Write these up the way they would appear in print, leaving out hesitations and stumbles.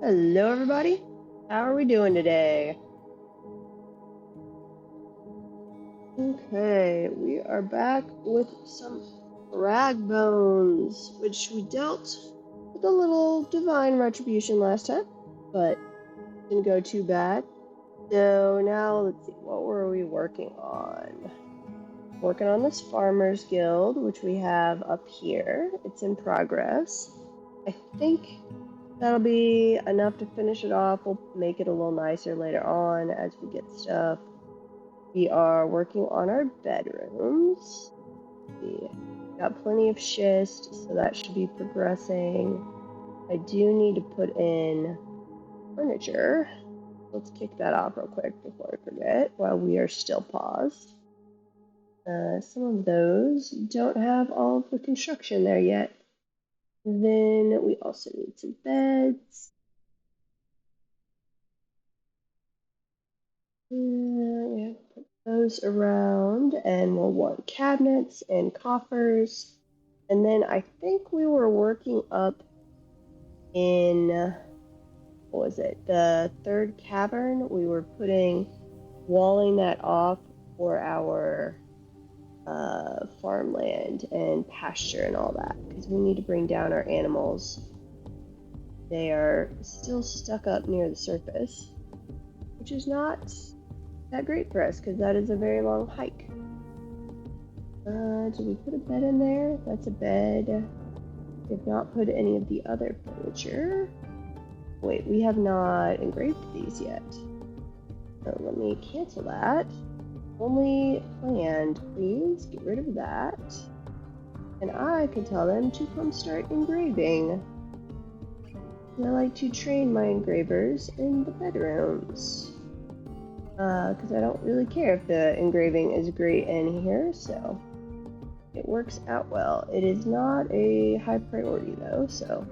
Hello, everybody. How are we doing today? Okay, we are back with some Ragbones, which we dealt with a little divine retribution last time, but didn't go too bad. So now let's see, what were we working on? Working on this Farmers Guild, which we have up here. It's in progress. I think that'll be enough to finish it off. We'll make it a little nicer later on as we get stuff. We are working on our bedrooms. We got plenty of schist, so that should be progressing. I do need to put in furniture. Let's kick that off real quick before I forget while we are still paused. Some of those don't have all of the construction there yet. Then we also need some beds. Yeah, put those around, and we'll want cabinets and coffers. And then I think we were working up in, what was it, the third cavern. We were walling that off for our farmland and pasture and all that, because we need to bring down our animals. They are still stuck up near the surface, which is not that great for us because that is a very long hike. Did we put a bed in there? That's a bed. We have not put any of the other furniture. Wait, we have not engraved these yet. So let me cancel that. Only planned, please. Get rid of that. And I can tell them to come start engraving. And I like to train my engravers in the bedrooms. Because I don't really care if the engraving is great in here, so it works out well. It is not a high priority though, so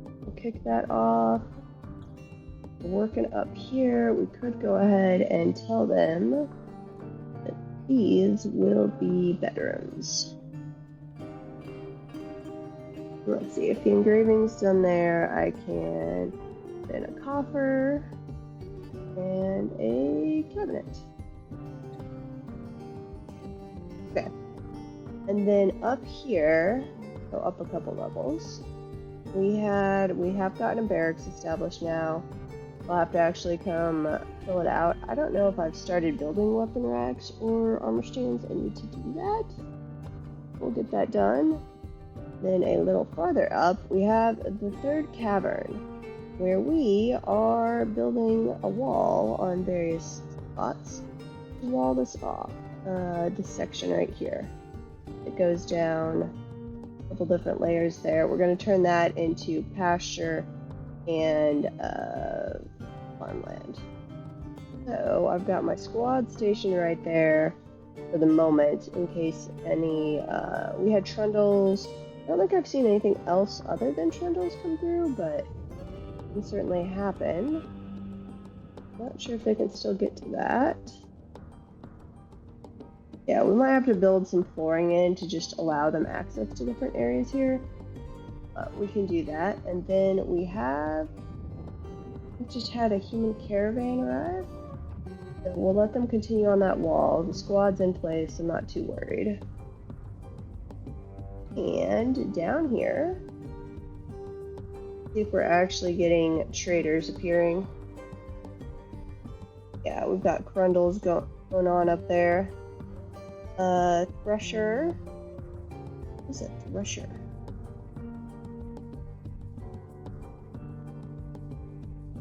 we'll kick that off. We're working up here. We could go ahead and tell them that these will be bedrooms. Let's see, if the engraving's done there, I can put in a coffer and a cabinet. Okay. And then up here, go up a couple levels, we have gotten a barracks established now. I'll have to actually come fill it out. I don't know if I've started building weapon racks or armor stands. I need to do that. We'll get that done. Then a little farther up, we have the third cavern, where we are building a wall on various spots to wall this off. This section right here. It goes down a couple different layers there. We're going to turn that into pasture and farmland. So I've got my squad stationed right there for the moment in case any, we had trundles. I don't think I've seen anything else other than trundles come through, but it can certainly happen. Not sure if they can still get to that. Yeah, we might have to build some flooring in to just allow them access to different areas here. We can do that. And then we just had a human caravan arrive. So we'll let them continue on that wall. The squad's in place, I'm not too worried. And down here, see if we're actually getting traders appearing. Yeah, we've got Crundles going on up there. Thresher. What is a Thresher?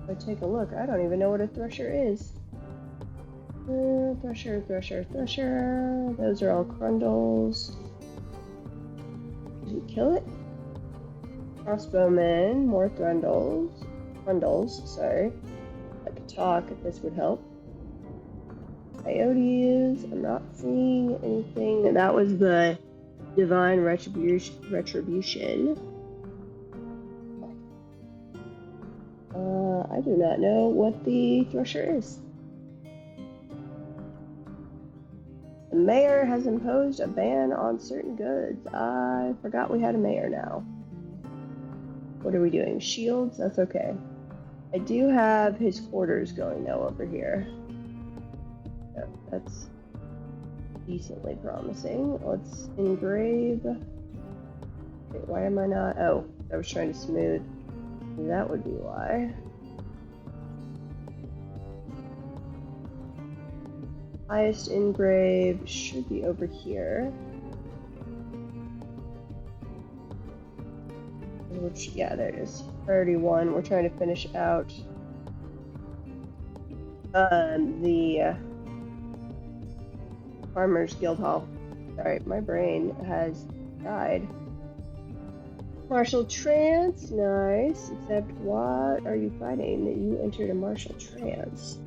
If I take a look, I don't even know what a Thresher is. Thresher. Those are all Crundles. Did we kill it? Crossbowmen, more Crundles, sorry. If I could talk, this would help. Coyotes, I'm not seeing anything. That was the divine retribution. I do not know what the Thresher is. The mayor has imposed a ban on certain goods. I forgot we had a mayor now. What are we doing? Shields? That's okay. I do have his quarters going though over here. So that's decently promising. Let's engrave. Wait, why am I not? Oh, I was trying to smooth. That would be why. Highest engrave should be over here. Which, yeah, there it is. Priority 1. We're trying to finish out the Farmers Guild Hall. Sorry, my brain has died. Martial trance, nice. Except, what are you fighting that you entered a martial trance?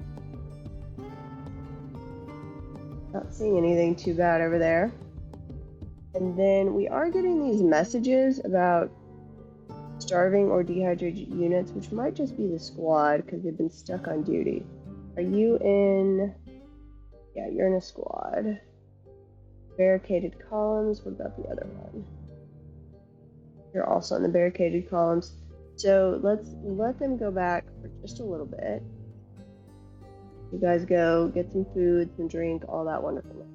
Not seeing anything too bad over there. And then we are getting these messages about starving or dehydrated units, which might just be the squad because they've been stuck on duty. Are you in? Yeah, you're in a squad. Barricaded columns. What about the other one? You're also in the barricaded columns. So let's let them go back for just a little bit. You guys go get some food, some drink, all that wonderful.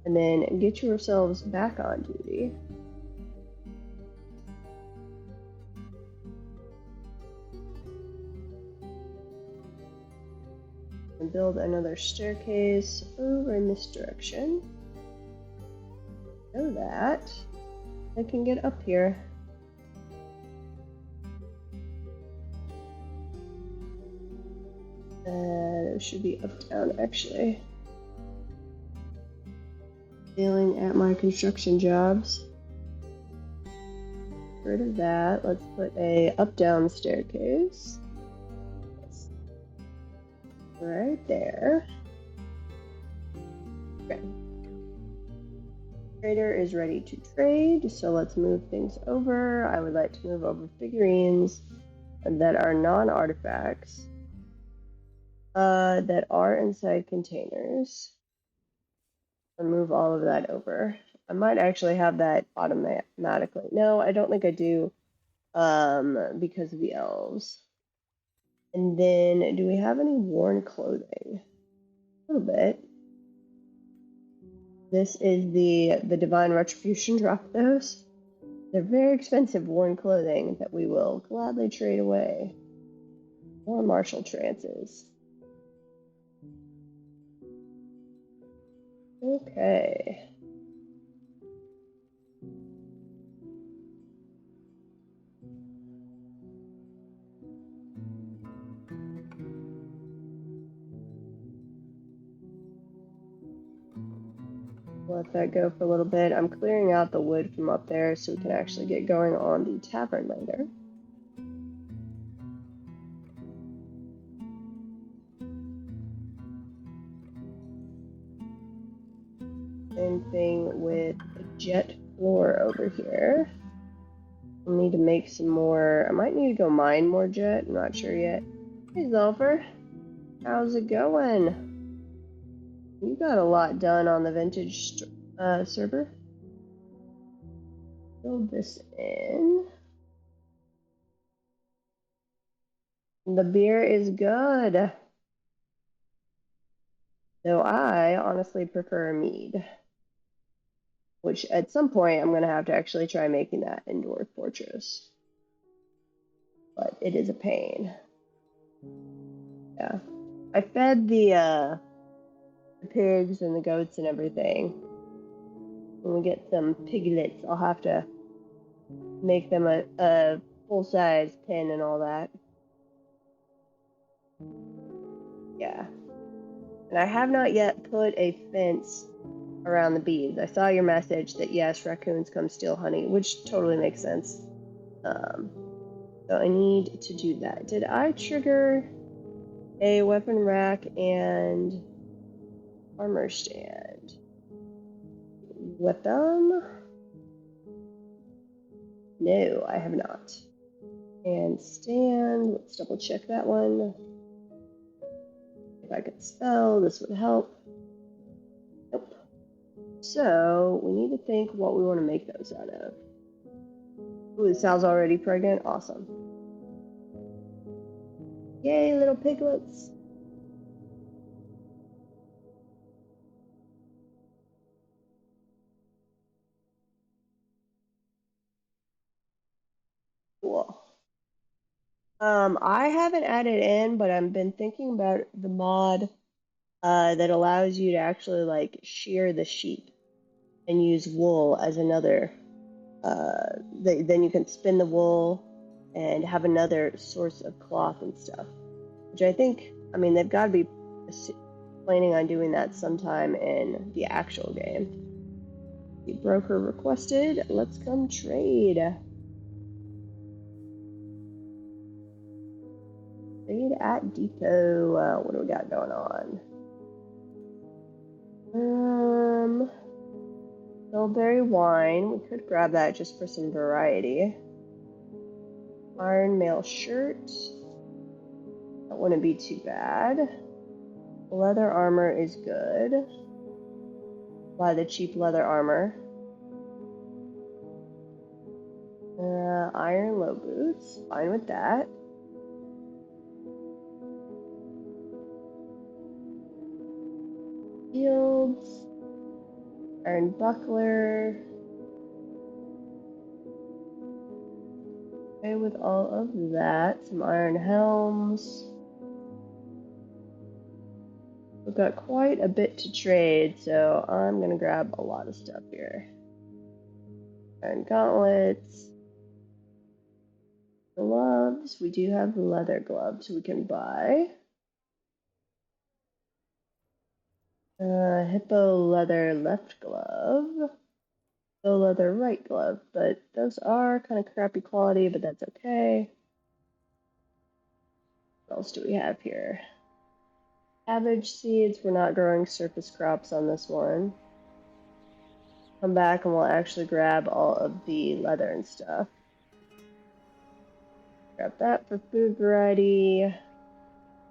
And then get yourselves back on duty. And build another staircase over in this direction. So that I can get up here. It should be up down actually. Failing at my construction jobs. Get rid of that. Let's put a up down staircase. Right there. Okay. Trader is ready to trade, so let's move things over. I would like to move over figurines that are non-artifacts that are inside containers. And move all of that over. I might actually have that automatically. No, I don't think I do because of the elves. And then, do we have any worn clothing? A little bit. This is the Divine Retribution drop those. They're very expensive worn clothing that we will gladly trade away. More martial trances. Okay. Let that go for a little bit. I'm clearing out the wood from up there so we can actually get going on the tavern later. Same thing with a jet floor over here. I'll need to make some more. I might need to go mine more jet. I'm not sure yet. Hey, Zolfer. How's it going? You got a lot done on the vintage server. Build this in. The beer is good. Though I honestly prefer a mead. Which at some point I'm going to have to actually try making that indoor fortress. But it is a pain. Yeah. I fed the pigs and the goats and everything. When we get some piglets, I'll have to make them a full-size pen and all that. Yeah. And I have not yet put a fence around the bees. I saw your message that yes, raccoons come steal honey, which totally makes sense. So I need to do that. Did I trigger a weapon rack and armor stand? Weapon? No, I have not. And stand, let's double check that one. If I could spell, this would help. Nope. So we need to think what we want to make those out of. Ooh, Sal's already pregnant. Awesome. Yay, little piglets. Cool. I haven't added in, but I've been thinking about the mod that allows you to actually like shear the sheep and use wool as another. Then you can spin the wool and have another source of cloth and stuff. Which I think, I mean, they've got to be planning on doing that sometime in the actual game. The broker requested. Let's come trade. Trade at depot. What do we got going on? Bilberry wine. We could grab that just for some variety. Iron mail shirt. That wouldn't be too bad. Leather armor is good. Buy the cheap leather armor. Iron low boots. Fine with that. Shields. Iron buckler. Okay with all of that. Some iron helms. We've got quite a bit to trade, so I'm going to grab a lot of stuff here. Iron gauntlets. Gloves. We do have leather gloves we can buy. Hippo leather left glove. Hippo leather right glove, but those are kind of crappy quality, but that's okay. What else do we have here? Cabbage seeds. We're not growing surface crops on this one. Come back and we'll actually grab all of the leather and stuff. Grab that for food variety.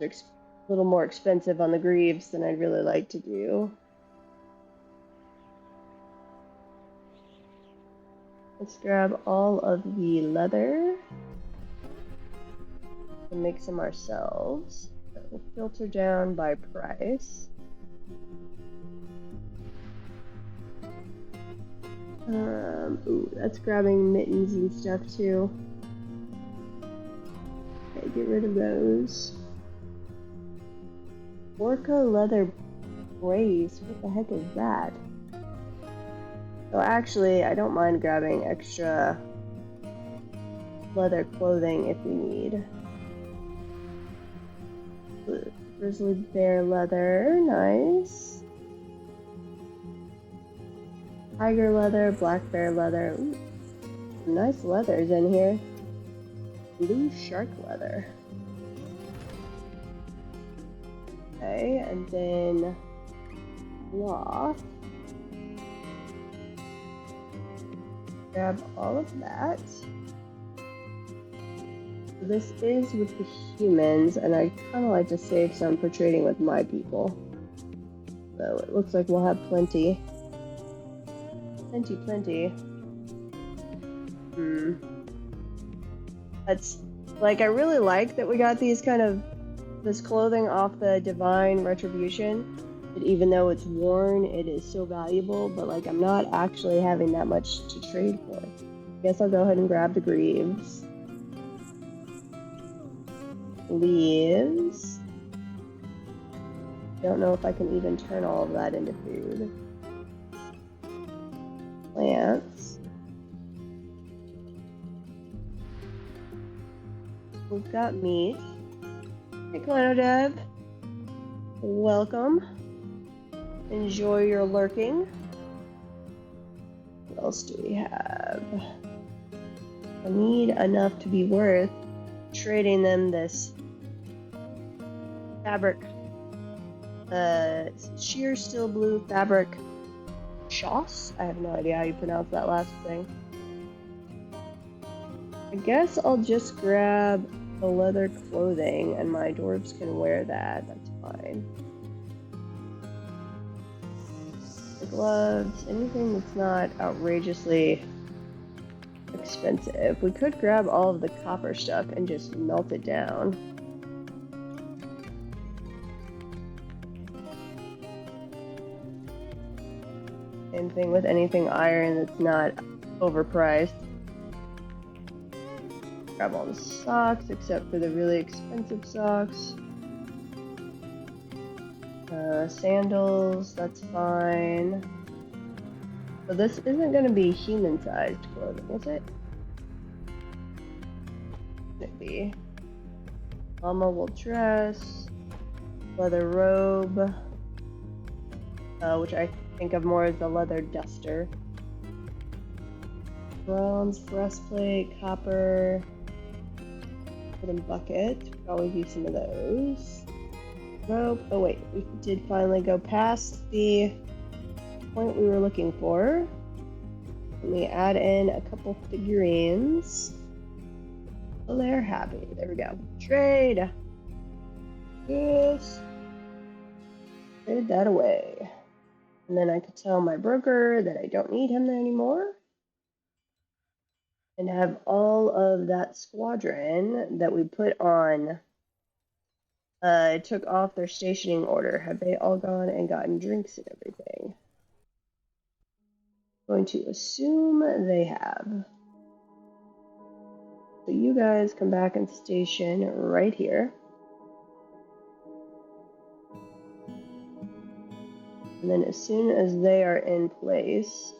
It's a little more expensive on the greaves than I'd really like to do. Let's grab all of the leather and make some ourselves. So we'll filter down by price. Ooh, that's grabbing mittens and stuff too. Okay, get rid of those. Orca leather brace. What the heck is that? So actually, I don't mind grabbing extra leather clothing if we need. Grizzly bear leather, nice. Tiger leather, black bear leather. Ooh, some nice leathers in here. Blue shark leather. Okay, and then cloth. Grab all of that. This is with the humans, and I kind of like to save some for trading with my people. So it looks like we'll have plenty. Plenty. That's, like, I really like that we got these kind of, this clothing off the Divine Retribution. But even though it's worn, it is so valuable, but like I'm not actually having that much to trade for. I guess I'll go ahead and grab the greaves. Leaves. Don't know if I can even turn all of that into food. Plants. We've got meat. Hey, Clonodeb. Welcome. Enjoy your lurking. What else do we have? I need enough to be worth trading them this fabric. Sheer steel blue fabric choss? I have no idea how you pronounce that last thing. I guess I'll just grab the leather clothing and my dwarves can wear that. That's fine. The gloves, anything that's not outrageously expensive. We could grab all of the copper stuff and just melt it down. Same thing with anything iron that's not overpriced. Grab all the socks except for the really expensive socks. Sandals, that's fine. So this isn't going to be human-sized clothing, is it? Could be. Mama will dress. Leather robe. Which I think of more as a leather duster. Bronze breastplate, copper. Wooden bucket. Could always use some of those. Rope. Oh wait, we did finally go past the point we were looking for. Let me add in a couple figurines. Oh, they're happy. There we go. Trade. Yes. Trade that away. And then I could tell my broker that I don't need him there anymore. And have all of that squadron that we put on took off their stationing order. Have they all gone and gotten drinks and everything? Going to assume they have. So you guys come back and station right here. And then as soon as they are in place,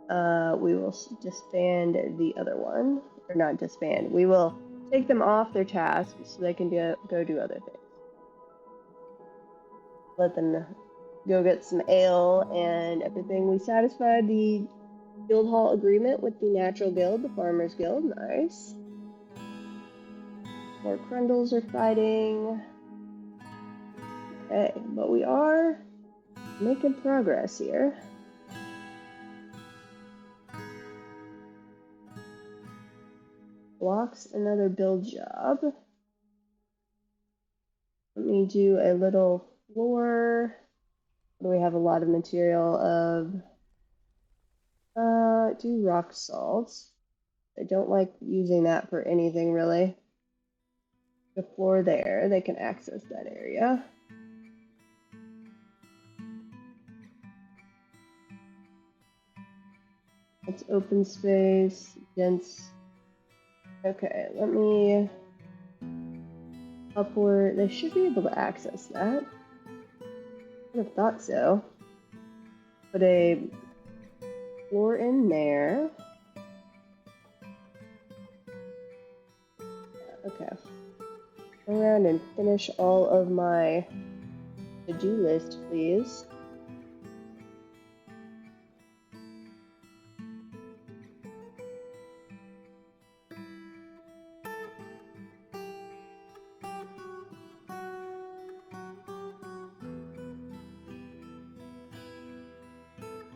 we will disband the other one. Or not disband. We will take them off their task so they can go do other things. Let them go get some ale and everything. We satisfied the guild hall agreement with the natural guild, the farmers guild. Nice. More Crundles are fighting. Okay, but we are making progress here. Blocks another build job. Let me do a little floor. We have a lot of material of do rock salts. I don't like using that for anything really. The floor there, they can access that area. It's open space, dense. Okay, let me upward. They should be able to access that. I would have thought so. Put a floor in there. Okay. Go around and finish all of my to-do list, please.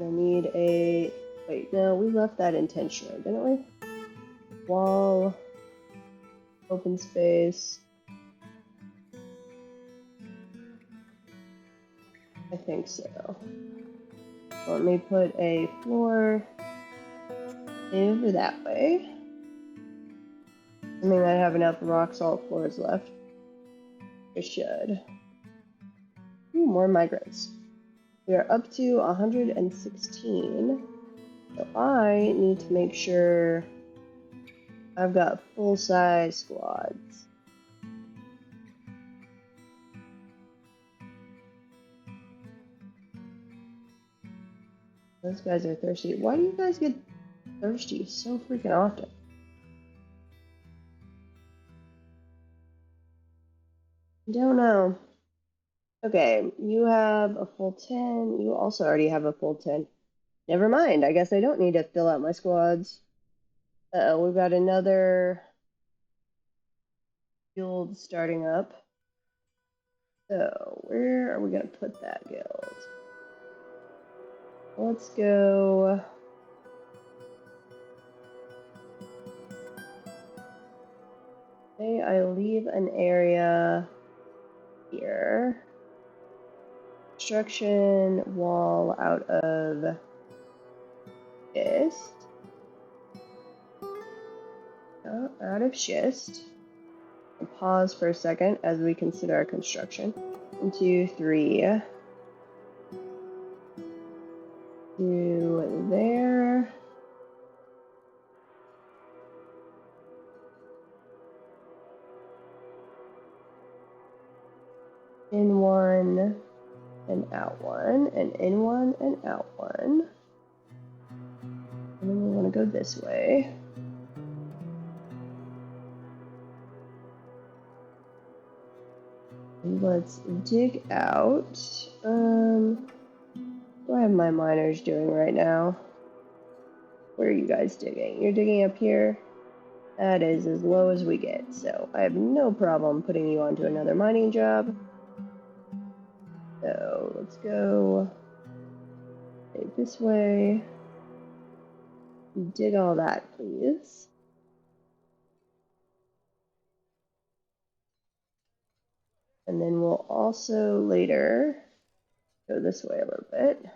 I need a... Wait, no, we left that intentionally, didn't we? Wall. Open space. I think so. Let me put a floor over that way. I mean, I have enough rock salt floors left. I should. Ooh, more migrants. We are up to 116. So I need to make sure I've got full-size squads. Those guys are thirsty. Why do you guys get thirsty so freaking often? I don't know. Okay, you have a full 10. You also already have a full 10. Never mind. I guess I don't need to fill out my squads. Uh-oh, we've got another guild starting up. So, where are we going to put that guild? Let's go... Say I leave an area here. Construction wall out of schist. Out of schist. I'll pause for a second as we consider our construction. 1, 2, 3. through there. In one and out one, and in one and out one. And then we want to go this way. And let's dig out. What have my miners doing right now? Where are you guys digging? You're digging up here? That is as low as we get, so I have no problem putting you onto another mining job. So let's go this way. Dig all that, please. And then we'll also later go this way a little bit.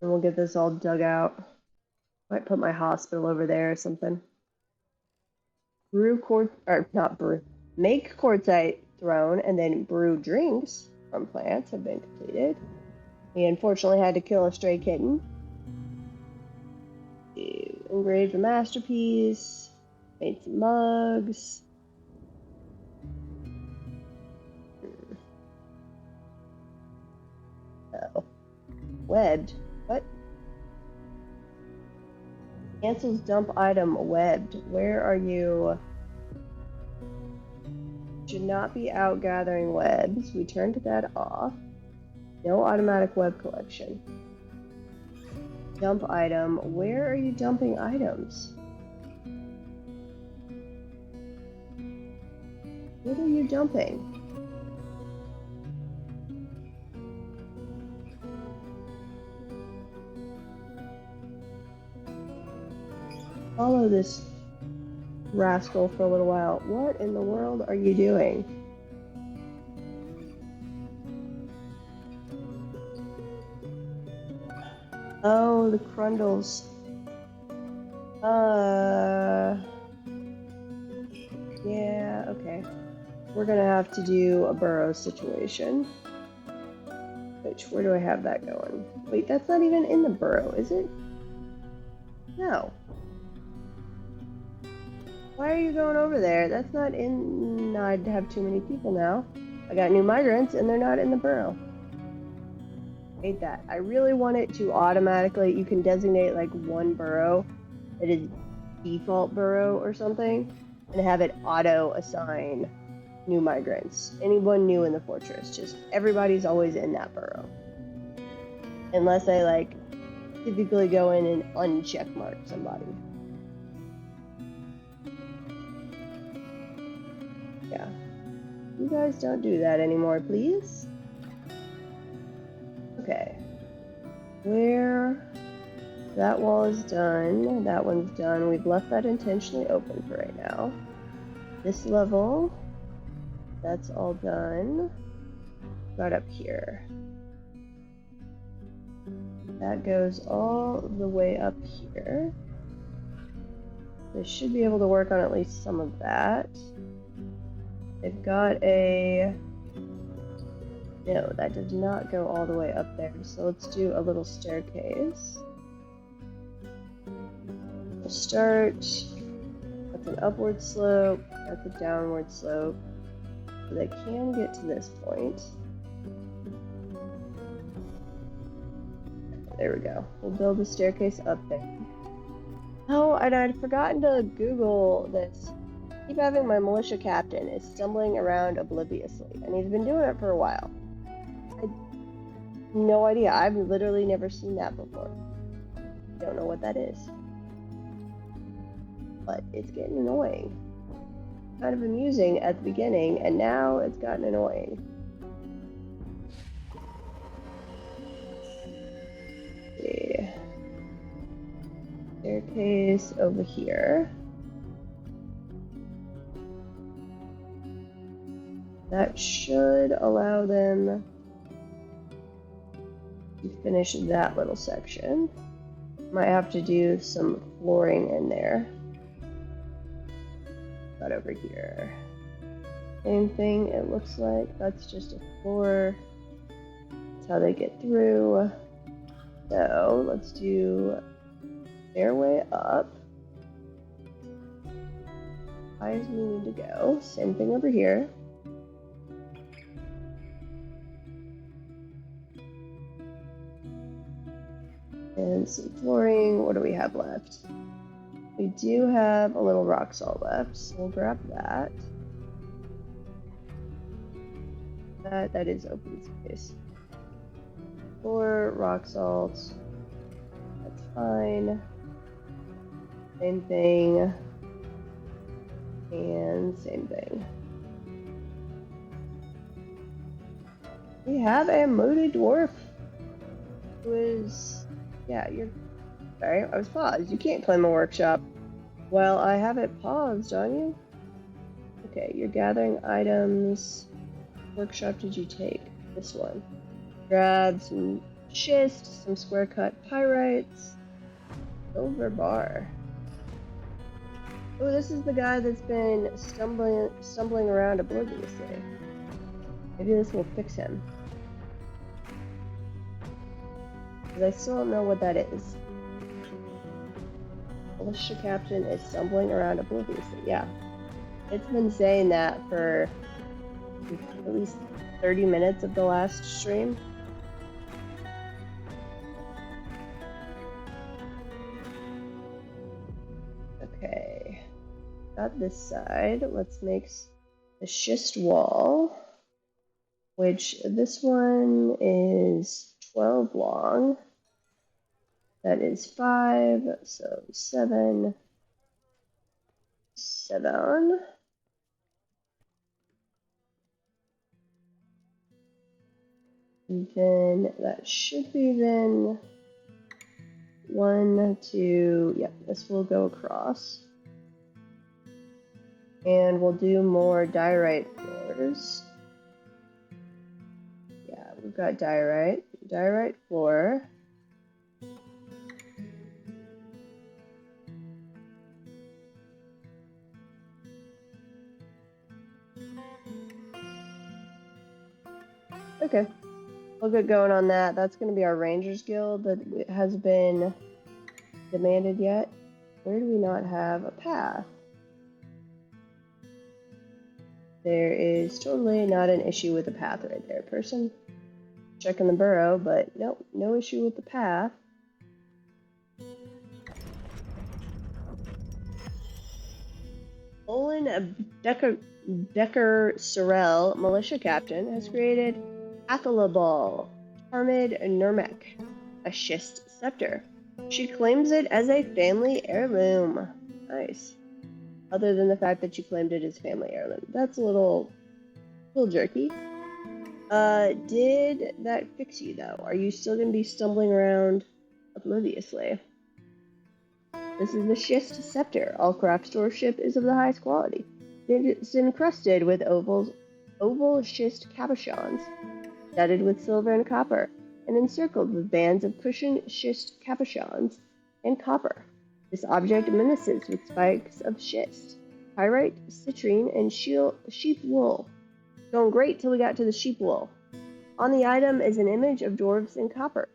And we'll get this all dug out. Might put my hospital over there or something. Brew quartz, or not brew, make quartzite throne and then brew drinks from plants have been completed. We unfortunately had to kill a stray kitten. Engraved a masterpiece. Made some mugs. Oh. Webbed. What? Cancels dump item webbed. Where are you? Should not be out gathering webs. We turned that off. No automatic web collection. Dump item. Where are you dumping items? What are you dumping? Follow this rascal for a little while. What in the world are you doing? Oh, the Crundles. Yeah, okay. We're gonna have to do a burrow situation. Where do I have that going? Wait, that's not even in the burrow, is it? No. Why are you going over there? That's not in... No, I'd have too many people now. I got new migrants and they're not in the burrow. Hate that. I really want it to automatically... You can designate like one burrow that is default burrow or something and have it auto-assign new migrants. Anyone new in the fortress. Just everybody's always in that burrow. Unless I like typically go in and uncheck mark somebody. Yeah. You guys don't do that anymore, please. Okay. Where that wall is done, that one's done. We've left that intentionally open for right now. This level, that's all done. Right up here. That goes all the way up here. They should be able to work on at least some of that. They've got a... No, that does not go all the way up there. So let's do a little staircase. We'll start. That's an upward slope. That's a downward slope. So they can get to this point. There we go. We'll build the staircase up there. Oh, and I'd forgotten to Google this. I keep having my militia captain is stumbling around obliviously, and he's been doing it for a while. I have no idea. I've literally never seen that before. Don't know what that is. But it's getting annoying. Kind of amusing at the beginning, and now it's gotten annoying. Okay. Staircase over here. That should allow them to finish that little section. Might have to do some flooring in there. Got over here. Same thing, it looks like. That's just a floor. That's how they get through. So let's do stairway up. High as we need to go. Same thing over here. And some flooring. What do we have left? We do have a little rock salt left, so we'll grab that. That is open space. Floor, rock salt. That's fine. Same thing. And same thing. We have a moody dwarf who is, yeah, you're, sorry, I was paused. You can't claim a workshop. Well, I have it paused on you. Okay, you're gathering items. What workshop did you take? This one. Grab some schist, some square cut pyrites, silver bar. Oh, this is the guy that's been stumbling around obliviously. Maybe this will fix him. Because I still don't know what that is. Militia captain is stumbling around obliviously. Yeah. It's been saying that for at least 30 minutes of the last stream. Okay. Got this side. Let's make the schist wall, which this one is 12 long. That is 5, so 7. And then that should be then 1, 2, yep, this will go across. And we'll do more diorite floors. Yeah, we've got diorite floor. Okay, we'll get going on that. That's going to be our Rangers Guild that has been demanded yet. Where do we not have a path? There is totally not an issue with the path right there, person. Checking the burrow, but nope, no issue with the path. Olin Becker Sorrell, militia captain, has created Athalabal Tarmid Nurmek, a schist scepter. She claims it as a family heirloom. Nice. Other than the fact that she claimed it as family heirloom. That's a little jerky. Did that fix you though? Are you still gonna be stumbling around obliviously? This is the schist scepter. All craft store ship is of the highest quality. It's encrusted with oval schist cabochons, studded with silver and copper, and encircled with bands of cushioned schist cabochons and copper. This object menaces with spikes of schist, pyrite, citrine, and sheep wool. Going great till we got to the sheep wool. On the item is an image of dwarves in copper.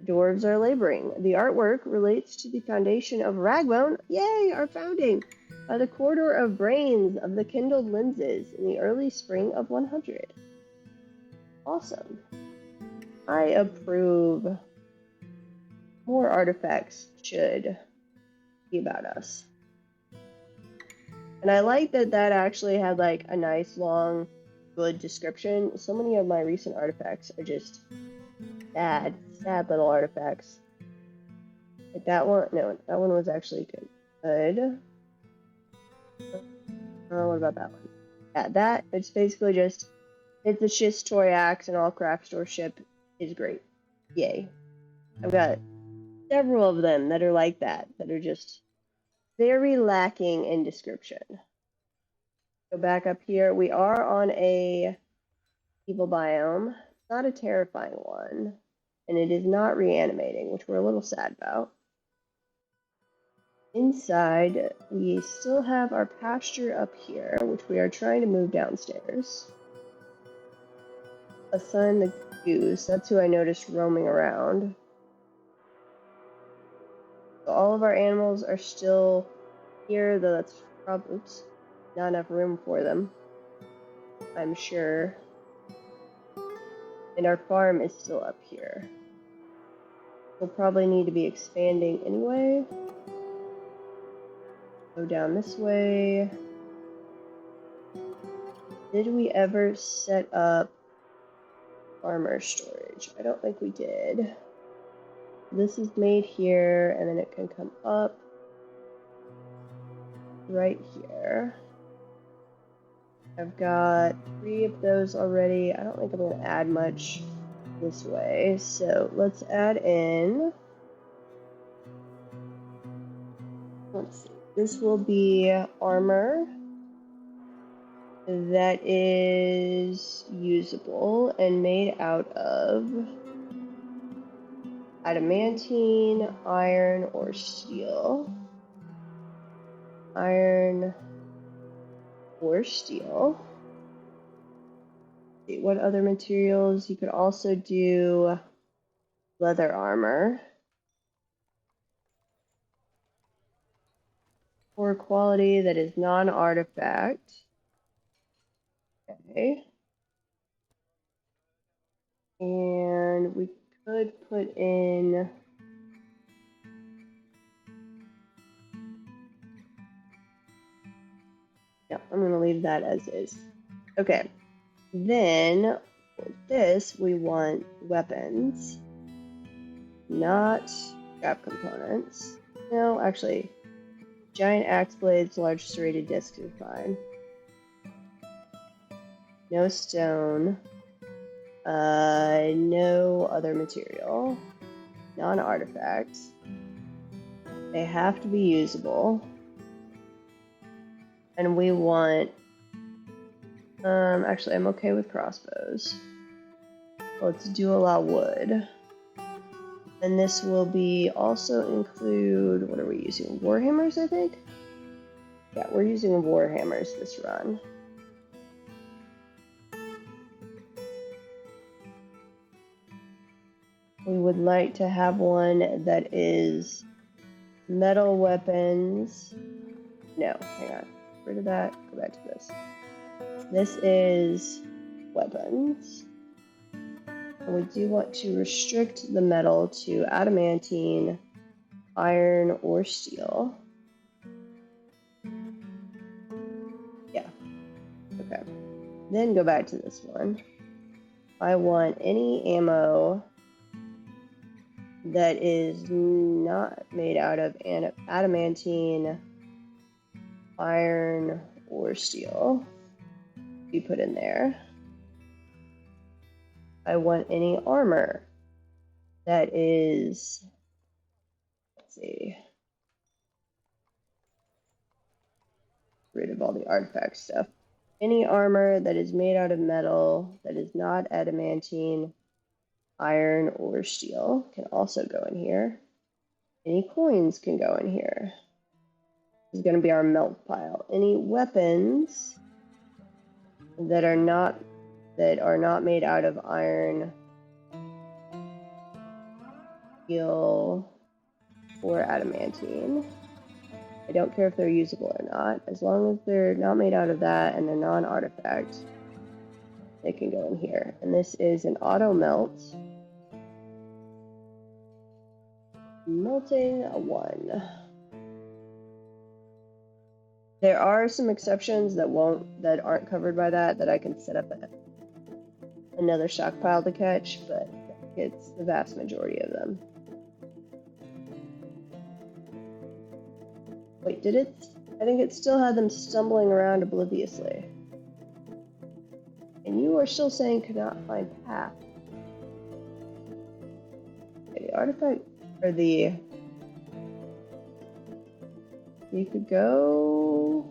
Dwarves are laboring. The artwork relates to the foundation of Ragbone, yay, our founding, by the corridor of brains of the kindled lenses in the early spring of 100. Awesome. I approve. More artifacts should be about us. And I like that actually had like a nice long good description. So many of my recent artifacts are just sad little artifacts. Like that one, no, that one was actually good. What about that one? Yeah, it's basically just, it's a schist toy axe and all craft store ship is great. Yay. I've got several of them that are like that are just very lacking in description. Go back up here. We are on a evil biome. It's not a terrifying one. And it is not reanimating, which we're a little sad about. Inside, we still have our pasture up here, which we are trying to move downstairs. Assign the use. That's who I noticed roaming around. So all of our animals are still here, though that's probably not enough room for them, I'm sure. And our farm is still up here. We'll probably need to be expanding anyway. Go down this way. Did we ever set up armor storage? I don't think we did. This is made here, and then it can come up right here. I've got 3 of those already. I don't think I'm going to add much this way. So let's add in. Let's see. This will be armor that is usable and made out of adamantine, iron, or steel. Iron or steel. Let's see, what other materials? You could also do leather armor. For quality that is non-artifact. Okay. And we could put in yeah, I'm going to leave that as is. Okay. Then for this, we want weapons, not scrap components. No, actually, giant axe blades, large serrated discs are fine. No stone. No other material. Non-artifacts. They have to be usable. And we want... actually, I'm okay with crossbows. Let's do allow wood. And this will be also include... What are we using? Warhammers, I think? Yeah, we're using warhammers this run. We would like to have one that is metal weapons. No, hang on. Get rid of that. Go back to this. This is weapons. And we do want to restrict the metal to adamantine, iron, or steel. Yeah. Okay. Then go back to this one. I want any ammo that is not made out of adamantine, iron, or steel be put in there. I want any armor that is, let's see, rid of all the artifact stuff. Any armor that is made out of metal that is not adamantine, iron, or steel can also go in here. Any coins can go in here. This is going to be our melt pile. Any weapons that are not made out of iron, steel, or adamantine. I don't care if they're usable or not. As long as they're not made out of that and they're non-artifact, they can go in here. And this is an auto melt. Melting a 1. There are some exceptions that aren't covered by that I can set up another stockpile to catch, but it's the vast majority of them. Wait, did it? I think it still had them stumbling around obliviously. And you are still saying could not find path. Okay, the artifact, or the... You could go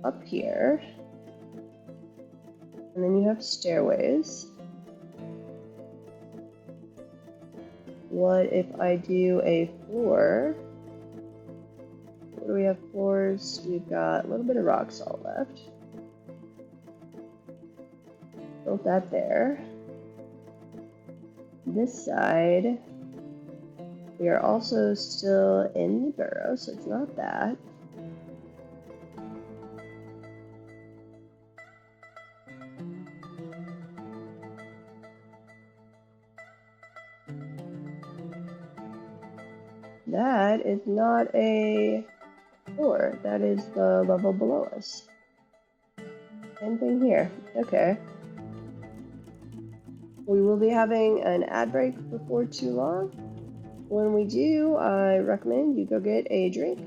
up here. And then you have stairways. What if I do a floor? What do we have floors? We've got a little bit of rock salt left. Built that there. This side, we are also still in the burrow, so it's not that. That is not a floor. That is the level below us. Same thing here. Okay. We will be having an ad break before too long. When we do, I recommend you go get a drink.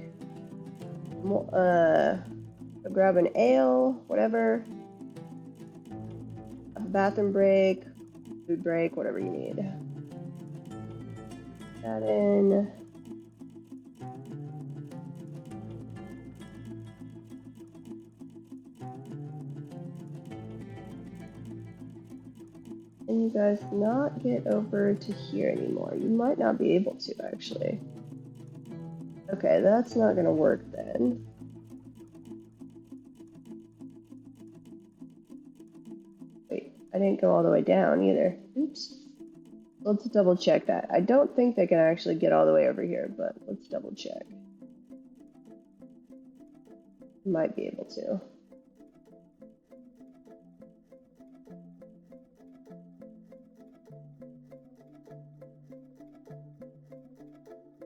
Grab an ale, whatever. Have a bathroom break, food break, whatever you need. That in. And you guys cannot get over to here anymore. You might not be able to, actually. Okay, that's not gonna work then. Wait, I didn't go all the way down either. Oops. Let's double check that. I don't think they can actually get all the way over here, but let's double check. Might be able to.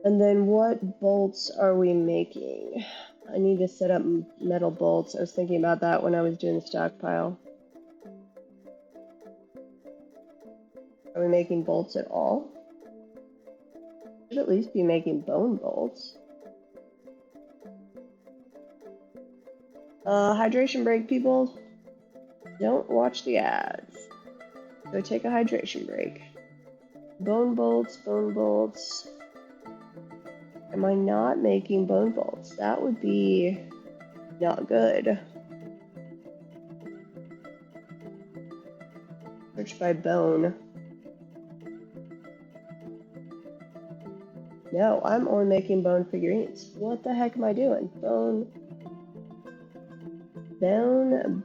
And then what bolts are we making? I need to set up metal bolts. I was thinking about that when I was doing the stockpile. Are we making bolts at all? Should at least be making bone bolts. Hydration break, people. Don't watch the ads. Go take a hydration break. Bone bolts, bone bolts. Am I not making bone bolts? That would be not good. Search by bone. No, I'm only making bone figurines. What the heck am I doing? Bone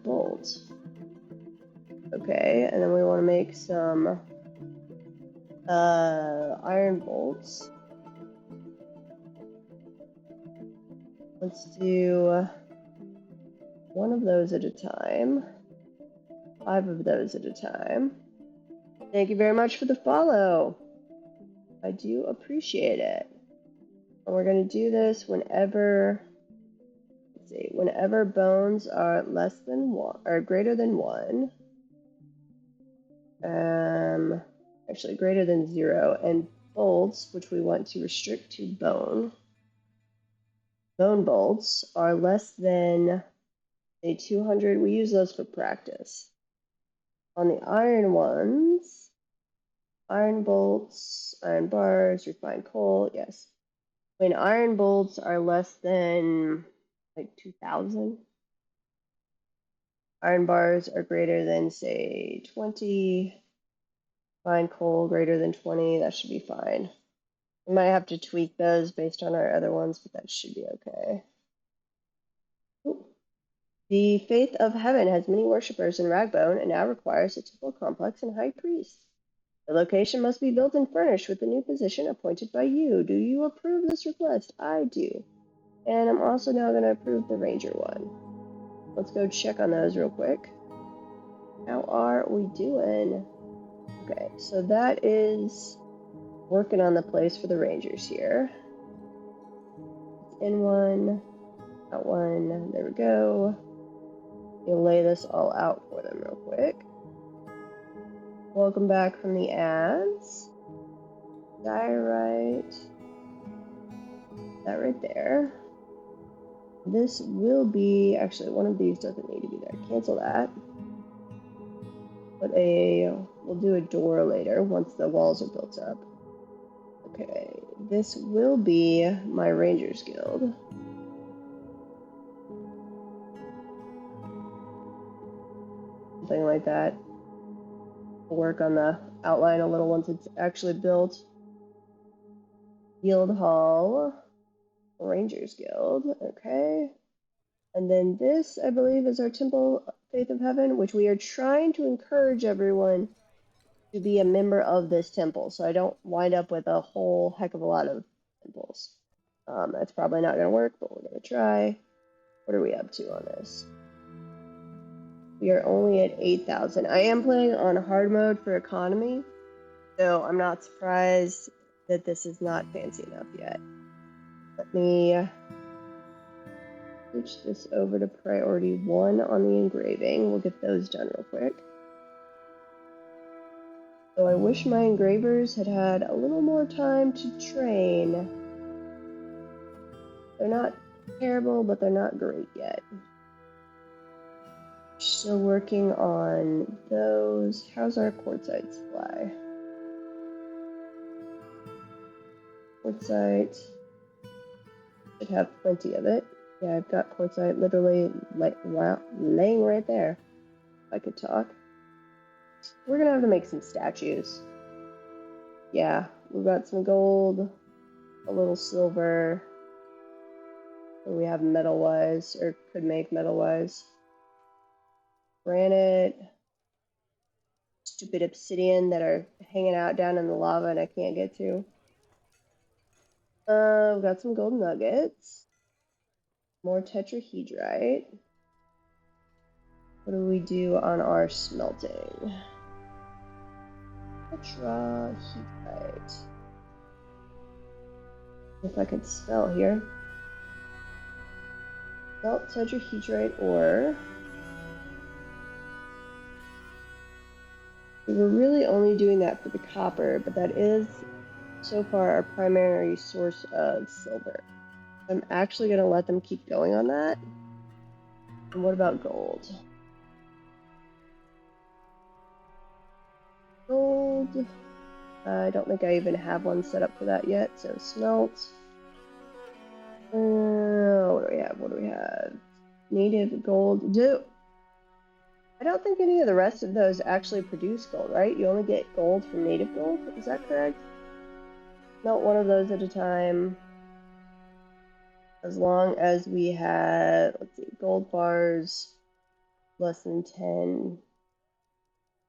bolt. Okay, and then we want to make some iron bolts. Let's do one of those at a time. 5 of those at a time. Thank you very much for the follow. I do appreciate it. And we're going to do this whenever, let's see, whenever bones are less than 1 or greater than 1. Actually greater than 0, and bolts, which we want to restrict to bone. Bone bolts are less than, say, 200. We use those for practice. On the iron ones, iron bolts, iron bars, refined coal, yes. When iron bolts are less than like 2,000, iron bars are greater than, say, 20, refined coal greater than 20, that should be fine. We might have to tweak those based on our other ones, but that should be okay. Ooh. The faith of heaven has many worshippers in Ragbone and now requires a temple complex and high priest. The location must be built and furnished with a new position appointed by you. Do you approve this request? I do. And I'm also now going to approve the ranger one. Let's go check on those real quick. How are we doing? Okay, so that is working on the place for the rangers here. It's in one, out one, there we go. You'll lay this all out for them real quick. Welcome back from the ads. Diorite. That right there. This will be, actually one of these doesn't need to be there. Cancel that. But we'll do a door later once the walls are built up. Okay, this will be my Rangers Guild. Something like that. We'll work on the outline a little once it's actually built. Guild Hall, Rangers Guild, okay. And then this, I believe, is our Temple Faith of Heaven, which we are trying to encourage everyone to be a member of this temple, so I don't wind up with a whole heck of a lot of temples. That's probably not going to work, but we're going to try. What are we up to on this? We are only at 8,000. I am playing on hard mode for economy, so I'm not surprised that this is not fancy enough yet. Let me switch this over to priority 1 on the engraving. We'll get those done real quick. So I wish my engravers had had a little more time to train. They're not terrible, but they're not great yet. Still working on those. How's our quartzite supply? Quartzite. Should have plenty of it. Yeah, I've got quartzite literally laying right there. If I could talk. We're gonna have to make some statues. Yeah, we've got some gold, a little silver. We have metal-wise, or could make metal-wise. Granite. Stupid obsidian that are hanging out down in the lava and I can't get to. We've got some gold nuggets. More tetrahedrite. What do we do on our smelting? Tetrahedrite. If I could spell here. Smelt tetrahedrite ore. We were really only doing that for the copper, but that is so far our primary source of silver. I'm actually going to let them keep going on that. And what about gold? Gold. I don't think I even have one set up for that yet, so smelt. What do we have? What do we have? Native gold. I don't think any of the rest of those actually produce gold, right? You only get gold from native gold, is that correct? Not one of those at a time. As long as we have, let's see, gold bars less than 10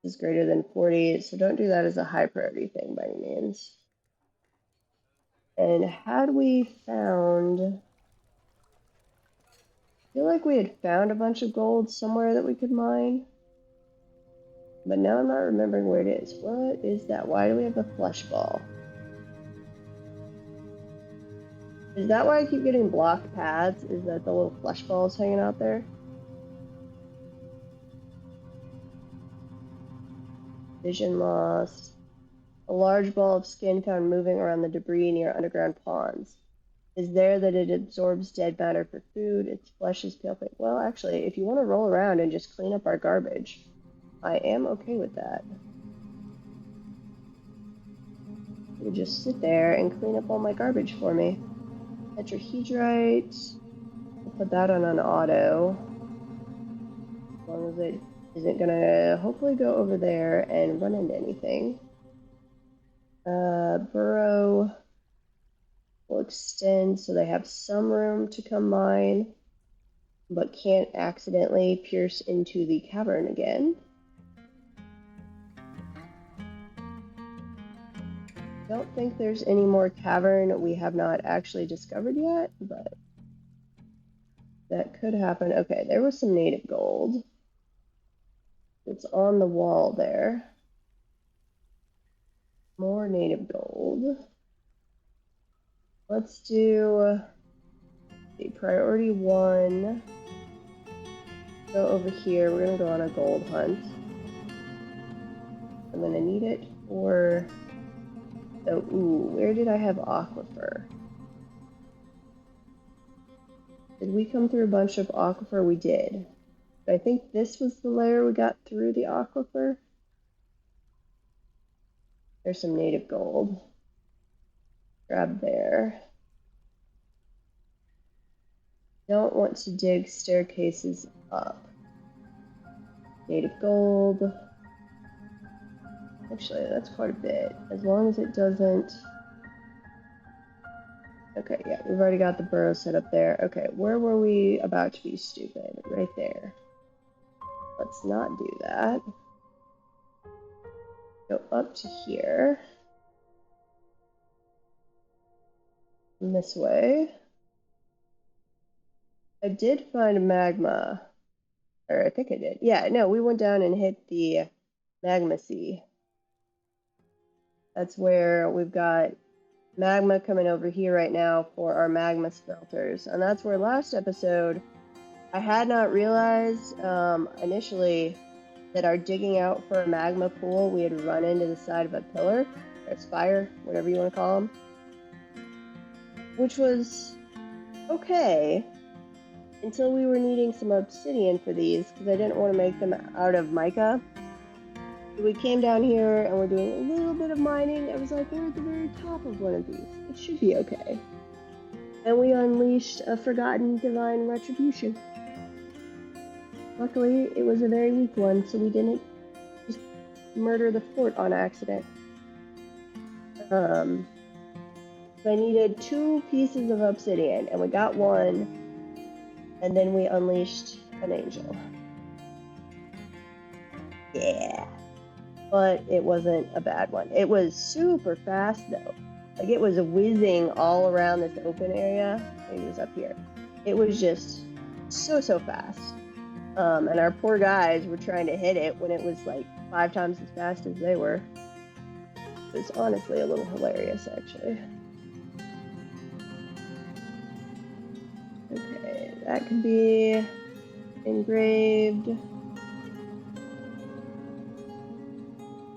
is greater than 40, so don't do that as a high priority thing by any means. And had we found, I feel like we had found a bunch of gold somewhere that we could mine, but now I'm not remembering where it is. What is that? Why do we have a flesh ball? Is that why I keep getting blocked paths? Is that the little flesh balls hanging out there? Vision lost. A large ball of skin found moving around the debris near underground ponds. Is there that it absorbs dead matter for food. Its flesh is pale pink. Well, actually, if you want to roll around and just clean up our garbage, I am okay with that. You just sit there and clean up all my garbage for me. Tetrahedrite. I'll put that on an auto. As long as it isn't gonna hopefully go over there and run into anything. Burrow will extend so they have some room to come mine, but can't accidentally pierce into the cavern again. Don't think there's any more cavern we have not actually discovered yet, but that could happen. Okay, there was some native gold. It's on the wall there. More native gold. Let's do the priority 1. Go over here. We're going to go on a gold hunt. I'm going to need it for... Oh, ooh, where did I have aquifer? Did we come through a bunch of aquifer? We did. But I think this was the layer we got through the aquifer. There's some native gold. Grab there. Don't want to dig staircases up. Native gold. Actually, that's quite a bit. As long as it doesn't... Okay, yeah, we've already got the burrow set up there. Okay, where were we about to be stupid? Right there. Let's not do that. Go up to here. And this way. I did find magma. Or I think I did. Yeah, no, we went down and hit the magma sea. That's where we've got magma coming over here right now for our magma smelters. And that's where last episode I had not realized initially that our digging out for a magma pool, we had run into the side of a pillar, or a spire, whatever you want to call them, which was okay until we were needing some obsidian for these because I didn't want to make them out of mica. We came down here and we're doing a little bit of mining. I was like, we're at the very top of one of these. It should be okay. And we unleashed a forgotten divine retribution. Luckily, it was a very weak one, so we didn't just murder the fort on accident. I needed 2 pieces of obsidian, and we got 1, and then we unleashed an angel. Yeah. But it wasn't a bad one. It was super fast, though. Like, it was whizzing all around this open area. It was up here. It was just so fast. And our poor guys were trying to hit it when it was like 5 times as fast as they were. It was honestly a little hilarious, actually. Okay, that can be engraved.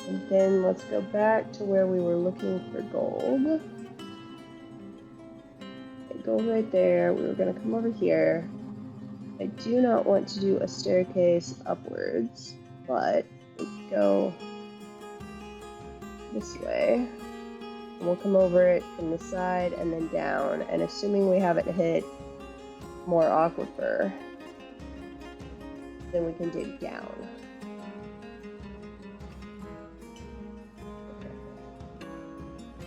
And then let's go back to where we were looking for gold. Okay, gold right there. We were going to come over here. I do not want to do a staircase upwards, but let's go this way. And we'll come over it from the side and then down. And assuming we haven't hit more aquifer, then we can dig down.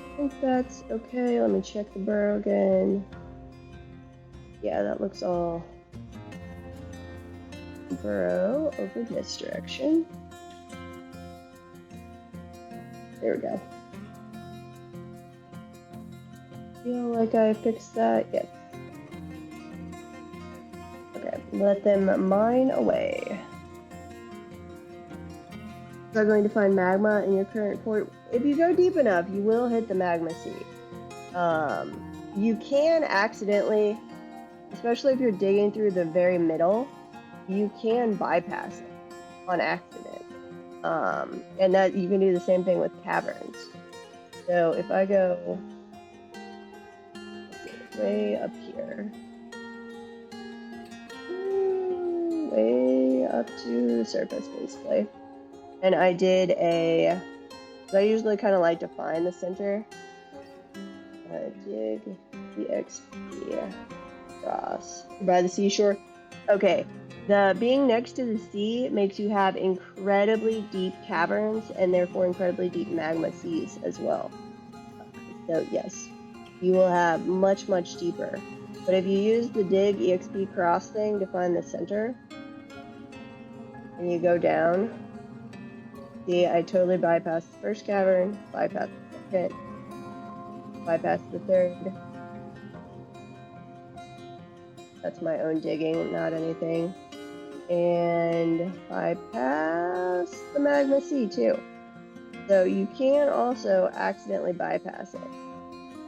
I think that's okay. Let me check the burrow again. Yeah, that looks all burrow over this direction. There we go. Feel like I fixed that? Yes. Okay, let them mine away. Struggling to find magma in your current port. If you go deep enough, you will hit the magma sea. You can accidentally, especially if you're digging through the very middle, you can bypass it on accident. And that you can do the same thing with caverns. So if I go, let's see, way up here, way up to the surface basically. And I did I usually kind of like to find the center. Dig the XP cross by the seashore. Okay, the being next to the sea makes you have incredibly deep caverns and therefore incredibly deep magma seas as well. So yes, you will have much deeper. But if you use the dig EXP cross thing to find the center, and you go down, see, I totally bypassed the first cavern, bypassed the second, bypassed the third. That's my own digging, not anything. And bypass the magma sea too. So you can also accidentally bypass it.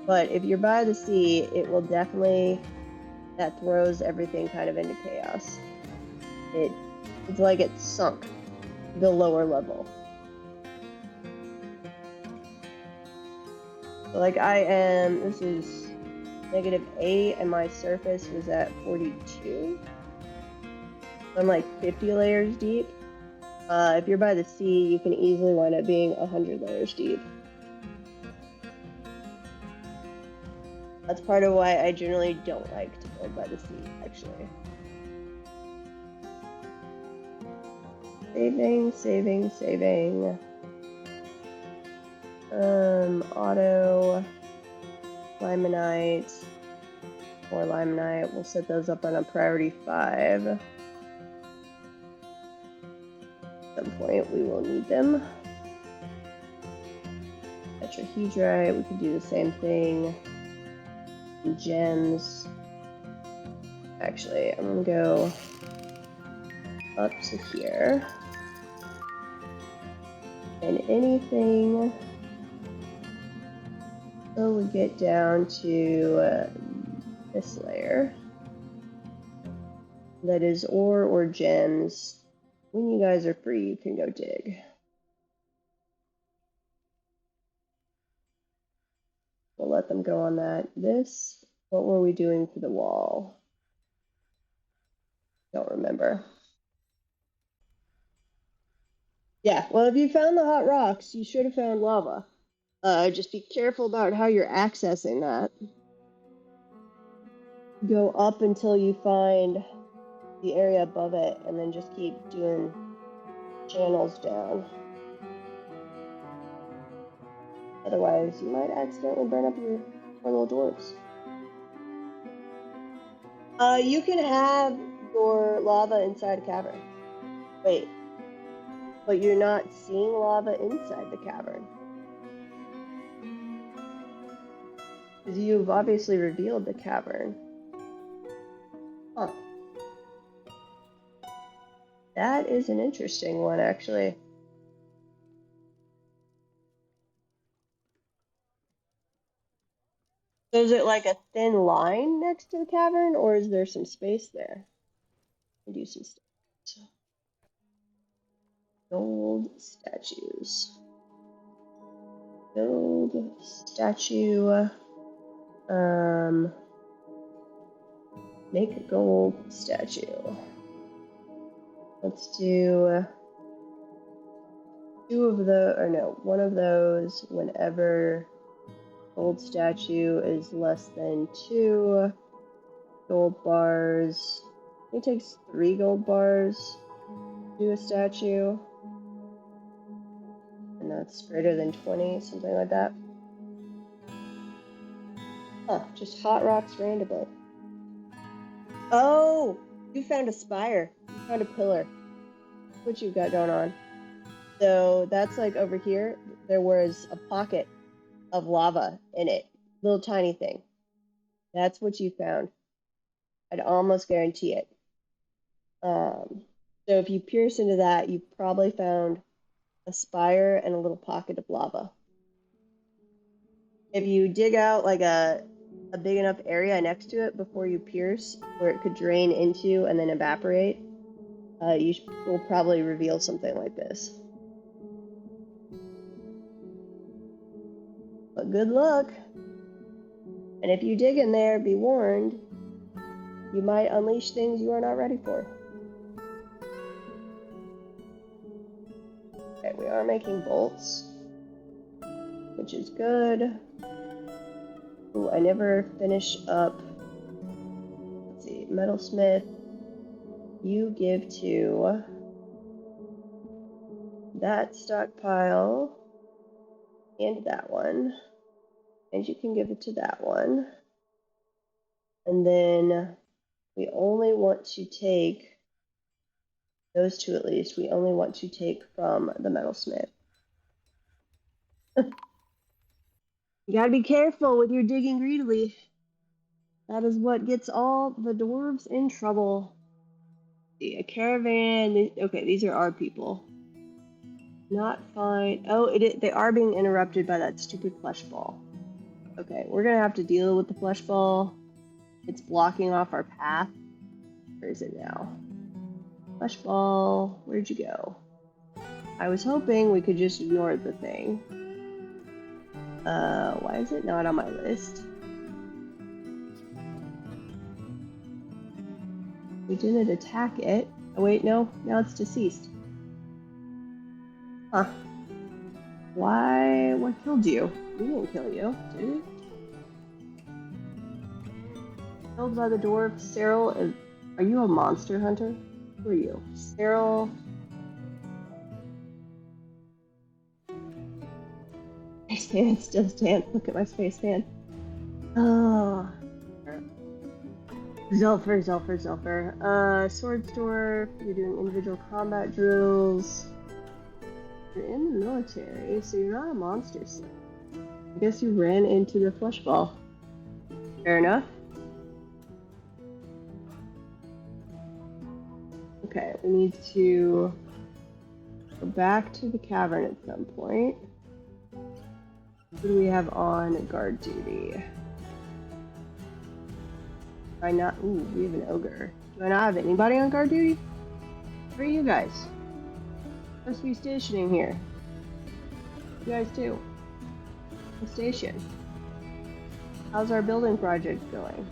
But if you're by the sea, it will definitely, that throws everything kind of into chaos. It's like it's sunk the lower level. So like this is -8 and my surface was at 42. I'm like 50 layers deep. If you're by the sea, you can easily wind up being 100 layers deep. That's part of why I generally don't like to build by the sea, actually. Saving. Auto, limonite, or limonite. We'll set those up on a priority 5. At some point we will need them. tetrahedrite. We could do the same thing. And gems. Actually, I'm gonna go up to here. And anything so we get down to this layer that is ore or gems. When you guys are free, you can go dig. We'll let them go on that. This, what were we doing for the wall? Don't remember. Yeah, well, if you found the hot rocks, you should have found lava. Just be careful about how you're accessing that. Go up until you find the area above it, and then just keep doing channels down. Otherwise, you might accidentally burn up your poor little dwarves. You can have your lava inside a cavern. Wait, but you're not seeing lava inside the cavern. Because you've obviously revealed the cavern. Huh. That is an interesting one, actually. So is it like a thin line next to the cavern, or is there some space there? I'll do some stuff. Gold statues. Gold statue. Make a gold statue. Let's do one of those whenever gold statue is less than 2 gold bars. It takes 3 gold bars to do a statue. And that's greater than 20, something like that. Huh, just hot rocks randomly. Oh, you found a spire. You found a pillar. That's what you've got going on. So that's like over here, there was a pocket of lava in it. Little tiny thing. That's what you found. I'd almost guarantee it. So if you pierce into that, you probably found a spire and a little pocket of lava. If you dig out like a big enough area next to it before you pierce, where it could drain into and then evaporate, you will probably reveal something like this. But good luck. And if you dig in there, be warned, you might unleash things you are not ready for. Okay, we are making bolts, which is good. Ooh, I never finish up. Let's see, metalsmith. You give to that stockpile and that one, and you can give it to that one. And then we only want to take those 2 at least. We only want to take from the metalsmith. You gotta be careful with your digging greedily. That is what gets all the dwarves in trouble. See, a caravan. Okay, these are our people. Not fine. Oh, they are being interrupted by that stupid flesh ball. Okay, we're gonna have to deal with the flesh ball. It's blocking off our path. Where is it now? Flesh ball, where'd you go? I was hoping we could just ignore the thing. Why is it not on my list? We didn't attack it. Oh wait, no, now it's deceased. Huh. Why? What killed you? We didn't kill you, did we? Killed by the dwarf. Cyril, are you a monster hunter? Who are you? Cyril. Space fan still stands. Look at my space fan. Oh. Zelfer. Sword store. You're doing individual combat drills. You're in the military, so you're not a monster. I guess you ran into the flesh ball. Fair enough. Okay, we need to go back to the cavern at some point. Who do we have on guard duty? Do I not? Ooh, we have an ogre. Do I not have anybody on guard duty? Where are you guys? Supposed to be stationing here. You guys too. The station. How's our building project going?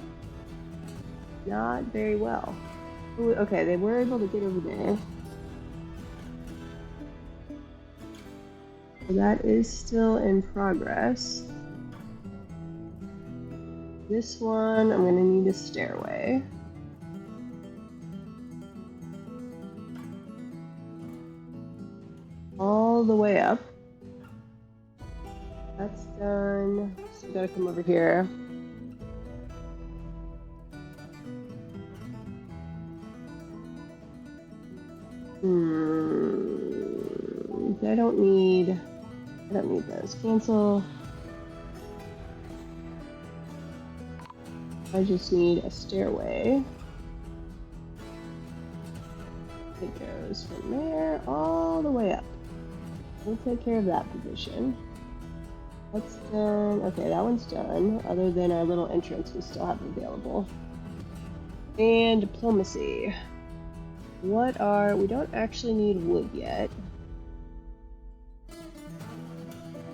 Not very well. Ooh, okay, they were able to get over there. So that is still in progress. This one, I'm going to need a stairway. All the way up. That's done. So we gotta come over here. I don't need those. Cancel. I just need a stairway. It goes from there all the way up. We'll take care of that position. That's done. Okay, that one's done. Other than our little entrance we still have available. And diplomacy. We don't actually need wood yet.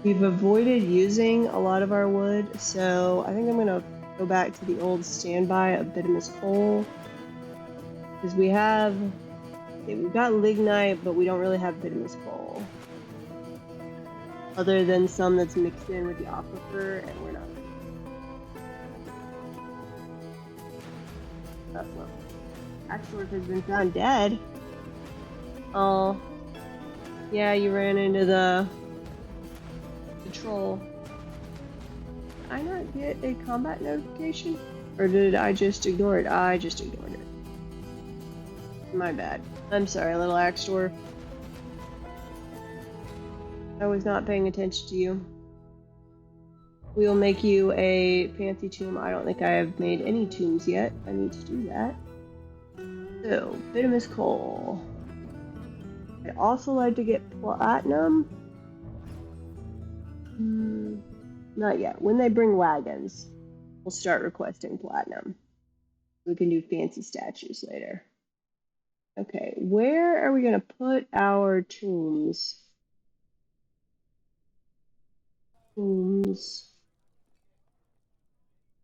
We've avoided using a lot of our wood, so I think I'm gonna go back to the old standby of bituminous coal. Because we've got lignite, but we don't really have bituminous coal. Other than some that's mixed in with the aquifer, and we're not. That's not. Axelrod has been found dead. Oh. Yeah, you ran into the troll. Did I not get a combat notification? Or did I just ignore it? I just ignored it. My bad. I'm sorry, little axe dwarf. I was not paying attention to you. We will make you a fancy tomb. I don't think I have made any tombs yet. I need to do that. So, bituminous coal. I'd also like to get platinum. Not yet. When they bring wagons, we'll start requesting platinum. We can do fancy statues later. Okay, where are we going to put our tombs?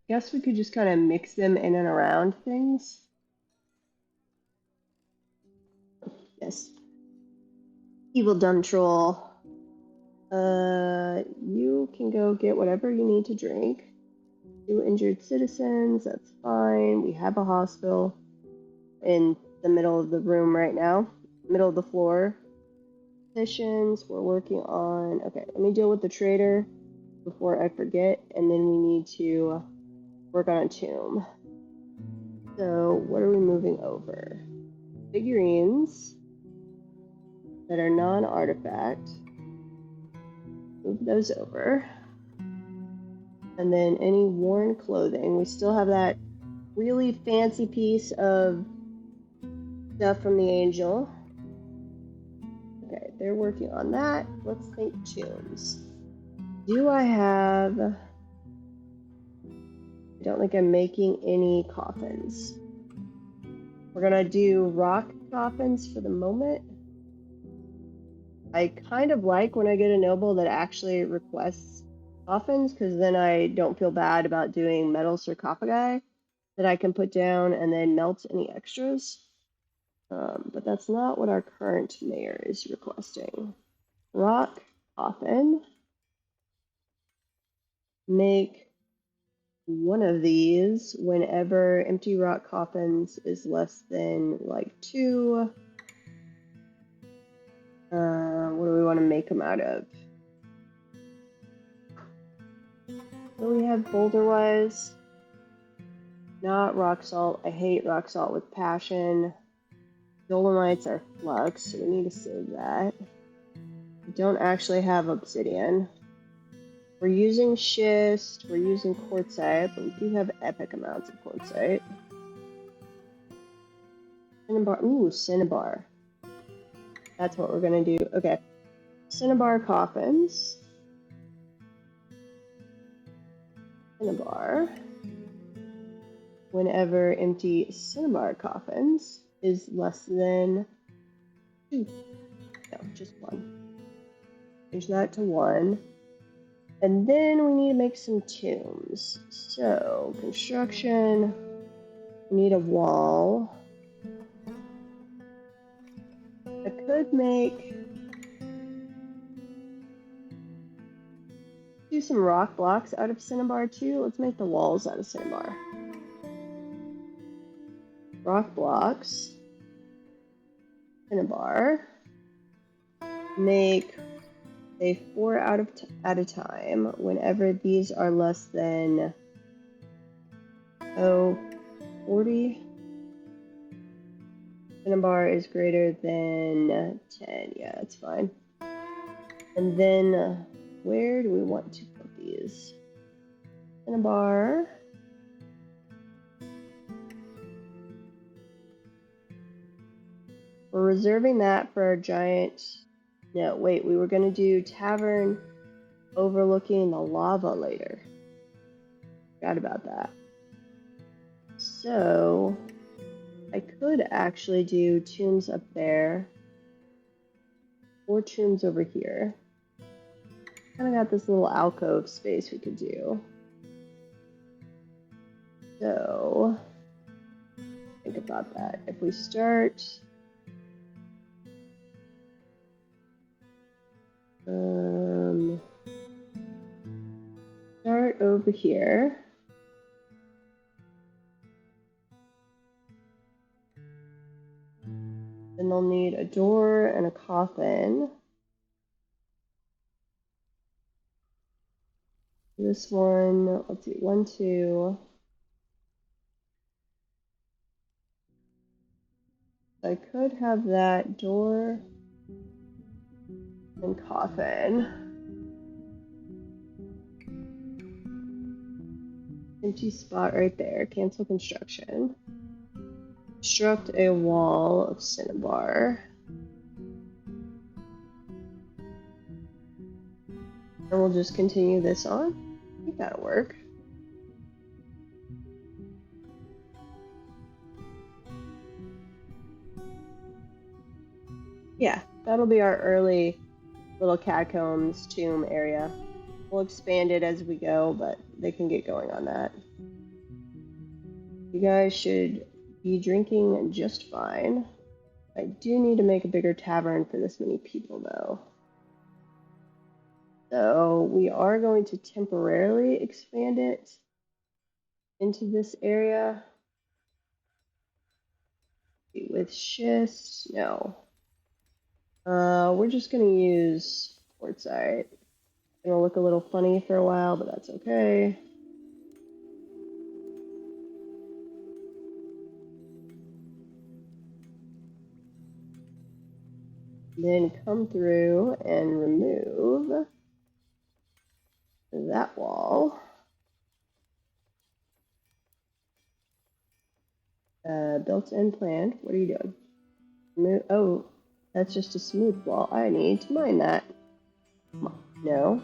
Guess we could just kind of mix them in and around things. Yes. Evil dumb troll. You can go get whatever you need to drink. 2 injured citizens, that's fine. We have a hospital in the middle of the room right now. Middle of the floor. Positions we're working on. Okay, let me deal with the trader before I forget, and then we need to work on a tomb. So, what are we moving over? Figurines that are non-artifact. Move those over. And then any worn clothing. We still have that really fancy piece of stuff from the angel. Okay, they're working on that. Let's think tombs. Do I have... I don't think I'm making any coffins. We're gonna do rock coffins for the moment. I kind of like when I get a noble that actually requests coffins, because then I don't feel bad about doing metal sarcophagi that I can put down and then melt any extras. But that's not what our current mayor is requesting. Rock coffin. Make one of these whenever empty rock coffins is less than like 2. What do we want to make them out of? What do we have boulder-wise? Not rock salt. I hate rock salt with passion. Dolomites are flux, so we need to save that. We don't actually have obsidian. We're using schist, we're using quartzite, but we do have epic amounts of quartzite. Cinnabar, ooh, cinnabar. That's what we're gonna do. Okay, cinnabar coffins. Cinnabar. Whenever empty cinnabar coffins is less than 2. No, just 1. Change that to 1. And then we need to make some tombs. So, construction, we need a wall. I could do some rock blocks out of cinnabar too. Let's make the walls out of cinnabar. Rock blocks, cinnabar. Make, say, 4 at a time. Whenever these are less than 40. Cinnabar is greater than 10. Yeah, that's fine. And then where do we want to put these? Cinnabar. We're reserving that for our giant. No, wait, we were going to do tavern overlooking the lava later. Forgot about that. So I could actually do tombs up there or tombs over here. Kind of got this little alcove space we could do. So think about that. If we start over here. Then they'll need a door and a coffin. This one, let's see, 1, 2. I could have that door and coffin. Empty spot right there. Cancel construction. Construct a wall of cinnabar. And we'll just continue this on. I think that'll work. Yeah, that'll be our early little catacombs tomb area. We'll expand it as we go, but they can get going on that. You guys should be drinking just fine. I do need to make a bigger tavern for this many people, though. So we are going to temporarily expand it into this area. With schist, no. We're just going to use quartzite. It'll look a little funny for a while, but that's okay. Then come through and remove that wall. Built-in plan. What are you doing? Oh, that's just a smooth wall. I need to mine that. No.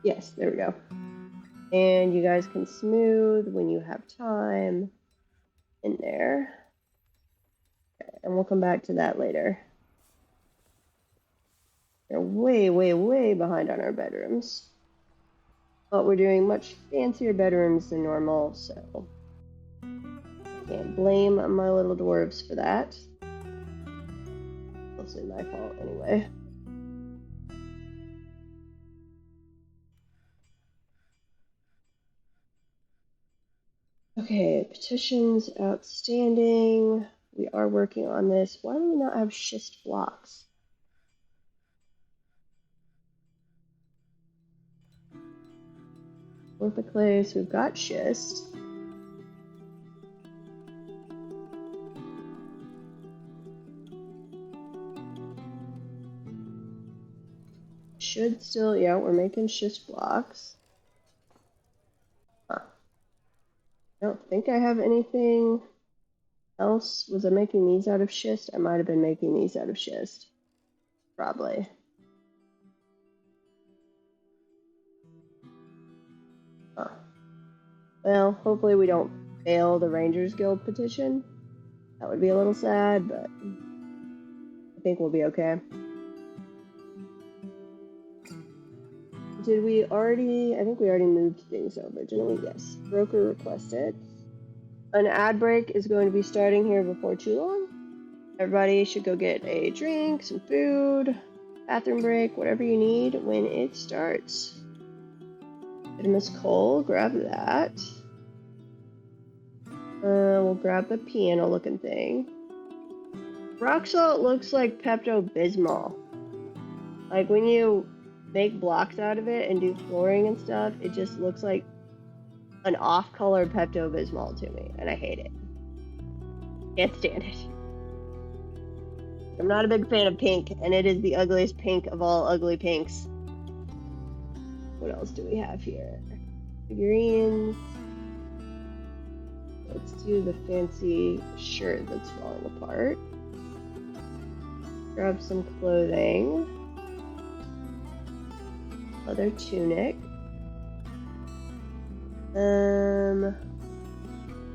Yes, there we go. And you guys can smooth when you have time in there. Okay, and we'll come back to that later. They're way, way, way behind on our bedrooms. But we're doing much fancier bedrooms than normal, so can't blame my little dwarves for that. Mostly my fault anyway. Okay, petitions outstanding. We are working on this. Why do we not have schist blocks? Orthoclase, we've got schist. Should still, yeah, we're making schist blocks. Huh. I don't think I have anything else. Was I making these out of schist? I might have been making these out of schist. Probably. Huh. Well, hopefully we don't fail the Rangers Guild petition. That would be a little sad, but I think we'll be okay. Did we already, I think we already moved things over, didn't we? Yes. Broker requested. An ad break is going to be starting here before too long. Everybody should go get a drink, some food, bathroom break, whatever you need when it starts. Miss Cole, grab that. We'll grab the piano looking thing. Rock salt looks like Pepto-Bismol. Like when you make blocks out of it and do flooring and stuff, it just looks like an off-color Pepto-Bismol to me, and I hate it. Can't stand it. I'm not a big fan of pink, and it is the ugliest pink of all ugly pinks. What else do we have here? Figurines. Let's do the fancy shirt that's falling apart. Grab some clothing. Leather tunic. Go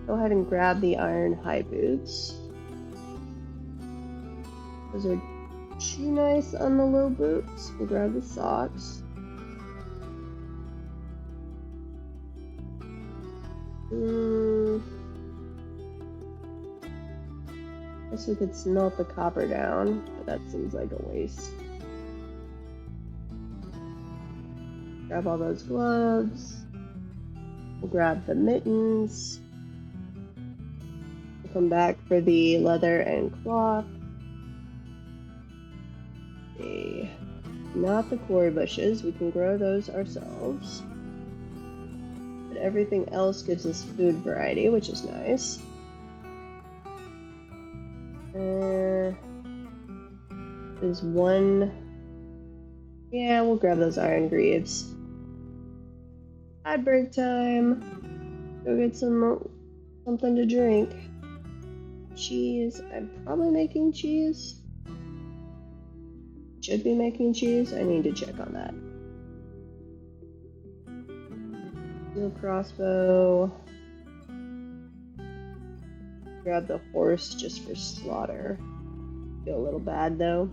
ahead and grab the iron high boots. Those are too nice on the low boots. We'll grab the socks. Guess we could smelt the copper down, but that seems like a waste. Grab all those gloves. We'll grab the mittens. We'll come back for the leather and cloth. Okay. Not the quarry bushes, we can grow those ourselves. But everything else gives us food variety, which is nice. There's one. Yeah, we'll grab those iron greaves. Ad break time. Go get something to drink. Cheese. I'm probably making cheese. Should be making cheese. I need to check on that. Steel crossbow. Grab the horse just for slaughter. Feel a little bad though.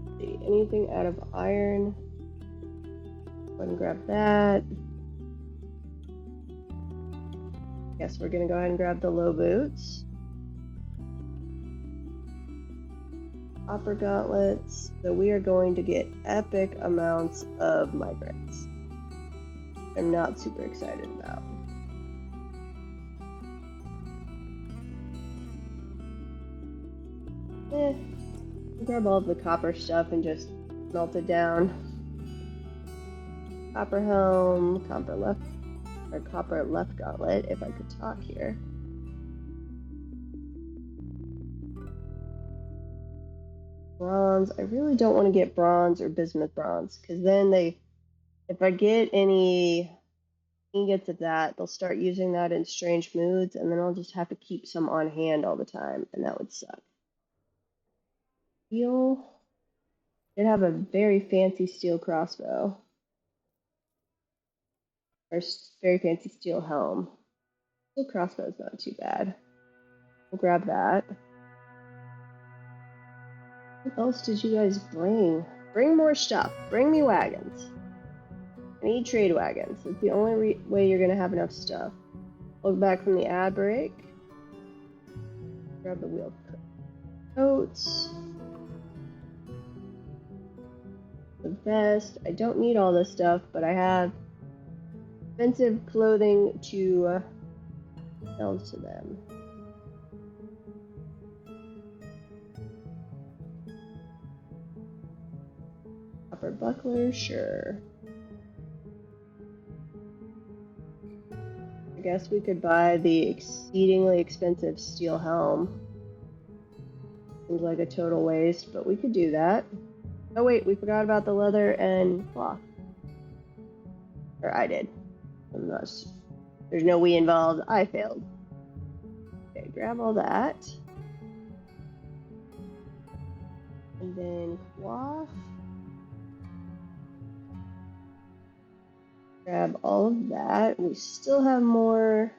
Let's see, anything out of iron? Go ahead and grab that. Guess we're gonna go ahead and grab the low boots. Copper gauntlets. So we are going to get epic amounts of migrants. I'm not super excited about. Grab all of the copper stuff and just melt it down. Copper helm, copper left gauntlet, if I could talk here. Bronze. I really don't want to get bronze or bismuth bronze, because then if I get any ingots of that, they'll start using that in strange moods, and then I'll just have to keep some on hand all the time, and that would suck. Steel. Did have a very fancy steel crossbow. Or very fancy steel helm. Steel crossbow is not too bad. We'll grab that. What else did you guys bring? Bring more stuff. Bring me wagons. I need trade wagons. It's the only way you're going to have enough stuff. Look back from the ad break. Grab the wheel coats. The vest. I don't need all this stuff, but I have expensive clothing to sell to them. Copper buckler, sure. I guess we could buy the exceedingly expensive steel helm. Seems like a total waste, but we could do that. Oh wait, we forgot about the leather and cloth. Or I did. Unless there's no we involved, I failed. Okay, grab all that. And then cloth. Grab all of that. We still have more.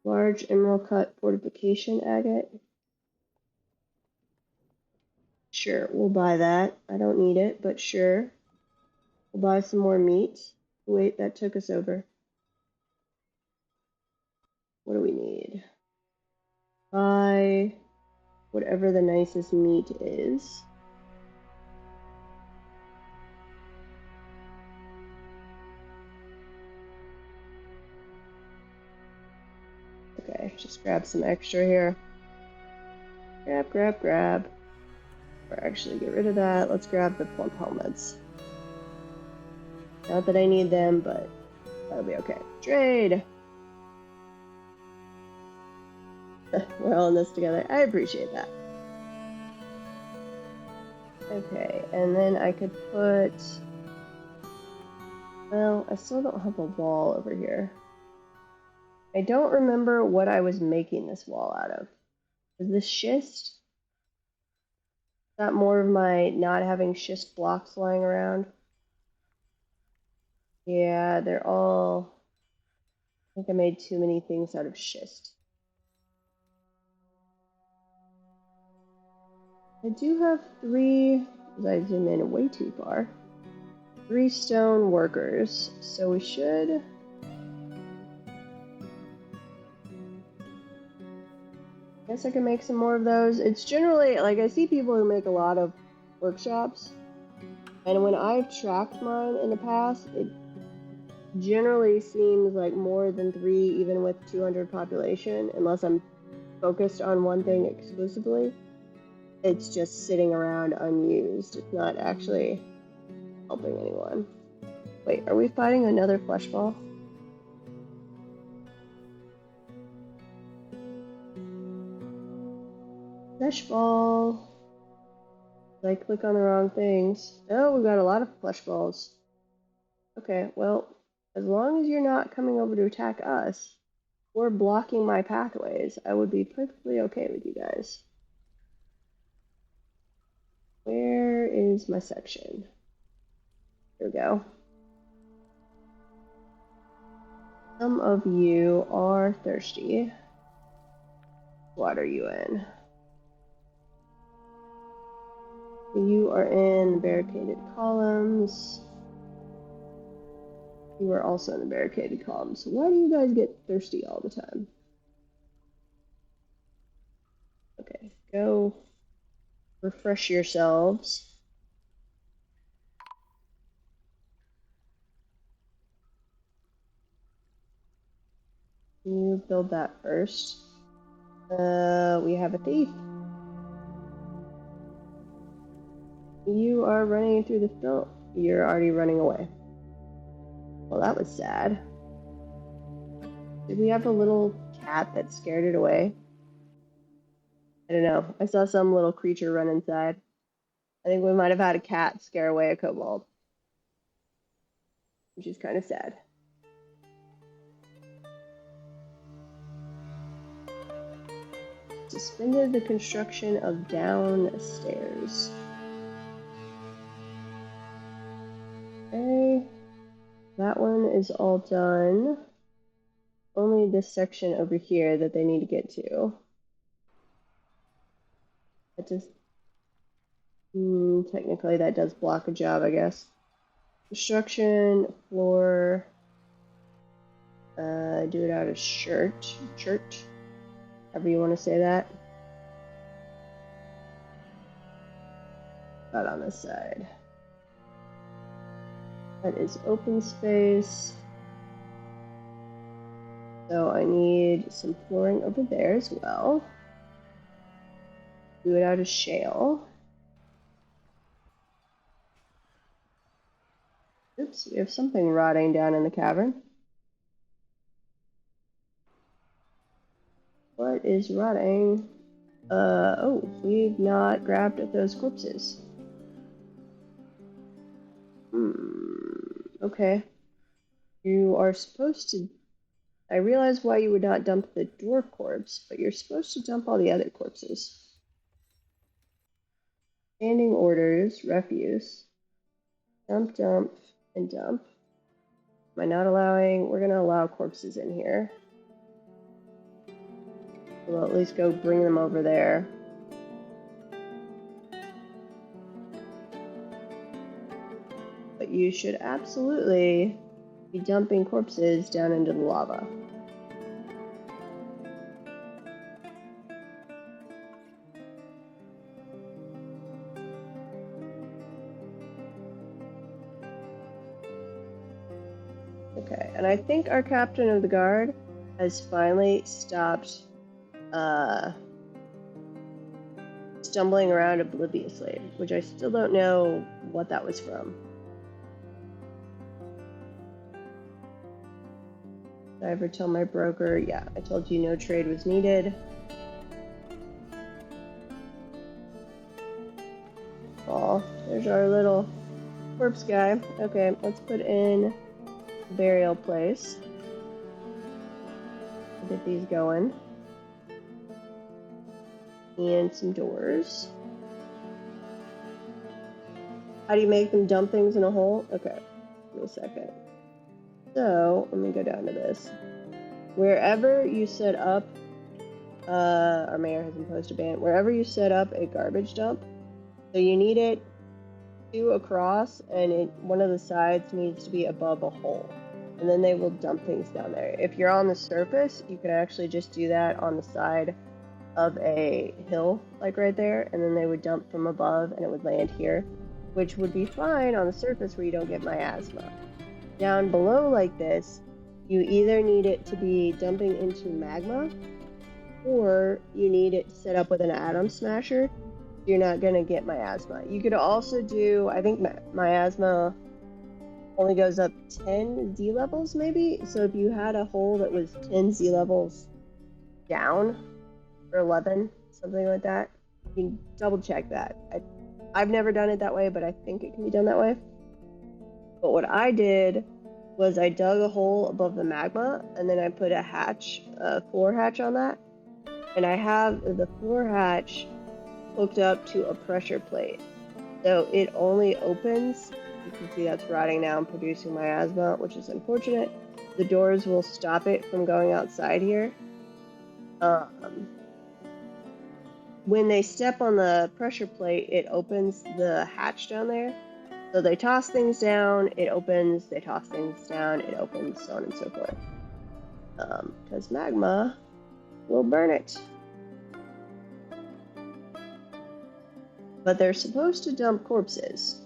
Large emerald cut fortification agate. Sure, we'll buy that. I don't need it, but sure. We'll buy some more meat. Wait, that took us over. What do we need? Buy whatever the nicest meat is. Okay, just grab some extra here. Grab. Or actually get rid of that. Let's grab the plump helmets. Not that I need them, but that'll be okay. Trade! We're all in this together. I appreciate that. Okay, and then I could put... Well, I still don't have a wall over here. I don't remember what I was making this wall out of. Is this schist? Is that more of my not having schist blocks lying around? Yeah, they're all... I think I made too many things out of schist. I do have 3... I zoom in way too far. 3 stone workers, so we should... I guess I can make some more of those. It's generally, like, I see people who make a lot of workshops, and when I've tracked mine in the past, it generally seems like more than 3, even with 200 population, unless I'm focused on one thing exclusively. It's just sitting around unused. It's not actually helping anyone. Wait, are we fighting another flesh ball? Flesh ball. Did I click on the wrong things? Oh, we got a lot of flesh balls. Okay, well, as long as you're not coming over to attack us or blocking my pathways, I would be perfectly okay with you guys. Where is my section? Here we go. Some of you are thirsty. What are you in? You are in barricaded columns. You are also in the barricaded columns. So why do you guys get thirsty all the time? Okay, go refresh yourselves. You build that first. We have a thief. You are running through the field. You're already running away. Well, that was sad. Did we have a little cat that scared it away? I don't know. I saw some little creature run inside. I think we might have had a cat scare away a kobold, which is kind of sad. Suspended the construction of downstairs. Okay, that one is all done. Only this section over here that they need to get to. That just technically that does block a job, I guess. Construction floor. Do it out of chert, however you want to say that. About on this side. That is open space. So I need some flooring over there as well. Do it out of shale. Oops, we have something rotting down in the cavern. What is rotting? Oh, we've not grabbed those corpses. Okay. You are supposed to... I realize why you would not dump the dwarf corpse, but you're supposed to dump all the other corpses. Standing orders, refuse. Dump, dump, and dump. Am I not allowing... We're going to allow corpses in here. We'll at least go bring them over there. But you should absolutely be dumping corpses down into the lava. Okay, and I think our captain of the guard has finally stopped stumbling around obliviously, which I still don't know what that was from. Did I ever tell my broker? Yeah, I told you no trade was needed. Oh, there's our little corpse guy. Okay, let's put in a burial place. Get these going. And some doors. How do you make them dump things in a hole? Okay, give me a second. So, let me go down to this. Wherever you set up, our mayor has imposed a ban, wherever you set up a garbage dump, so you need it 2 across, and one of the sides needs to be above a hole. And then they will dump things down there. If you're on the surface, you can actually just do that on the side of a hill, like right there, and then they would dump from above and it would land here, which would be fine on the surface where you don't get miasma. Down below like this, you either need it to be dumping into magma, or you need it set up with an atom smasher. You're not going to get miasma. You could also do, I think miasma only goes up 10 Z levels maybe, so if you had a hole that was 10 Z levels down, or 11, something like that, you can double check that. I've never done it that way, but I think it can be done that way. But what I did was I dug a hole above the magma, and then I put a hatch, a floor hatch on that, and I have the floor hatch hooked up to a pressure plate. So it only opens, you can see that's rotting now and producing miasma, which is unfortunate. The doors will stop it from going outside here. When they step on the pressure plate, it opens the hatch down there. So they toss things down, it opens, they toss things down, it opens, so on and so forth. Because magma will burn it. But they're supposed to dump corpses.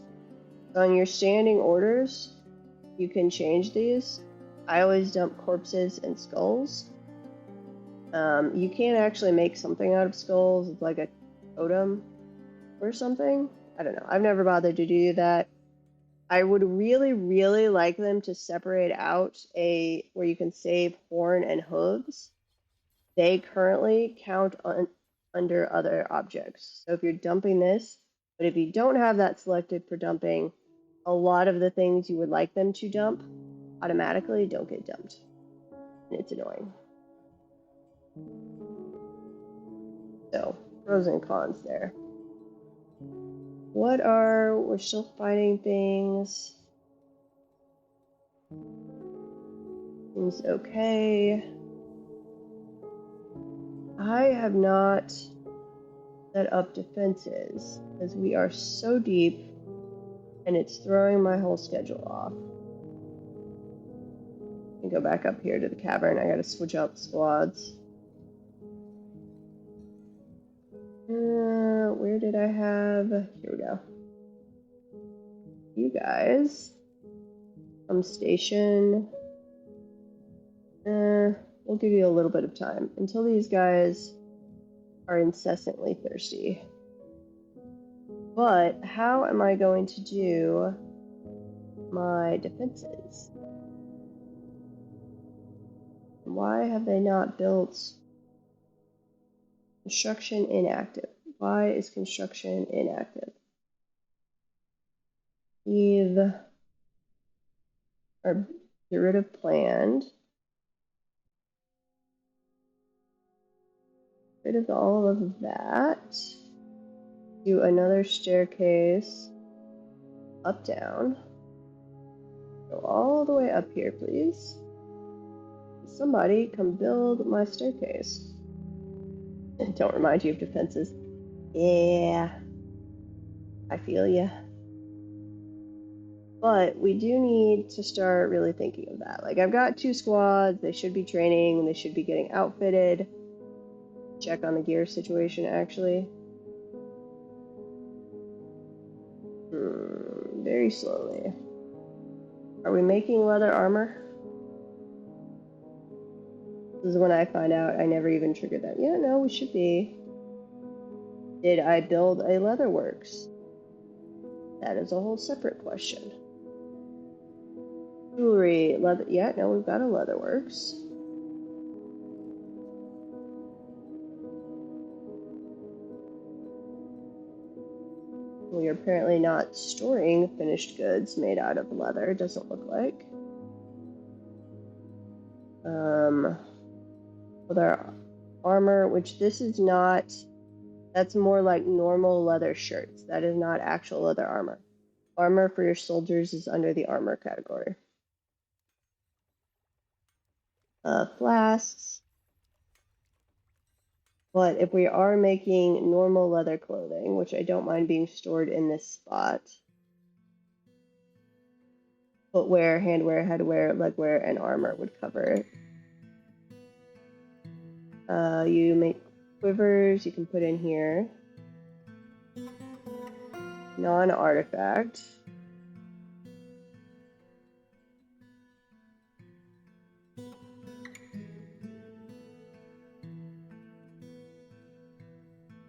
So on your standing orders, you can change these. I always dump corpses and skulls. You can actually make something out of skulls. It's like a totem or something. I don't know. I've never bothered to do that. I would really, really like them to separate out where you can save horn and hooves. They currently count under other objects. So if you're dumping this, but if you don't have that selected for dumping, a lot of the things you would like them to dump automatically don't get dumped. And it's annoying. So, pros and cons there. We're still fighting things. Seems okay. I have not set up defenses because we are so deep and it's throwing my whole schedule off. Let me go back up here to the cavern. I gotta switch out the squads. Where did I have? Here we go. You guys. Station. We'll give you a little bit of time until these guys are incessantly thirsty. But how am I going to do my defenses? Why have they not built Construction inactive. Why is construction inactive? Leave or get rid of planned. Rid of all of that. Do another staircase up, down. Go all the way up here, please. Somebody come build my staircase. Don't remind you of defenses. Yeah, I feel ya. But we do need to start really thinking of that. Like, I've got 2 squads. They should be training. They should be getting outfitted. Check on the gear situation, actually. Very slowly. Are we making leather armor? This is when I find out I never even triggered that. Yeah, no, we should be. Did I build a leatherworks? That is a whole separate question. Jewelry, leather. Yeah, no, we've got a leatherworks. We are apparently not storing finished goods made out of leather, doesn't look like. Leather armor, which this is not, that's more like normal leather shirts. That is not actual leather armor. Armor for your soldiers is under the armor category. Flasks. But if we are making normal leather clothing, which I don't mind being stored in this spot, footwear, handwear, headwear, legwear, and armor would cover it. You make quivers, you can put in here. Non-artifact.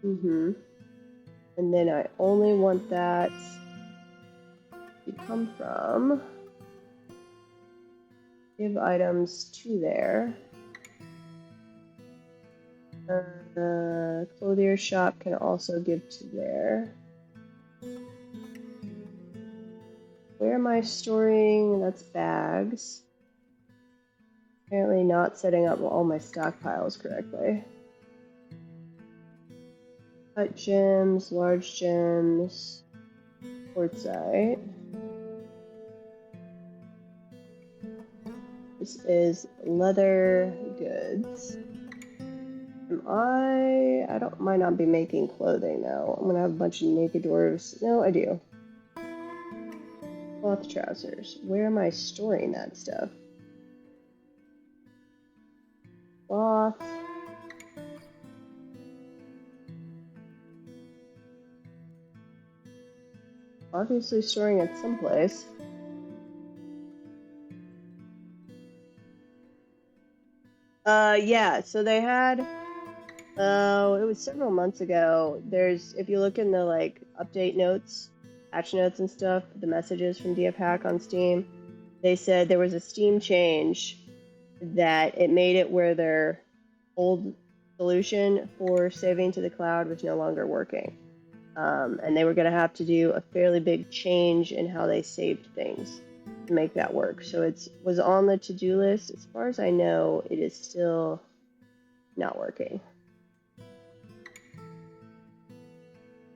And then I only want that to come from. Give items to there. The clothier shop can also give to there. Where am I storing? That's bags. Apparently not setting up all my stockpiles correctly. Cut gems, large gems, quartzite. This is leather goods. Might not be making clothing now. I'm gonna have a bunch of naked dwarves. No, I do. Cloth trousers. Where am I storing that stuff? Cloth. Obviously storing it someplace. Yeah, so they had, it was several months ago. If you look in the, like, update notes, patch notes and stuff, the messages from DF Hack on Steam, they said there was a Steam change that it made it where their old solution for saving to the cloud was no longer working. And they were going to have to do a fairly big change in how they saved things to make that work. So it was on the to-do list. As far as I know, it is still not working.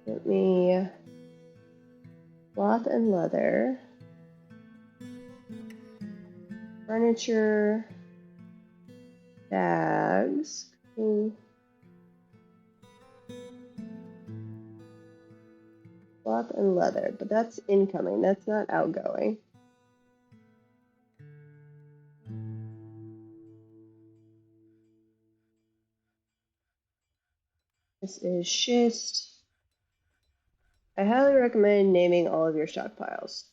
Let me cloth and leather, furniture, bags. Cloth and leather, but that's incoming. That's not outgoing. This is schist. I highly recommend naming all of your stockpiles.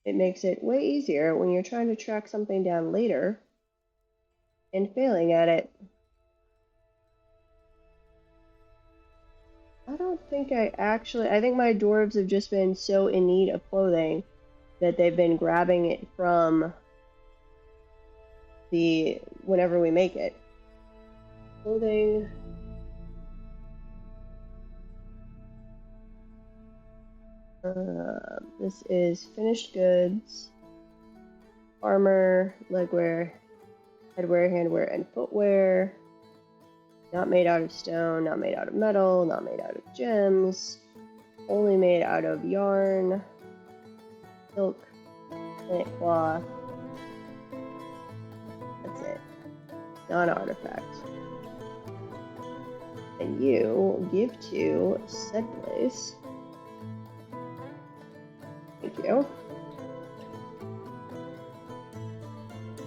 It makes it way easier when you're trying to track something down later and failing at it. I don't think I think my dwarves have just been so in need of clothing that they've been grabbing it from whenever we make it. Clothing. This is finished goods, armor, legwear, headwear, handwear, and footwear. Not made out of stone, not made out of metal, not made out of gems. Only made out of yarn, silk, plant cloth. That's it. Non-artifact. And you give to said place. Thank you.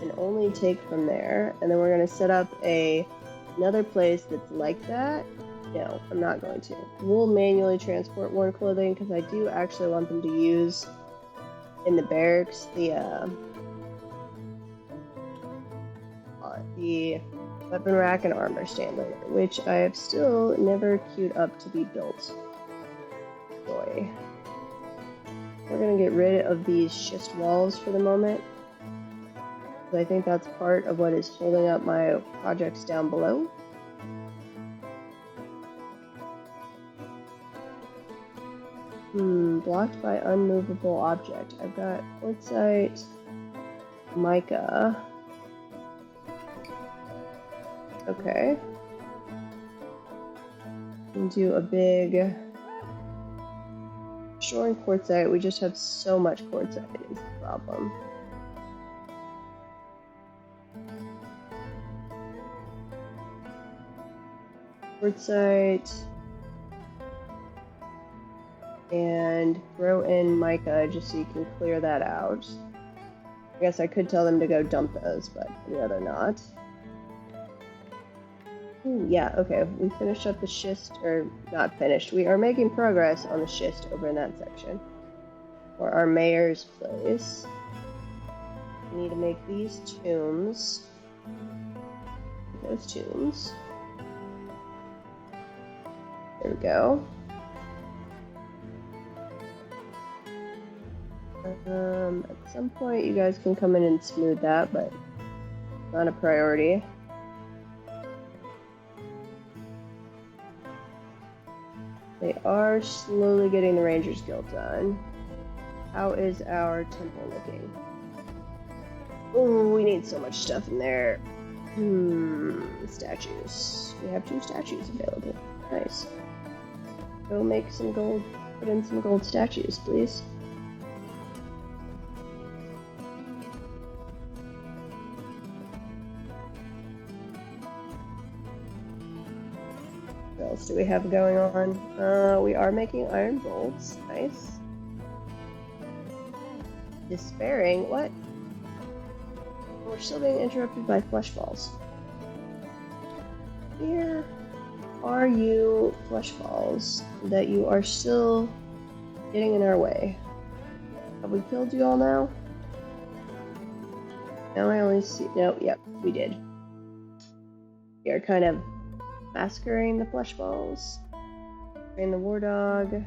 And only take from there. And then we're going to set up another place that's like that. No, I'm not going to. We'll manually transport worn clothing because I do actually want them to use in the barracks the weapon rack and armor stand later, which I have still never queued up to be built. Joy. We're going to get rid of these schist walls for the moment. I think that's part of what is holding up my projects down below. Blocked by unmovable object. I've got quartzite, mica. Okay. And do a big storing quartzite. We just have so much quartzite is the problem. Quartzite. And throw in mica just so you can clear that out. I guess I could tell them to go dump those, but I'd rather not. Ooh, yeah, okay, we finished up the schist, or not finished. We are making progress on the schist over in that section. For our mayor's place. We need to make these tombs. Those tombs. There we go. At some point you guys can come in and smooth that, but not a priority. They are slowly getting the Rangers Guild done. How is our temple looking? Ooh, we need so much stuff in there. Statues. We have 2 statues available. Nice. Go make some gold, put in some gold statues, please. What else do we have going on? We are making iron bolts. Nice. Despairing? What? We're still being interrupted by flesh balls. Where are you, flesh balls, that you are still getting in our way? Have we killed you all now? Now I only see... No, yep, we did. We are kind of massacring the flesh balls. Train the war dog.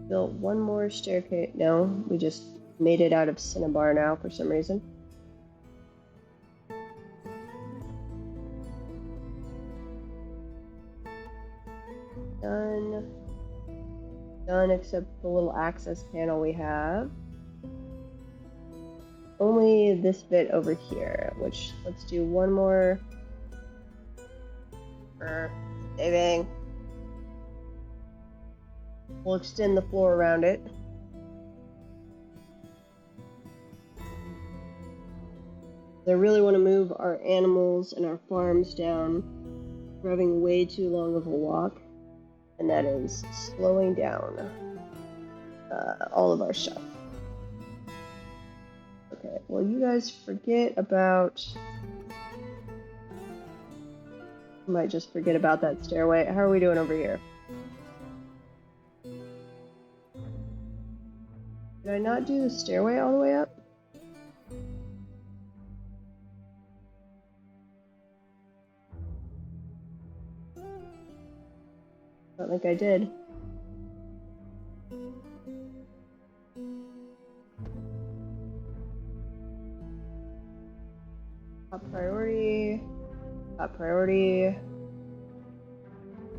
Built one more staircase. No, we just made it out of cinnabar now for some reason. Done. Done except the little access panel we have. Only this bit over here, which let's do one more. Saving. We'll extend the floor around it. I really want to move our animals and our farms down. We're having way too long of a walk, and that is slowing down all of our stuff. Okay, well, you guys forget about... Might just forget about that stairway. How are we doing over here? Did I not do the stairway all the way up? I don't think I did. Top priority, top priority.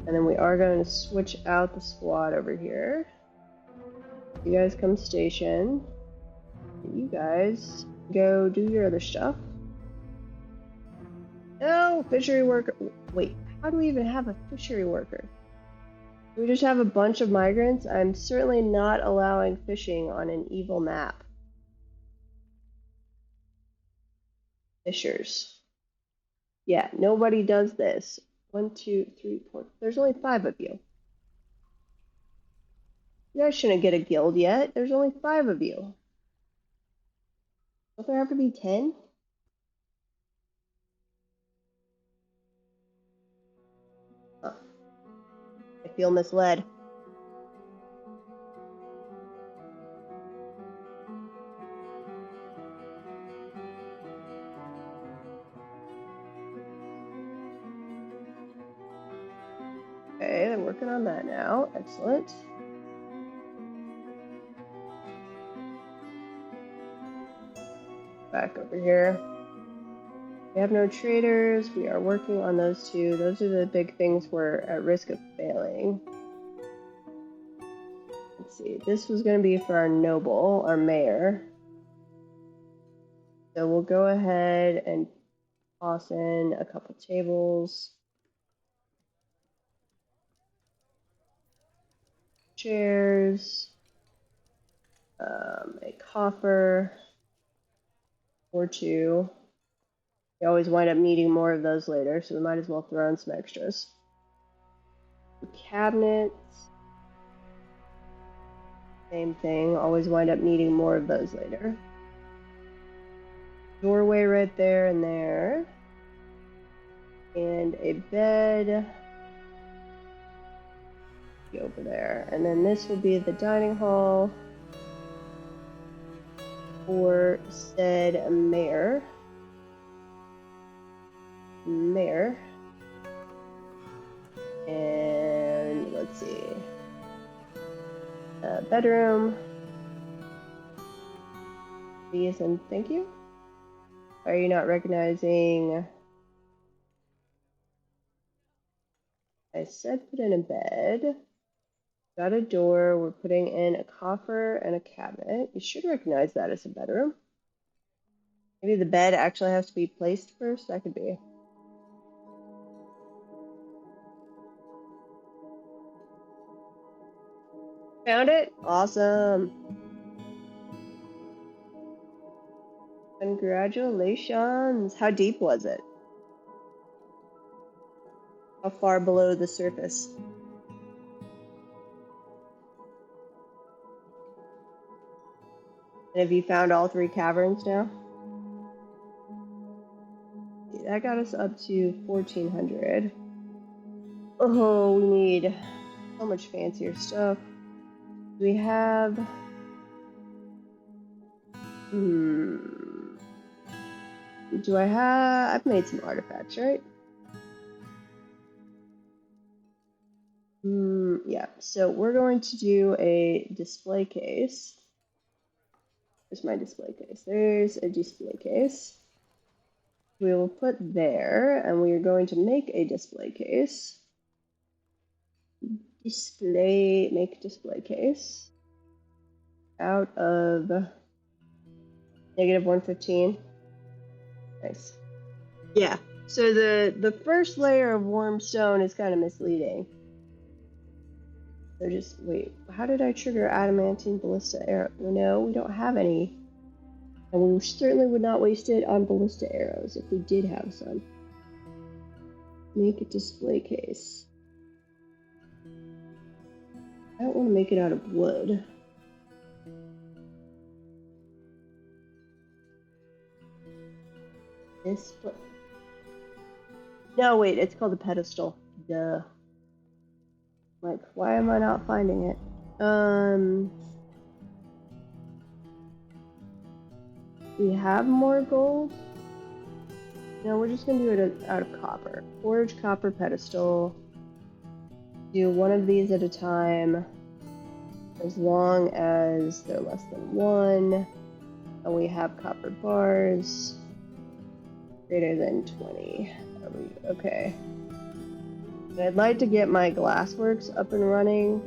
And then we are going to switch out the squad over here. You guys come station. You guys go do your other stuff. No, fishery worker. Wait, how do we even have a fishery worker? We just have a bunch of migrants. I'm certainly not allowing fishing on an evil map. Fishers. Yeah, nobody does this. 1, 2, 3, 4. There's only 5 of you. You guys shouldn't get a guild yet. There's only 5 of you. Don't there have to be 10? Huh. I feel misled. Okay, they're working on that now. Excellent. Back over here. We have no traders. We are working on those 2. Those are the big things we're at risk of failing. Let's see. This was going to be for our noble, our mayor. So we'll go ahead and toss in a couple tables. Chairs. A coffer. Or 2. We always wind up needing more of those later, so we might as well throw in some extras. Cabinets. Same thing, always wind up needing more of those later. Doorway right there and there. And a bed over there. And then this will be the dining hall for said mayor. And let's see. Bedroom. Please and thank you. Are you not recognizing? I said put in a bed. Got a door. We're putting in a coffer and a cabinet. You should recognize that as a bedroom. Maybe the bed actually has to be placed first. That could be. Found it? Awesome. Congratulations. How deep was it? How far below the surface? And have you found all 3 caverns now? That got us up to 1400. Oh, we need so much fancier stuff. We have... Do I have... I've made some artifacts, right? Yeah, so we're going to do a display case. There's my display case. There's a display case. We will put there, and we are going to make a display case. Make display case out of -115. Nice. Yeah. So the first layer of warm stone is kind of misleading. So just wait. How did I trigger adamantine ballista arrow? No, we don't have any, and we certainly would not waste it on ballista arrows if we did have some. Make a display case. I don't want to make it out of wood. Display. No, wait, it's called a pedestal. Duh. Like, why am I not finding it? We have more gold? No, we're just gonna do it out of copper. Forge copper pedestal. Do one of these at a time, as long as they're less than 1. And we have copper bars. Greater than 20. Okay. I'd like to get my glassworks up and running,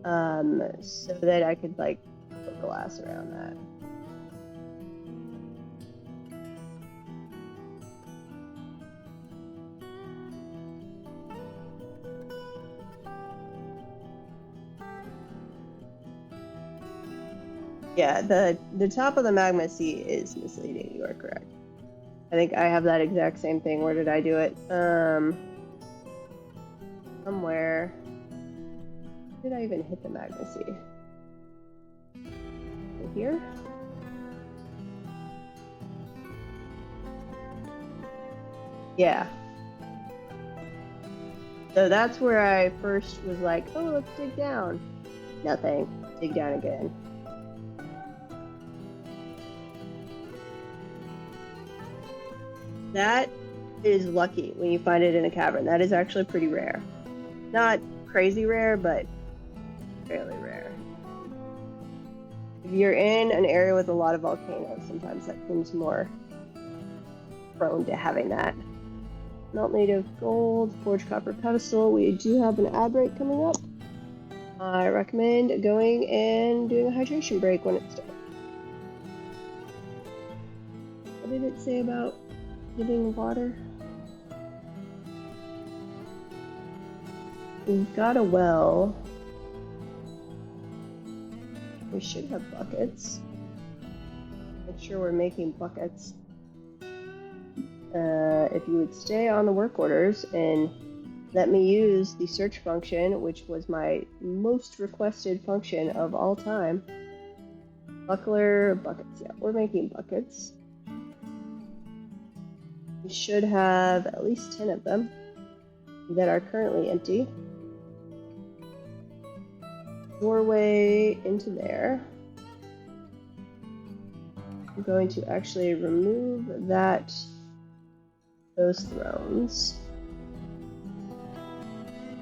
so that I could like put glass around that. Yeah, the top of the magma sea is misleading. You are correct. I think I have that exact same thing. Where did I do it? Somewhere. Where did I even hit the magma sea? In here? Yeah. So that's where I first was like, oh, let's dig down. Nothing. Dig down again. That is lucky when you find it in a cavern. That is actually pretty rare. Not crazy rare, but fairly rare. If you're in an area with a lot of volcanoes, sometimes that seems more prone to having that. Melt native gold, forge copper pedestal. We do have an ad break coming up. I recommend going and doing a hydration break when it's done. What did it say about getting water? We've got a well. We should have buckets. Make sure we're making buckets. If you would stay on the work orders and let me use the search function, which was my most requested function of all time. Buckler buckets. Yeah, we're making buckets. We should have at least 10 of them that are currently empty. Doorway into there. I'm going to actually remove those thrones.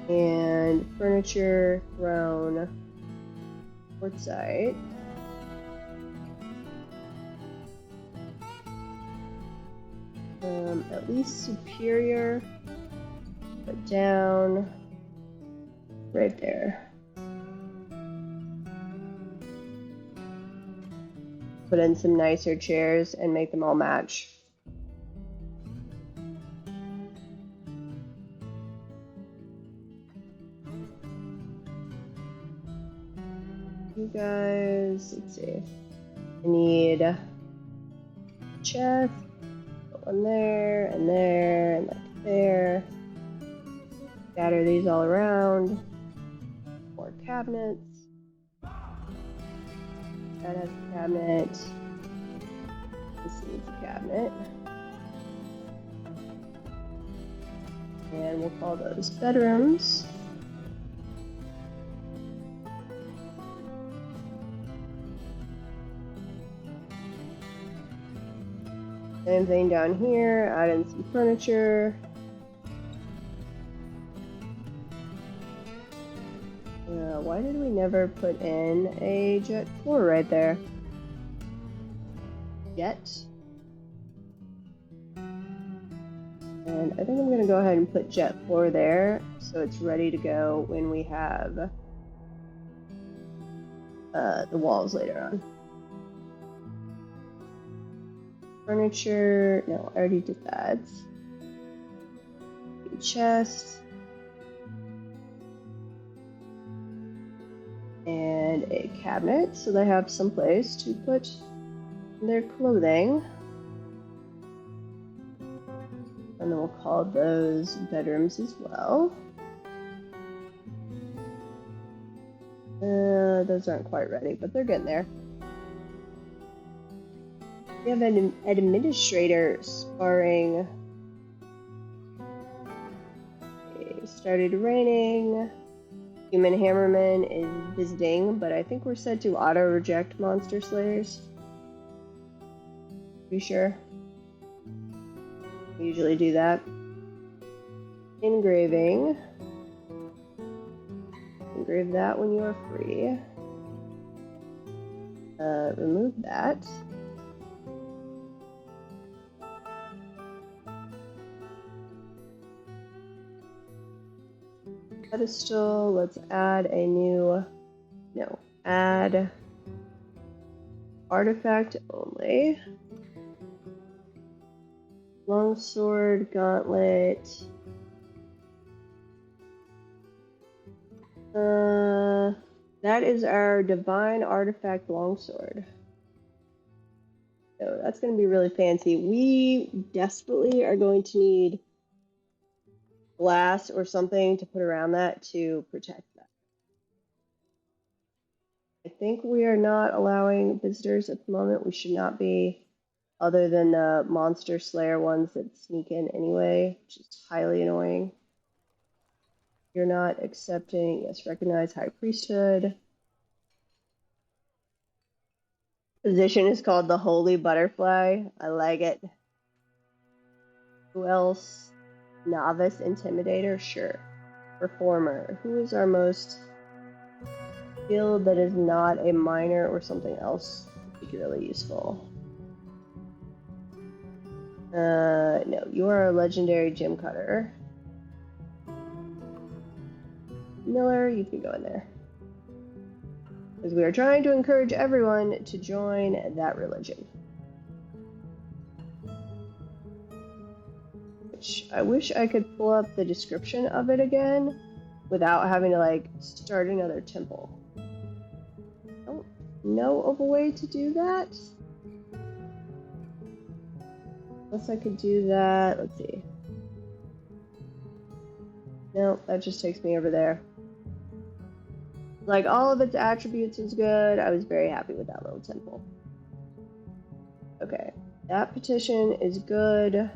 And furniture, throne, quartzite. At least superior, put down right there. Put in some nicer chairs and make them all match. You guys, let's see. I need a chest. One there, and there, and like there. Scatter these all around. More cabinets. That has a cabinet. This needs a cabinet. And we'll call those bedrooms. Same thing down here, add in some furniture. Why did we never put in a jet floor right there? Yet. And I think I'm gonna go ahead and put jet floor there so it's ready to go when we have the walls later on. Furniture, no, I already did that. Chest. And a cabinet, so they have some place to put their clothing. And then we'll call those bedrooms as well. Those aren't quite ready, but they're getting there. We have an administrator sparring. It started raining. Human Hammerman is visiting, but I think we're set to auto-reject monster slayers. Pretty sure. We usually do that. Engraving. Engrave that when you are free. Remove that. pedestal. Let's add a new, no, add artifact only. Longsword, gauntlet. That is our divine artifact longsword. So that's going to be really fancy. We desperately are going to need glass or something to put around that to protect that. I think we are not allowing visitors at the moment. We should not be, other than the monster slayer ones that sneak in anyway, which is highly annoying. You're not accepting, yes, recognize high priesthood. Position is called the Holy Butterfly. I like it. Who else? Novice Intimidator? Sure. Performer. Who is our most skilled that is not a miner or something else particularly useful? No. You are a legendary gem cutter. Miller, you can go in there. Because we are trying to encourage everyone to join that religion. Which I wish I could pull up the description of it again without having to like start another temple. I don't know of a way to do that. Unless I could do that. Let's see. No, that just takes me over there. Like, all of its attributes is good. I was very happy with that little temple. Okay, that petition is good.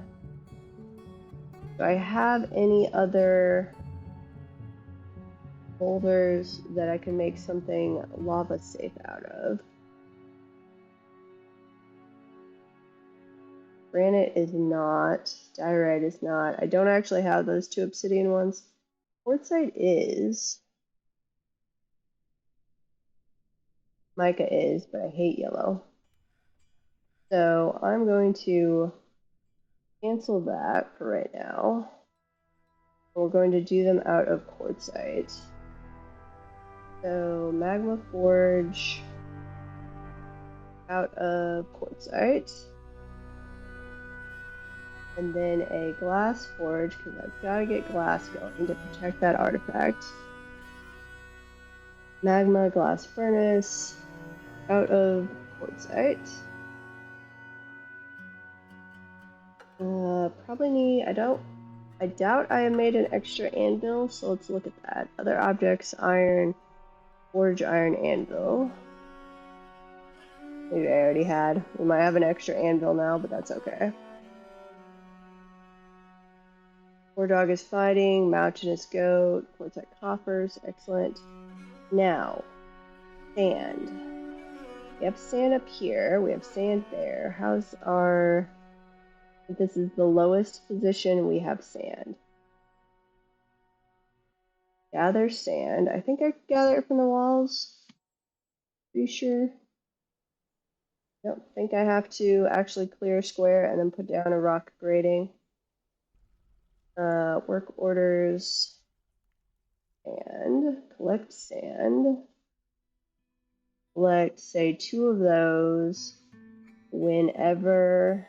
Do I have any other boulders that I can make something lava safe out of? Granite is not. Diorite is not. I don't actually have those two obsidian ones. Quartzite is. Mica is, but I hate yellow. So I'm going to cancel that for right now. We're going to do them out of quartzite. So magma forge out of quartzite. And then a glass forge, because I've got to get glass going to protect that artifact. Magma glass furnace out of quartzite. Probably need, I doubt I have made an extra anvil, so let's look at that. Other objects, iron, forge iron anvil. Maybe I already had. We might have an extra anvil now, but that's okay. War dog is fighting, mountainous goat, quartzite coffers, excellent. Now, sand. We have sand up here, we have sand there. How's our... This is the lowest position, we have sand. Gather sand. I think I gather it from the walls. Pretty sure. Don't think I have to actually clear a square and then put down a rock grating. Work orders and collect sand. Collect, say, 2 of those whenever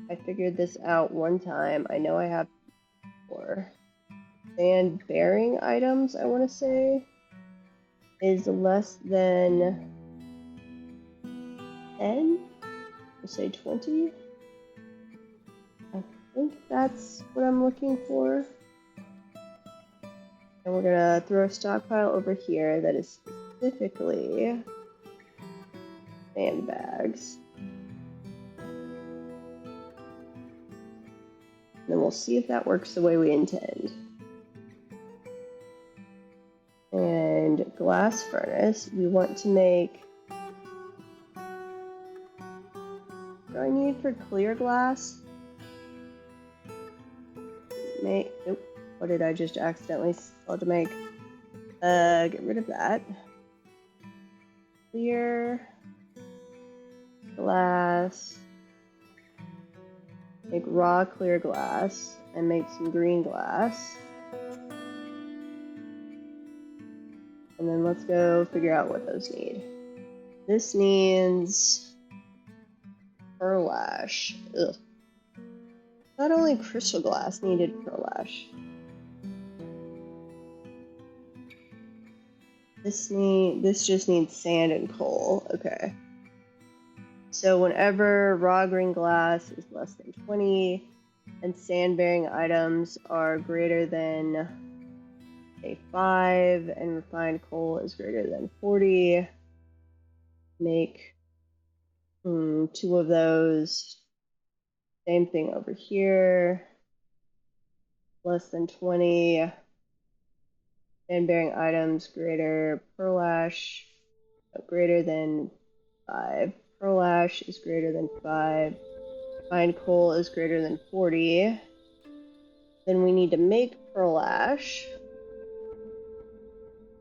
I figured this out one time. I know I have 4. Sand bearing items, I want to say, is less than 10. We'll say 20. I think that's what I'm looking for. And we're gonna throw a stockpile over here that is specifically sandbags. And then we'll see if that works the way we intend. And glass furnace, we want to make... What do I need for clear glass? Nope. What did I just accidentally spell to make? Get rid of that. Clear glass. Make raw clear glass and make some green glass. And then let's go figure out what those need. This needs pearl ash. Ugh. Not only crystal glass needed pearl ash. This just needs sand and coal. Okay. So whenever raw green glass is less than 20 and sand-bearing items are greater than, say, 5 and refined coal is greater than 40, make 2 of those. Same thing over here. Less than 20 sand-bearing items greater pearl ash, greater than 5. Pearl ash is greater than 5. Refined coal is greater than 40. Then we need to make pearl ash,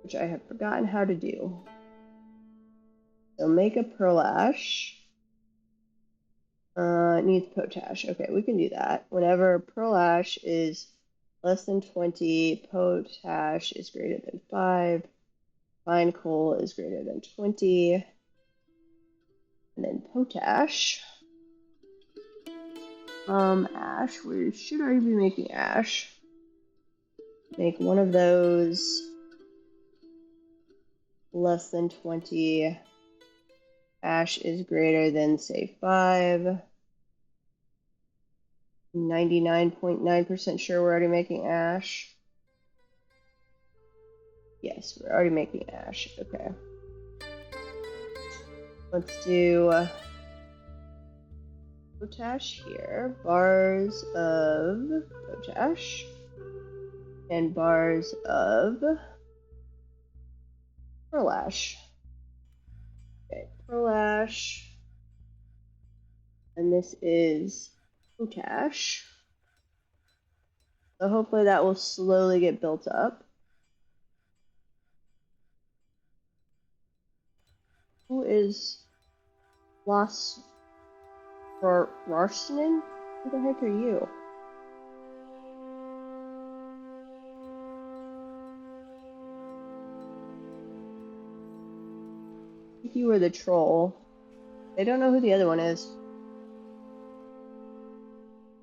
which I have forgotten how to do. So make a pearl ash. It needs potash. Okay, we can do that. Whenever pearl ash is less than 20, potash is greater than 5. Fine coal is greater than 20. And then potash. Ash. We should already be making ash. Make one of those less than 20. Ash is greater than, say, 5. 99.9% sure we're already making ash. Yes, we're already making ash. Okay. Let's do potash here. Bars of potash. And bars of pearl ash. Okay, pearl ash. And this is potash. So hopefully that will slowly get built up. Who is Larsenin? Who the heck are you? I think you were the troll. They don't know who the other one is.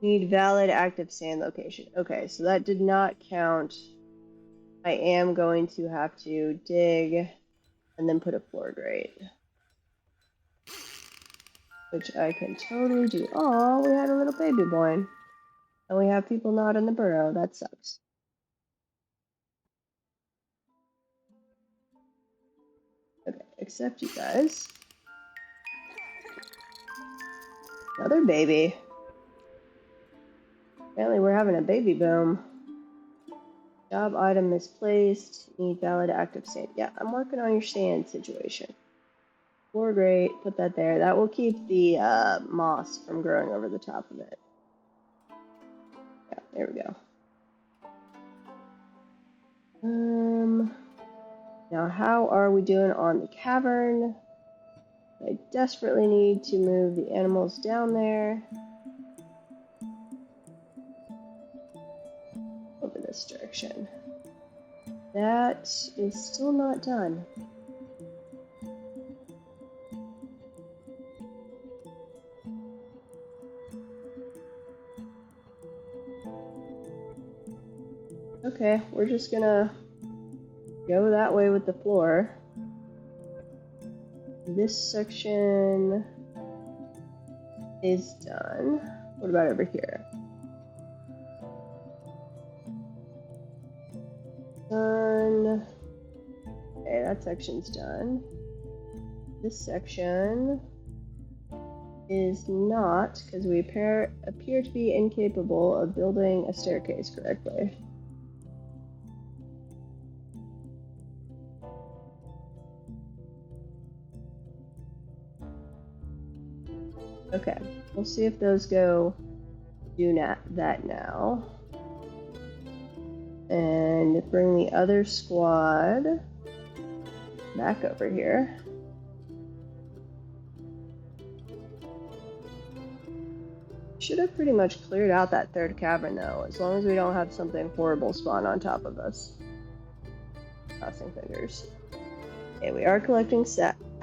Need valid active sand location. Okay, so that did not count. I am going to have to dig and then put a floor grate. Which I can totally do. Oh, we had a little baby boy. And we have people not in the burrow. That sucks. Okay, accept you guys. Another baby. Apparently we're having a baby boom. Job item misplaced. Need valid active sand. Yeah, I'm working on your sand situation. Floor grate, put that there. That will keep the moss from growing over the top of it. Yeah, there we go. Now how are we doing on the cavern? I desperately need to move the animals down there. Over this direction. That is still not done. Okay, we're just gonna go that way with the floor. This section is done. What about over here? Done. Okay, that section's done. This section is not, because we appear to be incapable of building a staircase correctly. Okay, we'll see if those do that now. And bring the other squad back over here. Should have pretty much cleared out that third cavern though, as long as we don't have something horrible spawn on top of us. Crossing fingers. Okay, we are collecting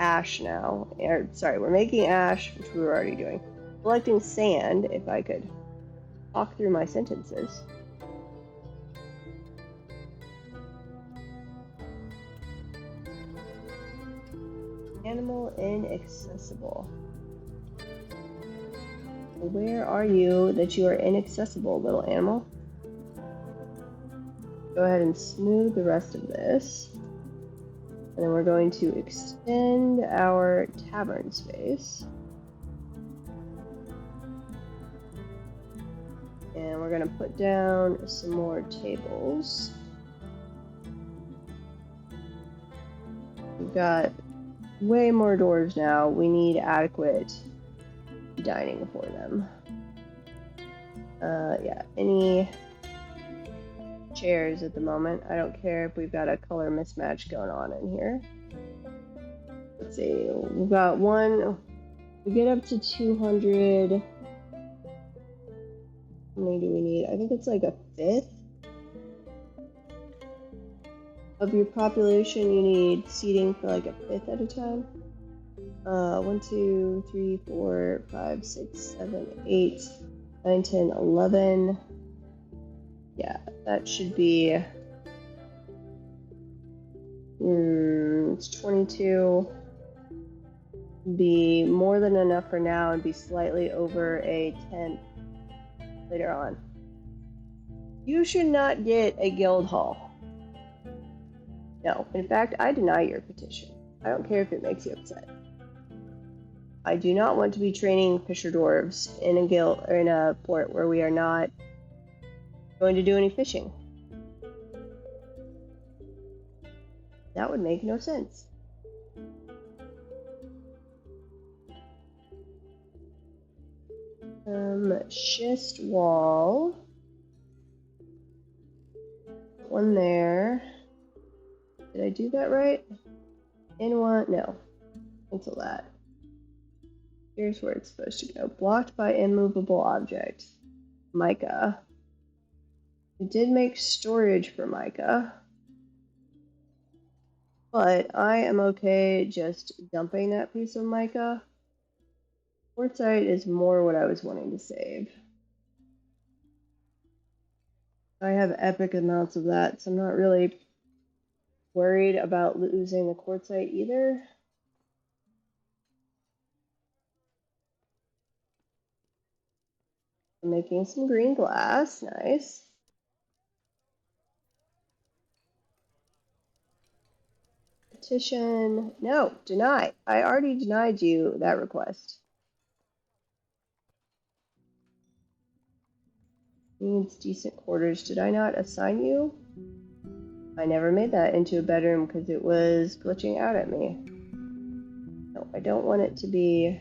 ash now. Sorry, we're making ash, which we were already doing. Collecting sand, if I could talk through my sentences. Animal inaccessible. Where are you that you are inaccessible, little animal? Go ahead and smooth the rest of this. And then we're going to extend our tavern space. And we're going to put down some more tables. We've got way more doors now. We need adequate dining for them. Yeah, any chairs at the moment. I don't care if we've got a color mismatch going on in here. Let's see, we've got one. We get up to 200. How many do we need? I think it's like a fifth of your population. You need seating for like a fifth at a time. 1, 2, 3, 4, 5, 6, 7, 8, 9, 10, 11. Yeah, that should be. It's 22. Be more than enough for now and be slightly over a 10 later on. You should not get a guild hall. No, in fact, I deny your petition. I don't care if it makes you upset. I do not want to be training fisher dwarves in a guild or in a port where we are not going to do any fishing. That would make no sense. Schist wall. One there. Did I do that right? In one? No. Cancel that. Here's where it's supposed to go. Blocked by immovable object. Mica. We did make storage for mica. But I am okay just dumping that piece of mica. Quartzite is more what I was wanting to save. I have epic amounts of that, so I'm not really worried about losing the quartzite either. I'm making some green glass. Nice. Petition. No, deny. I already denied you that request. Needs decent quarters. Did I not assign you? I never made that into a bedroom because it was glitching out at me. No, I don't want it to be...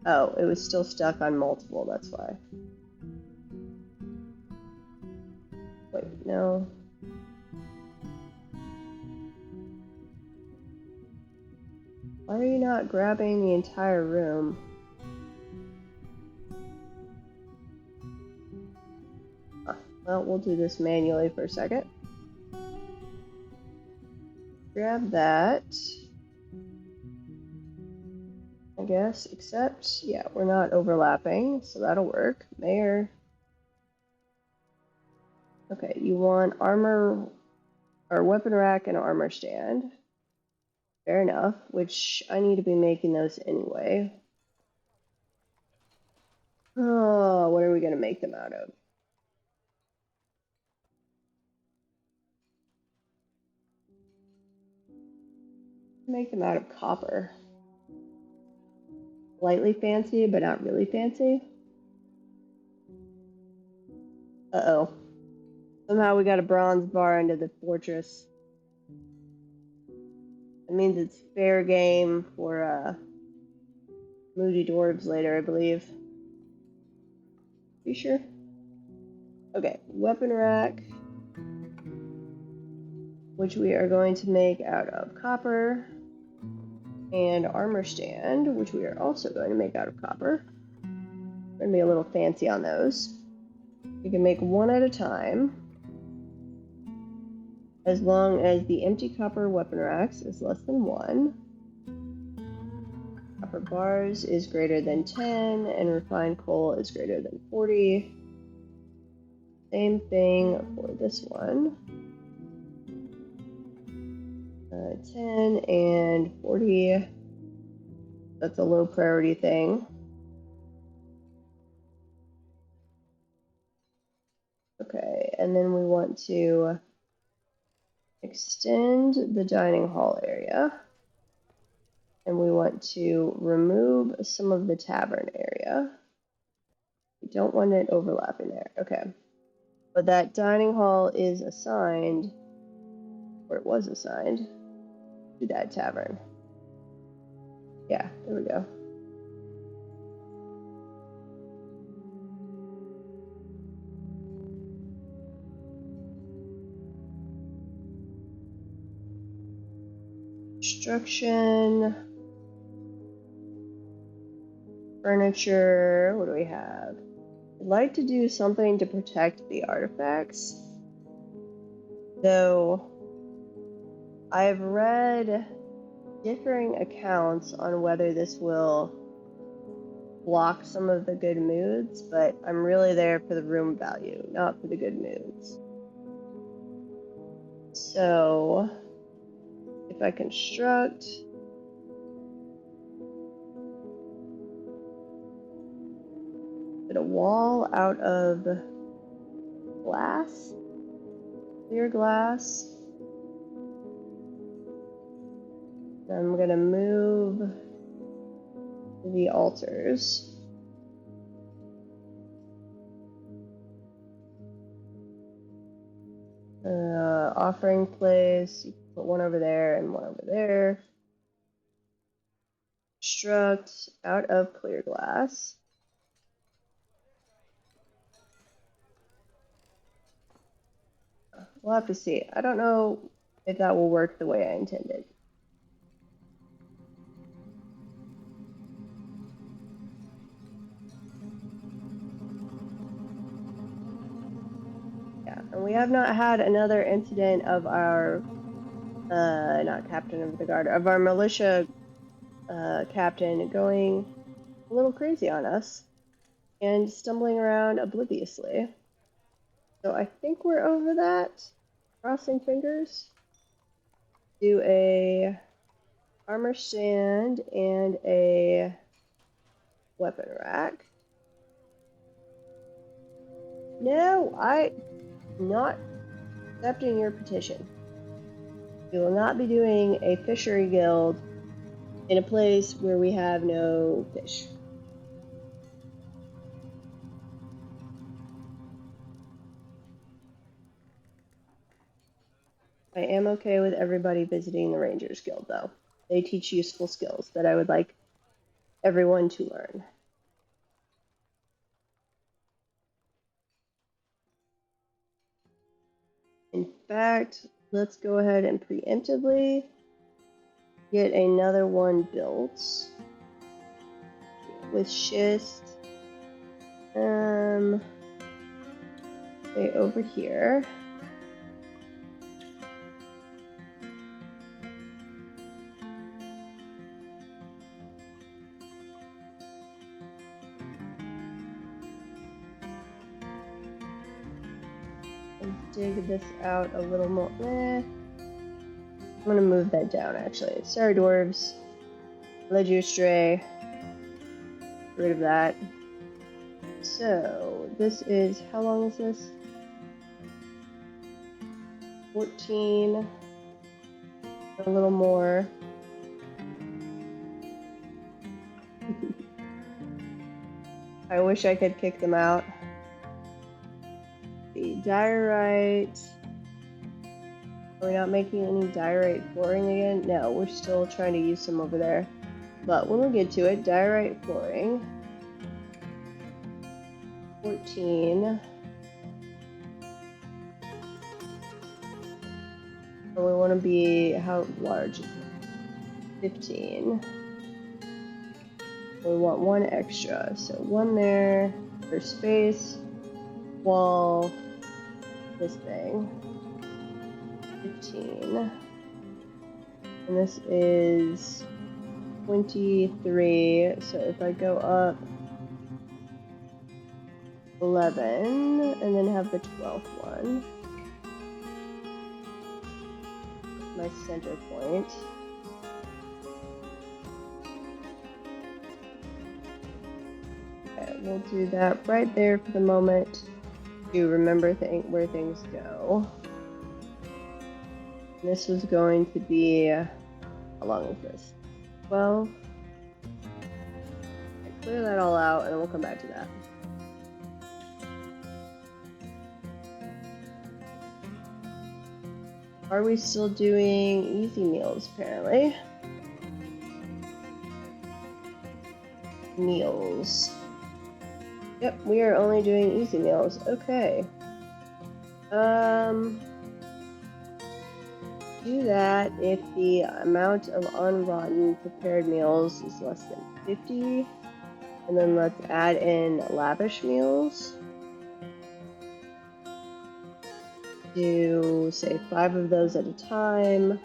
Oh, it was still stuck on multiple, that's why. Wait, no. Why are you not grabbing the entire room? Well, we'll do this manually for a second. Grab that. I guess, except, yeah, we're not overlapping, so that'll work. Mayor. Okay, you want armor, or weapon rack and armor stand. Fair enough, which I need to be making those anyway. Oh, what are we going to make them out of? Make them out of copper. Slightly fancy, but not really fancy. Uh-oh. Somehow we got a bronze bar into the fortress. That means it's fair game for moody dwarves later, I believe. You sure? Okay, weapon rack, which we are going to make out of copper, and armor stand, which we are also going to make out of copper. We're going to be a little fancy on those. We can make one at a time. as long as the empty copper weapon racks is less than 1. Copper bars is greater than 10, and refined coal is greater than 40. Same thing for this one. 10 and 40. That's a low priority thing. Okay, and then we want to extend the dining hall area. And we want to remove some of the tavern area. We don't want it overlapping there. Okay. But that dining hall is assigned, or it was assigned, to that tavern. Yeah, there we go. Construction. Furniture. What do we have? I'd like to do something to protect the artifacts. Though I've read differing accounts on whether this will block some of the good moods, but I'm really there for the room value, not for the good moods. So if I construct a wall out of glass, clear glass, I'm gonna move the altars. Offering place, you can put one over there and one over there. Construct out of clear glass. We'll have to see. I don't know if that will work the way I intended. Yeah, and we have not had another incident of our, not captain of the guard, of our militia captain going a little crazy on us and stumbling around obliviously. So I think we're over that. Crossing fingers. Do a armor stand and a weapon rack. No, I'm not accepting your petition. We will not be doing a fishery guild in a place where we have no fish. I am okay with everybody visiting the Rangers Guild, though. They teach useful skills that I would like everyone to learn. In fact, let's go ahead and preemptively get another one built with schist. Say over here. Dig this out a little more. I'm gonna move that down actually. Sorry, dwarves. Led you astray. Get rid of that. So this is, how long is this? 14. A little more. I wish I could kick them out. The diorite. Are we not making any diorite flooring again? No, we're still trying to use some over there. But when we get to it, diorite flooring. 14. And we want to be, how large is it? 15. We want one extra. So one there for space. Wall. This thing. 15. And this is 23. So if I go up 11 and then have the 12th one, my center point. Okay, we'll do that right there for the moment to remember where things go. And this was going to be, how long is this? 12. Okay, clear that all out and then we'll come back to that. Are we still doing easy meals, apparently? Meals. Yep, we are only doing easy meals. Okay. Do that if the amount of unrotten prepared meals is less than 50. And then let's add in lavish meals. Do, say, 5 of those at a time.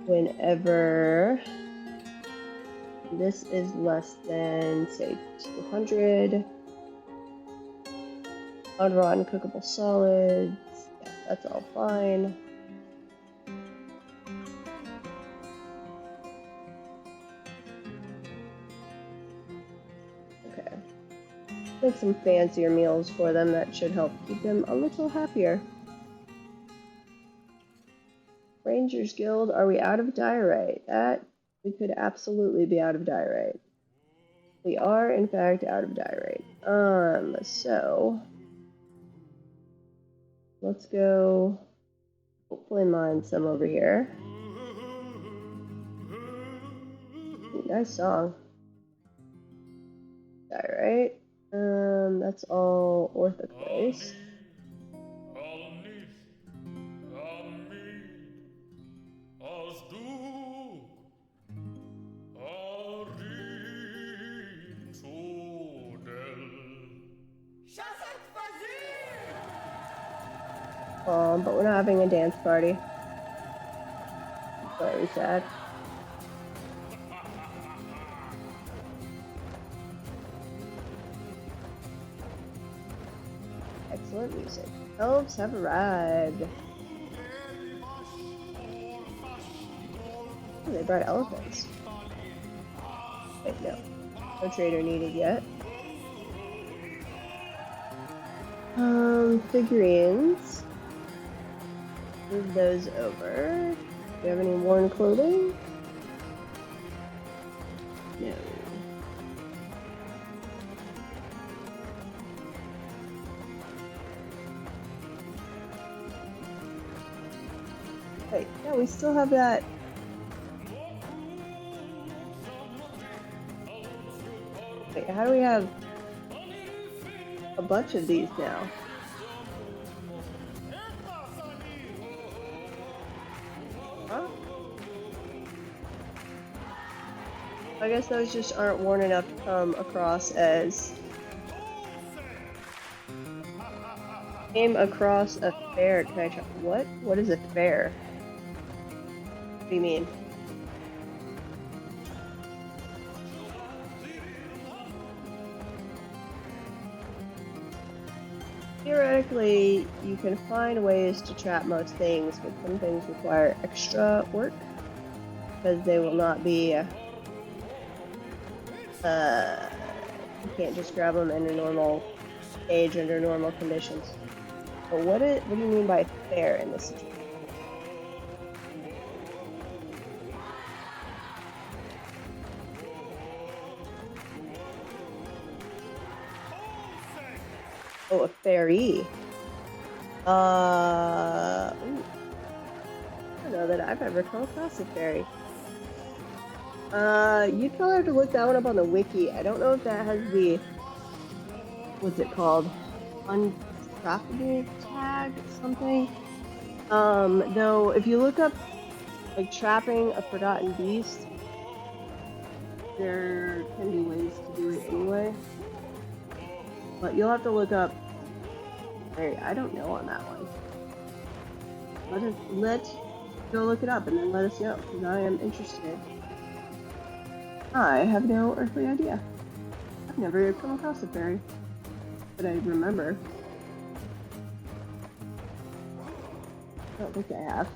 Whenever this is less than, say, 200. Unrotten cookable solids. Yeah, that's all fine. Okay. Make some fancier meals for them. That should help keep them a little happier. Rangers Guild, are we out of diorite? That, we could absolutely be out of diorite. We are, in fact, out of diorite. So let's go hopefully mine some over here. Ooh, nice song. Diorite. That's all orthoclase. But we're not having a dance party. Very sad. Excellent music. Elves have arrived. Oh, they brought elephants. Wait, no. No trader needed yet. Figurines. Move those over. Do you have any worn clothing? No. Wait, yeah, we still have that. Wait, how do we have a bunch of these now? Huh? I guess those just aren't worn enough to come across as... Came across a fair. Can I try? What? What is a fair? What do you mean? Theoretically, you can find ways to trap most things, but some things require extra work because they will not be. You can't just grab them in a normal age under normal conditions. But what do you mean by fair in this situation? Oh, a fairy. Ooh. I don't know that I've ever come across a fairy. You'd probably have to look that one up on the wiki. I don't know if that has the, what's it called? Untrappable tag something. Though if you look up like trapping a forgotten beast, there can be ways to do it anyway. But you'll have to look up. I don't know on that one. let's go look it up and then let us know, because I am interested. I have no earthly idea. I've never come across a fairy that I remember. I don't think I have.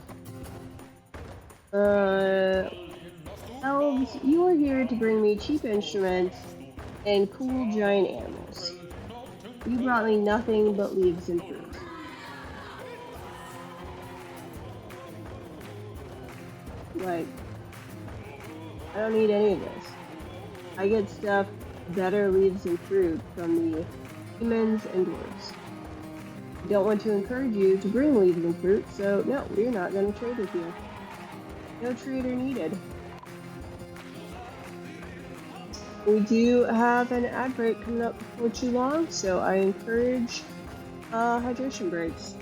Elves, you are here to bring me cheap instruments and cool giant animals. You brought me nothing but leaves and fruit. Like, I don't need any of this. I get stuff better leaves and fruit from the humans and dwarves. I don't want to encourage you to bring leaves and fruit, so no, we're not going to trade with you. No trader needed. We do have an ad break coming up before too long, so I encourage hydration breaks.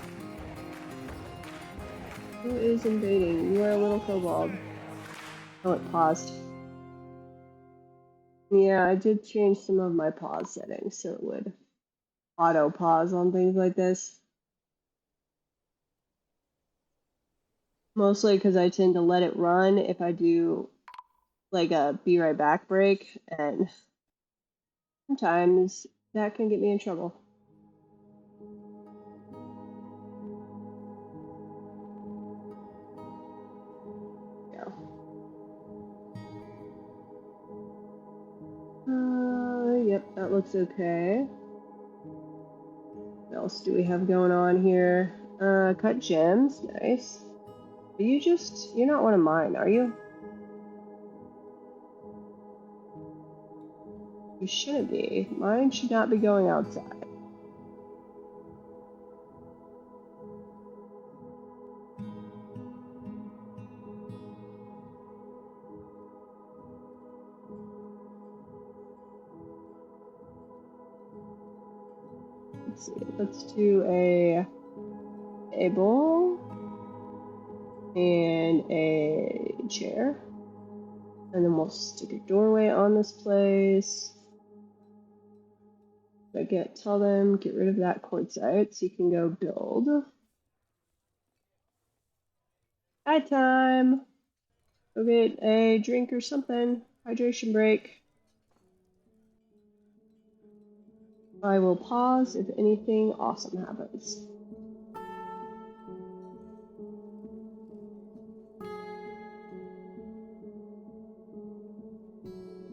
Who is invading? You are a little kobold. Oh, it paused. Yeah, I did change some of my pause settings so it would auto pause on things like this. Mostly because I tend to let it run if I do like a be right back break, and sometimes that can get me in trouble. Yep, that looks okay. What else do we have going on here? Cut gems, nice. You're not one of mine, are you? You shouldn't be. Mine should not be going outside. Let's see, let's do a table and a chair. And then we'll stick a doorway on this place. Tell them, get rid of that quartzite so you can go build. Night time! Go get a drink or something. Hydration break. I will pause if anything awesome happens.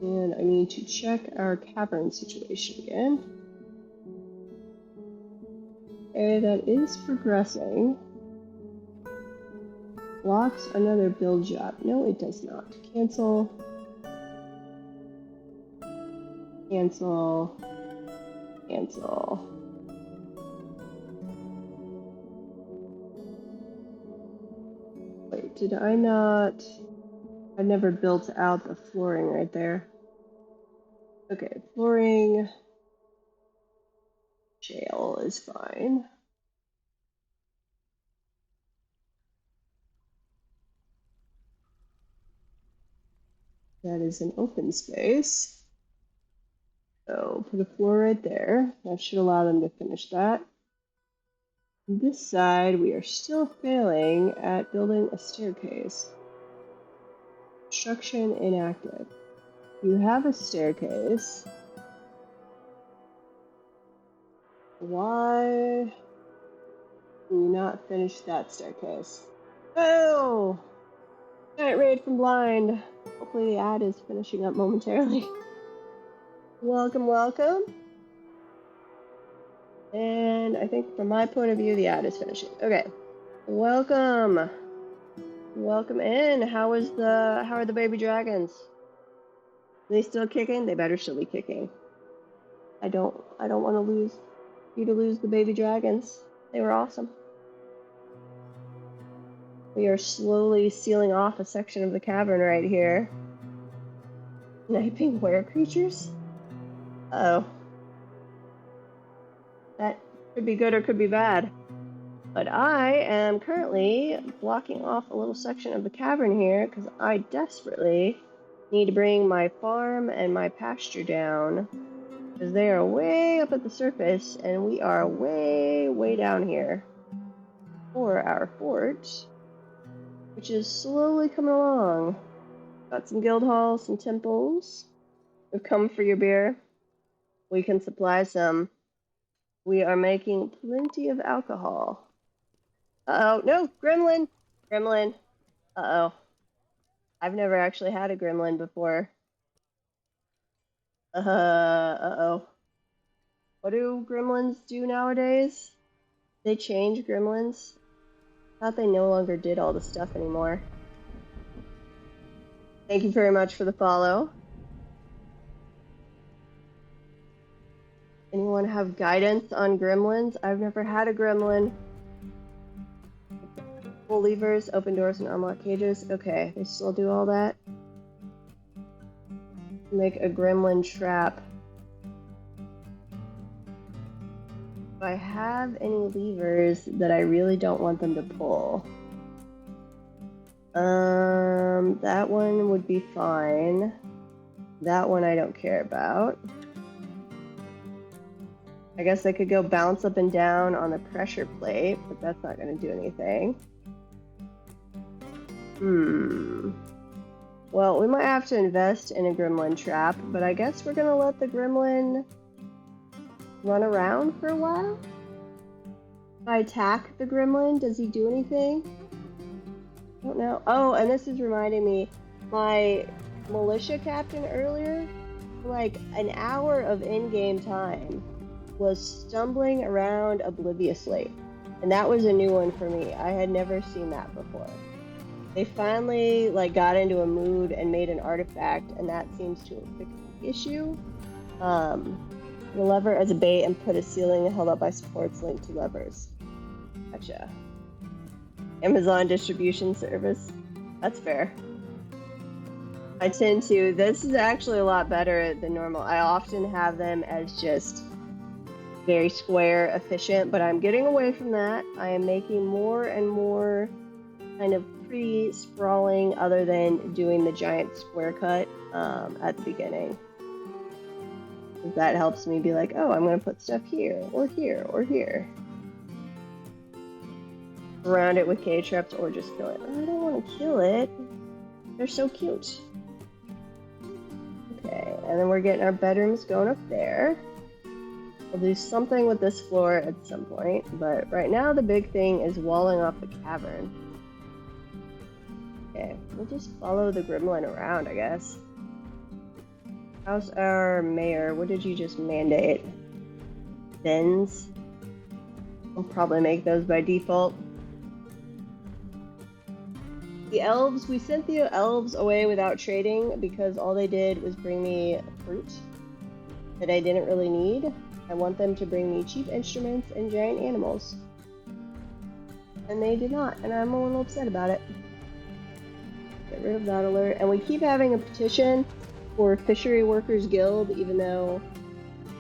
And I need to check our cavern situation again. Okay, that is progressing. Blocks another build job. No, it does not. Cancel. Cancel. Cancel. Wait, did I not? I never built out the flooring right there. Okay, flooring. Shale is fine. That is an open space. So put a floor right there. That should allow them to finish that. On this side, we are still failing at building a staircase. Construction inactive. You have a staircase. Why can you not finish that staircase? Oh! Giant raid from blind. Hopefully the ad is finishing up momentarily. Welcome, welcome. And I think from my point of view, the ad is finishing. Okay. Welcome. Welcome in. How are the baby dragons? Are they still kicking? They better still be kicking. I don't want to lose the baby dragons. They were awesome. We are slowly sealing off a section of the cavern right here. Sniping were creatures? Uh oh. That could be good or could be bad. But I am currently blocking off a little section of the cavern here because I desperately need to bring my farm and my pasture down because they are way up at the surface and we are way, way down here. for our fort, which is slowly coming along. Got some guild halls, some temples. We've come for your beer. We can supply some. We are making plenty of alcohol. Uh-oh, no, gremlin! Gremlin. Uh-oh. I've never actually had a gremlin before. Uh-oh. What do gremlins do nowadays? They change gremlins? Thought they no longer did all the stuff anymore. Thank you very much for the follow. Anyone have guidance on gremlins? I've never had a gremlin. Pull levers, open doors, and unlock cages. Okay, they still do all that. Make a gremlin trap. Do I have any levers that I really don't want them to pull? That one would be fine. That one I don't care about. I guess I could go bounce up and down on the pressure plate, but that's not going to do anything. Well, we might have to invest in a gremlin trap, but I guess we're going to let the gremlin run around for a while. If I attack the gremlin, does he do anything? I don't know. Oh, and this is reminding me, my militia captain earlier, for like an hour of in-game time, was stumbling around obliviously. And that was a new one for me. I had never seen that before. They finally got into a mood and made an artifact, and that seems to have fixed the issue. The lever as a bait and put a ceiling held up by supports linked to levers. Gotcha. Amazon distribution service. That's fair. I tend to. This is actually a lot better than normal. I often have them as just very square, efficient, but I'm getting away from that. I am making more and more kind of pretty sprawling, other than doing the giant square cut at the beginning. That helps me be like, oh, I'm going to put stuff here, or here, or here. Surround it with K-traps or just kill it. I don't want to kill it. They're so cute. Okay, and then we're getting our bedrooms going up there. We'll do something with this floor at some point, but right now the big thing is walling off the cavern. Okay, we'll just follow the gremlin around, I guess. How's our mayor? What did you just mandate? Bins? We'll probably make those by default. The elves, we sent the elves away without trading because all they did was bring me fruit that I didn't really need. I want them to bring me cheap instruments and giant animals. And they did not, and I'm a little upset about it. Get rid of that alert. And we keep having a petition for Fishery Workers Guild, even though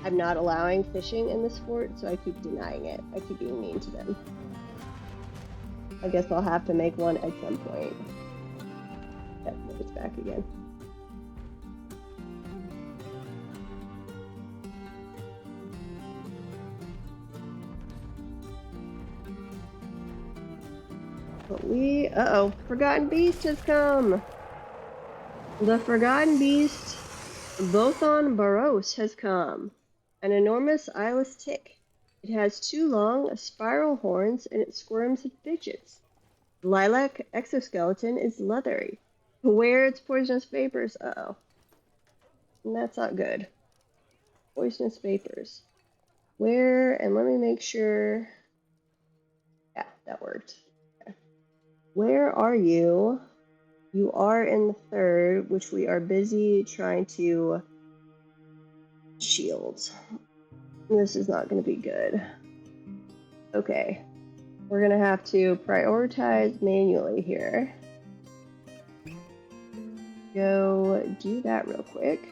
I'm not allowing fishing in this fort, so I keep denying it. I keep being mean to them. I guess I'll have to make one at some point. Yep, it's back again. But uh-oh, Forgotten Beast has come! The Forgotten Beast, Bothon Baros, has come. An enormous eyeless tick. It has 2 long, spiral horns, and it squirms and fidgets. The lilac exoskeleton is leathery. Beware its poisonous vapors. Uh-oh. And that's not good. Poisonous vapors. Where, and let me make sure. Yeah, that worked. Okay. Where are you? You are in the 3rd, which we are busy trying to shield. This is not going to be good. Okay. We're going to have to prioritize manually here. Go do that real quick.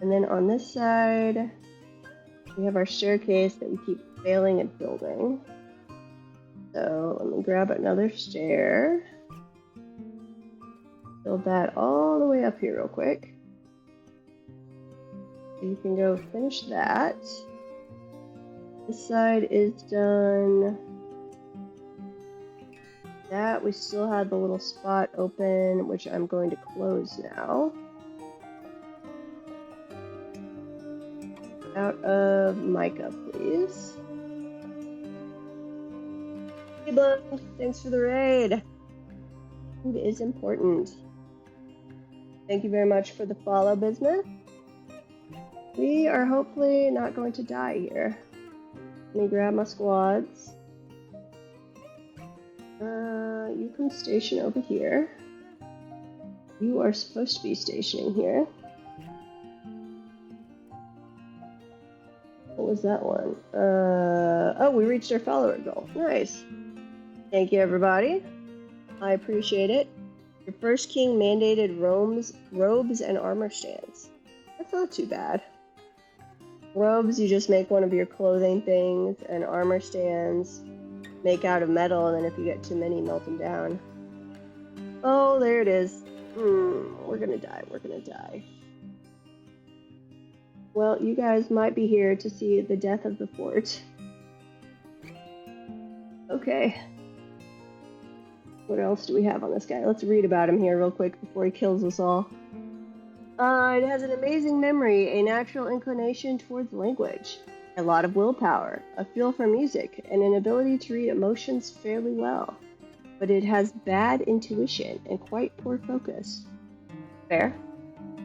And then on this side, we have our staircase that we keep failing at building. So let me grab another stair. Build that all the way up here real quick. You can go finish that. This side is done. that. We still had the little spot open, which I'm going to close now. Out of Micah, please. Hey, Bug, thanks for the raid. Food is important. Thank you very much for the follow, Bismuth. We are hopefully not going to die here. Let me grab my squads. You come station over here. You are supposed to be stationing here. What was that one? Oh, we reached our follower goal. Nice. Thank you, everybody. I appreciate it. Your first king mandated robes and armor stands. That's not too bad. Robes, you just make one of your clothing things, and armor stands make out of metal, and then if you get too many, melt them down. Oh, there it is. We're gonna die. We're gonna die. Well, you guys might be here to see the death of the fort. Okay. What else do we have on this guy? Let's read about him here real quick before he kills us all. It has an amazing memory, a natural inclination towards language, a lot of willpower, a feel for music, and an ability to read emotions fairly well. But it has bad intuition and quite poor focus. Fair.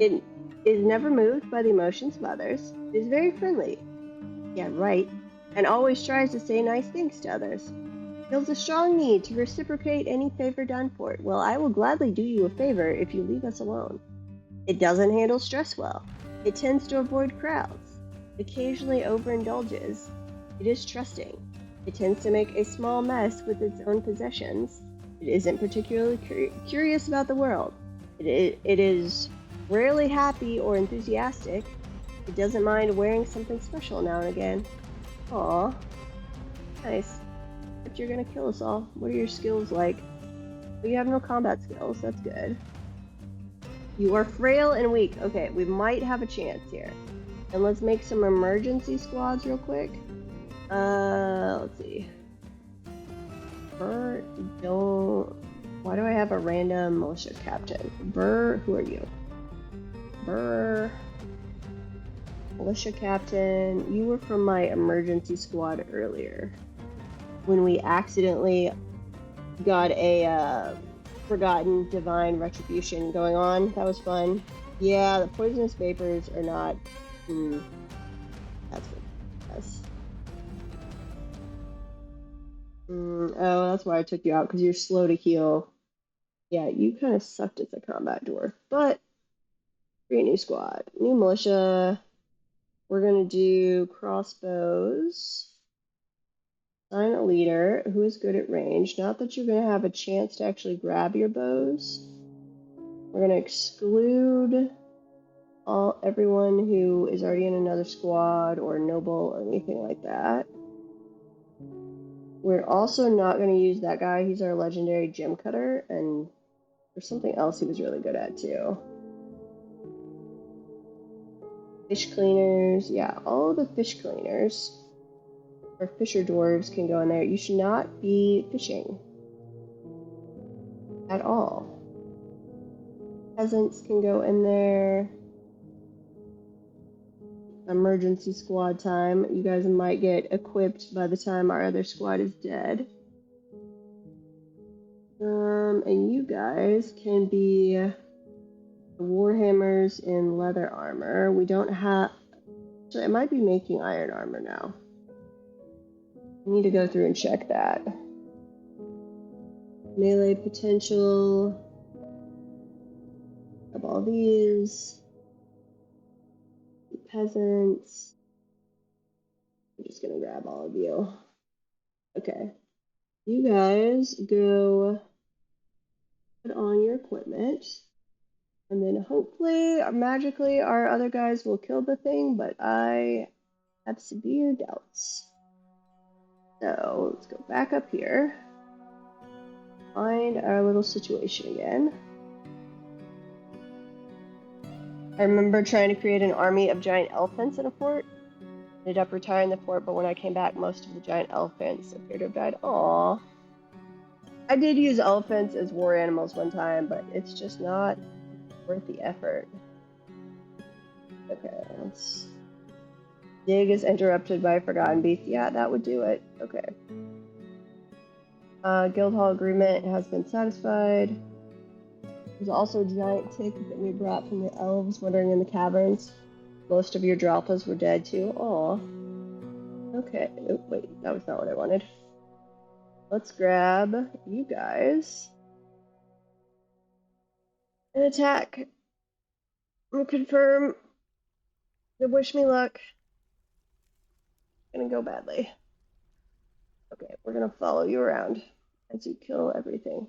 It is never moved by the emotions of others. It is very friendly. Yeah, right. And always tries to say nice things to others. Feels a strong need to reciprocate any favor done for it. Well, I will gladly do you a favor if you leave us alone. It doesn't handle stress well. It tends to avoid crowds. Occasionally overindulges. It is trusting. It tends to make a small mess with its own possessions. It isn't particularly curious about the world. It is rarely happy or enthusiastic. It doesn't mind wearing something special now and again. Aww. Nice. But you're gonna kill us all. What are your skills like? Well, you have no combat skills. That's good. You are frail and weak. Okay, we might have a chance here. And let's make some emergency squads real quick. Let's see. Why do I have a random militia captain? Who are you? Militia captain. You were from my emergency squad earlier. When we accidentally got a forgotten divine retribution going on. That was fun. Yeah, the poisonous vapors are not... That's what yes. Oh, that's why I took you out, because you're slow to heal. Yeah, you kind of sucked as a combat dwarf. But, create new squad. New militia. We're going to do crossbows. Assign a leader who is good at range. Not that you're going to have a chance to actually grab your bows. We're going to exclude everyone who is already in another squad or noble or anything like that. We're also not going to use that guy. He's our legendary gem cutter, and there's something else he was really good at too. Fish cleaners. Yeah, all the fish cleaners or fisher dwarves can go in there. You should not be fishing at all. Peasants can go in there. Emergency squad time. You guys might get equipped by the time our other squad is dead. And you guys can be warhammers in leather armor. We don't have... So it might be making iron armor now. I need to go through and check that. Melee potential. Of all these. Peasants. I'm just gonna grab all of you. Okay. You guys go put on your equipment. And then hopefully, magically, our other guys will kill the thing, but I have severe doubts. So, let's go back up here. Find our little situation again. I remember trying to create an army of giant elephants in a fort. Ended up retiring the fort, but when I came back, most of the giant elephants appeared to have died. Aww. I did use elephants as war animals one time, but it's just not worth the effort. Okay, let's... Dig is interrupted by a forgotten beast. Yeah, that would do it. Okay. Guildhall agreement has been satisfied. There's also a giant tick that we brought from the elves wandering in the caverns. Most of your Dralpas were dead too. Aw. Okay. Oh, wait, that was not what I wanted. Let's grab you guys and attack. And confirm. Wish me luck. It's gonna go badly. Okay, we're gonna follow you around as you kill everything.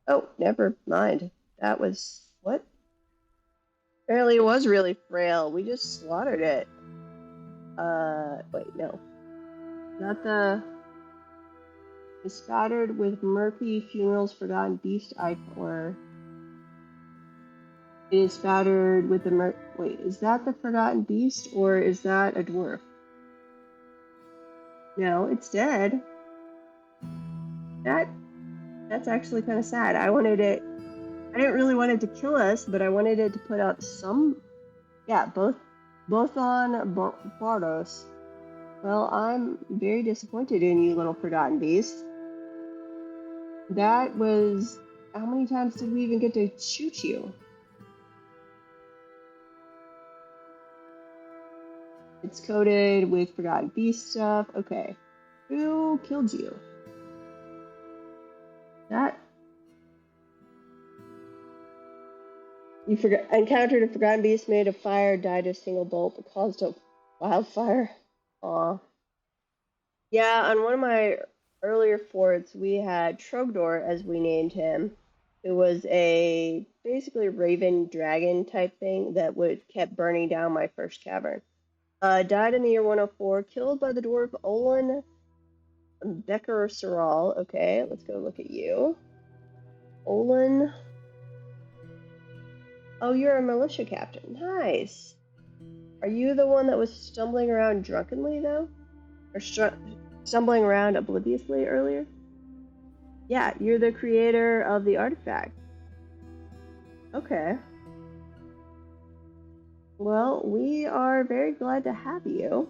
Oh, never mind. That was... what? Apparently it was really frail. We just slaughtered it. Wait, no. Not the... It's spattered with murky funerals forgotten beast or... It is spattered with the wait, is that the forgotten beast or is that a dwarf? No, it's dead. That's actually kind of sad. I didn't really want it to kill us, but I wanted it to put out some... Yeah, both on Bardos. Well, I'm very disappointed in you, little forgotten beast. That was... How many times did we even get to shoot you? It's coated with forgotten beast stuff. Okay. Who killed you? That... You encountered a forgotten beast made of fire, died a single bolt, but caused a wildfire. Aw. Yeah, on one of my earlier forts, we had Trogdor, as we named him. It was a basically raven dragon type thing that kept burning down my first cavern. Died in the year 104, killed by the dwarf Olin Becker Saral. Okay, let's go look at you. Olin. Oh, you're a militia captain. Nice. Are you the one that was stumbling around drunkenly, though? Or stumbling around obliviously earlier? Yeah, you're the creator of the artifact. Okay. Well, we are very glad to have you.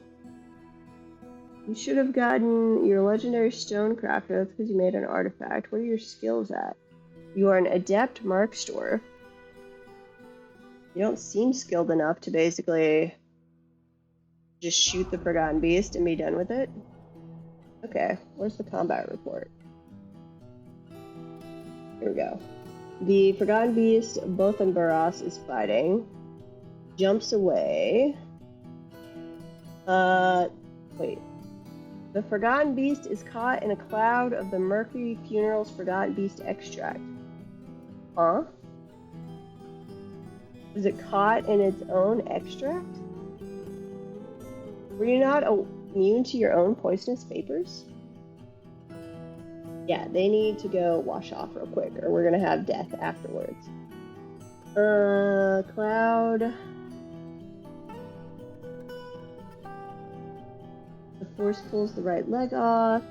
You should have gotten your legendary stonecrafter. That's because you made an artifact. What are your skills at? You are an adept marksdwarf. You don't seem skilled enough to basically just shoot the forgotten beast and be done with it. Okay, where's the combat report? Here we go. The forgotten beast, both in Barros, is fighting. Jumps away. Wait. The forgotten beast is caught in a cloud of the Mercury Funeral's forgotten beast extract. Huh? Is it caught in its own extract? Were you not immune to your own poisonous vapors? Yeah, they need to go wash off real quick, or we're gonna have death afterwards. Cloud. The force pulls the right leg off.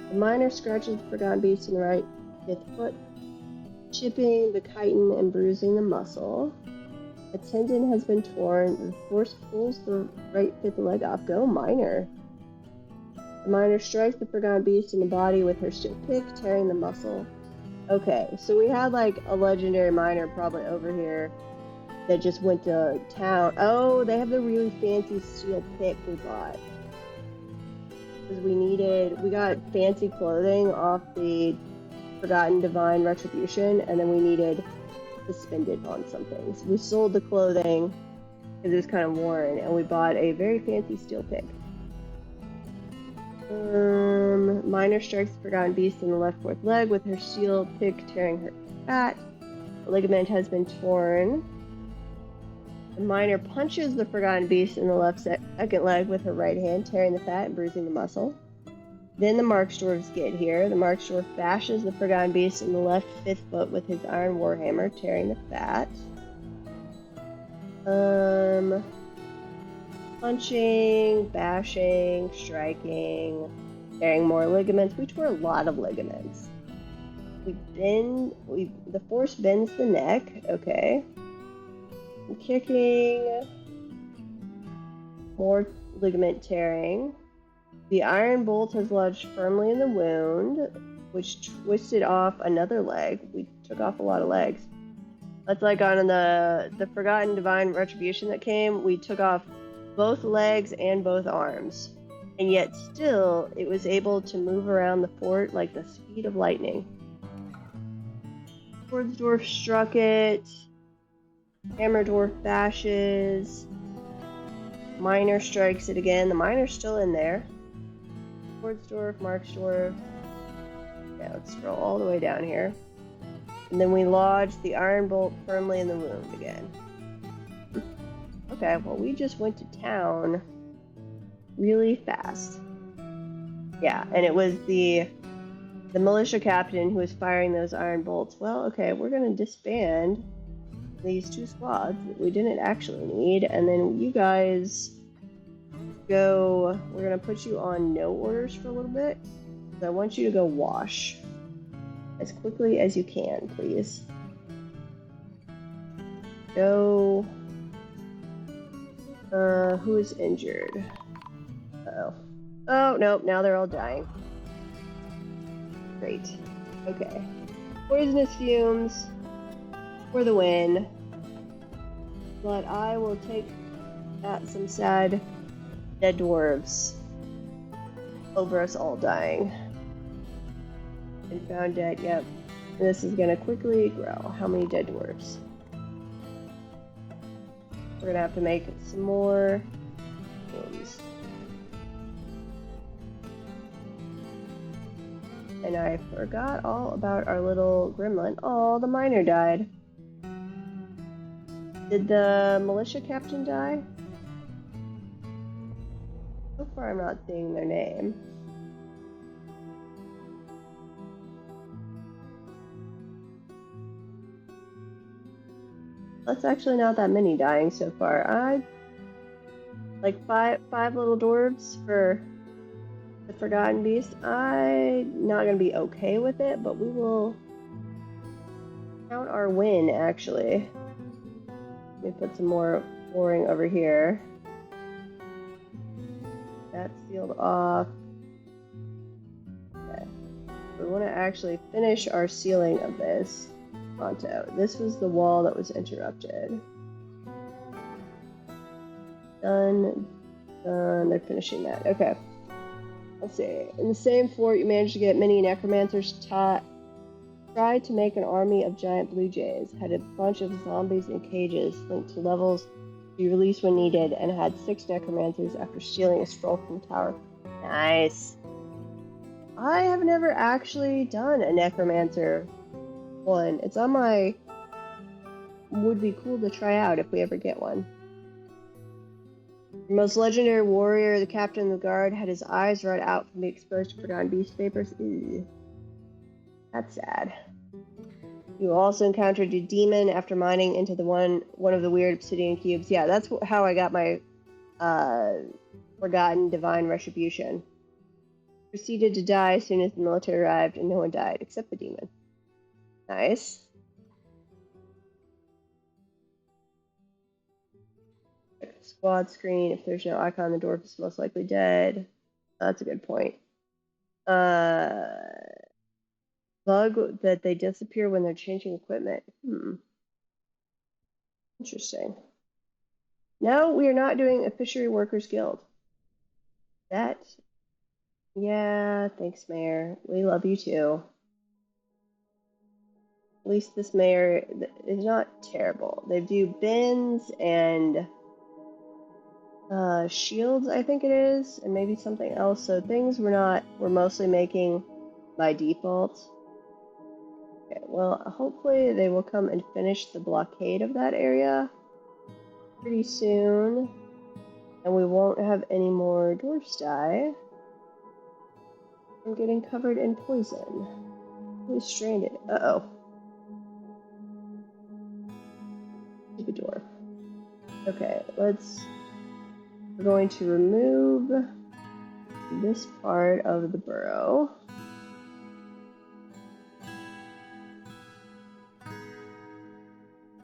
The miner scratches the forgotten beast in the right fifth foot, chipping the chitin and bruising the muscle. A tendon has been torn. The force pulls the right fifth leg off. Go, miner. The miner strikes the forgotten beast in the body with her steel pick, tearing the muscle. Okay, so we had like a legendary miner probably over here that just went to town. Oh, they have the really fancy steel pick we bought. Because we got fancy clothing off the Forgotten Divine Retribution, and then we needed to spend it on something. So we sold the clothing because it was kind of worn, and we bought a very fancy steel pick. Miner strikes the forgotten beast in the left fourth leg with her steel pick, tearing her fat. The ligament has been torn. The miner punches the forgotten beast in the left second leg with her right hand, tearing the fat and bruising the muscle. Then the marksdwarves get here. The marksdwarf bashes the forgotten beast in the left fifth foot with his iron warhammer, tearing the fat. Punching, bashing, striking, tearing more ligaments. We tore a lot of ligaments. the force bends the neck. Okay. I'm kicking. More ligament tearing. The iron bolt has lodged firmly in the wound, which twisted off another leg. We took off a lot of legs. That's like on the Forgotten Divine Retribution that came. We took off both legs and both arms. And yet still, it was able to move around the fort like the speed of lightning. Swords Dwarf struck it. Hammer Dwarf bashes. Miner strikes it again. The miner's still in there. Swordsdorf, Marksdorf. Yeah, let's scroll all the way down here. And then we lodge the iron bolt firmly in the wound again. Okay, well we just went to town really fast. Yeah, and it was the militia captain who was firing those iron bolts. Well, okay, we're gonna disband these two squads that we didn't actually need, and then you guys go. We're gonna put you on no orders for a little bit. So I want you to go wash as quickly as you can, please. Go. Who is injured? Uh-oh. Oh, nope, now they're all dying. Great. Okay. Poisonous fumes for the win. But I will take some sad dead dwarves over us all dying. And found dead, yep. This is gonna quickly grow. How many dead dwarves? We're gonna have to make some more rooms. And I forgot all about our little gremlin. Oh, the miner died. Did the militia captain die? So far I'm not seeing their name. That's actually not that many dying so far. Like five little dwarves for the Forgotten Beast. I'm not gonna be okay with it, but we will count our win actually. Let me put some more flooring over here. That's sealed off. Okay. We want to actually finish our sealing of this. Pronto. This was the wall that was interrupted. Done. Done. They're finishing that. Okay. Let's see. In the same fort, you managed to get many necromancers tried to make an army of giant blue jays, had a bunch of zombies in cages linked to levels to be released when needed, and had 6 necromancers after stealing a scroll from the tower. Nice. I have never actually done a necromancer one. It's on my would be cool to try out if we ever get one. The most legendary warrior, the captain of the guard, had his eyes right out from the exposed Forgotten Beast papers. Ew. That's sad. You also encountered a demon after mining into the one of the weird obsidian cubes. Yeah, that's how I got my Forgotten Divine Retribution. Proceeded to die as soon as the military arrived, and no one died except the demon. Nice. Check the squad screen. If there's no icon, the dwarf is most likely dead. That's a good point. Bug that they disappear when they're changing equipment. Interesting. No, we are not doing a fishery workers guild. Yeah, thanks, Mayor. We love you too. At least this mayor is not terrible. They do bins and shields, I think it is, and maybe something else. So things we're mostly making by default. Okay, well, hopefully they will come and finish the blockade of that area pretty soon, and we won't have any more dwarfs die from getting covered in poison. Who's stranded? Uh-oh. Stupid dwarf. Okay, we're going to remove this part of the burrow.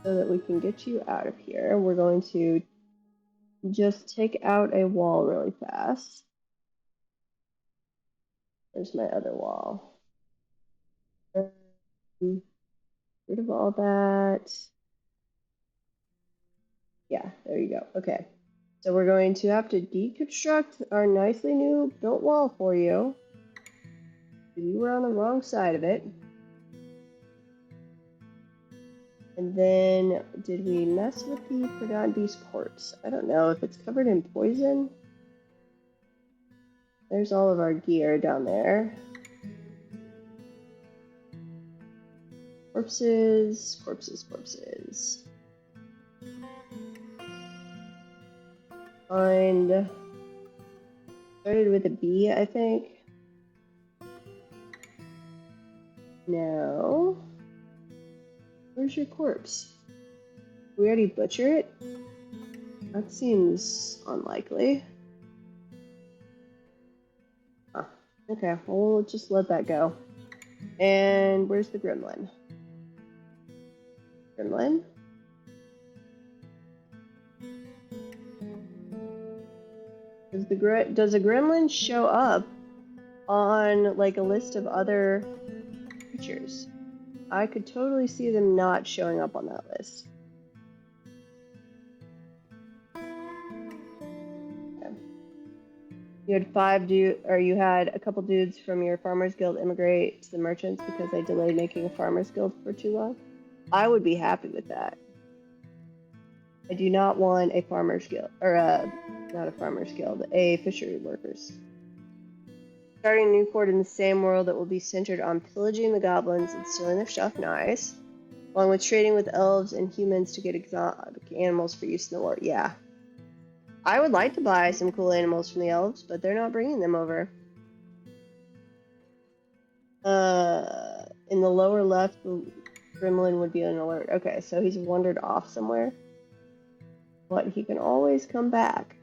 so that we can get you out of here. We're going to just take out a wall really fast. There's my other wall. Rid of all that. Yeah, there you go. Okay. So we're going to have to deconstruct our nicely new built wall for you. You were on the wrong side of it. And then, did we mess with the Forgotten Beast corpse? I don't know if it's covered in poison. There's all of our gear down there. Corpses, corpses, corpses. Find. Started with a B, I think. Now, where's your corpse? We already butcher it? That seems unlikely. Huh. Okay, well, we'll just let that go. And where's the gremlin? Gremlin? Does a gremlin show up on like a list of other creatures? I could totally see them not showing up on that list. Okay. You had a couple dudes from your farmers guild immigrate to the merchants because they delayed making a farmers guild for too long. I would be happy with that. I do not want a farmers guild, or not a farmers guild, a fishery workers. Starting a new court in the same world that will be centered on pillaging the goblins and stealing their stuff, nice. Along with trading with elves and humans to get exotic animals for use in the war. Yeah. I would like to buy some cool animals from the elves, but they're not bringing them over. In the lower left, the gremlin would be on alert. Okay, so he's wandered off somewhere. But he can always come back.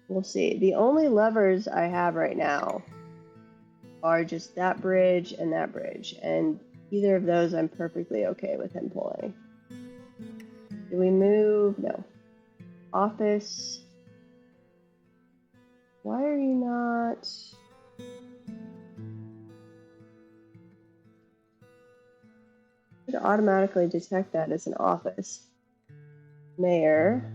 We'll see. The only levers I have right now are just that bridge and that bridge. And either of those I'm perfectly okay with him pulling. Do we move? No. Office. Why are you not... It should automatically detect that as an office. Mayor.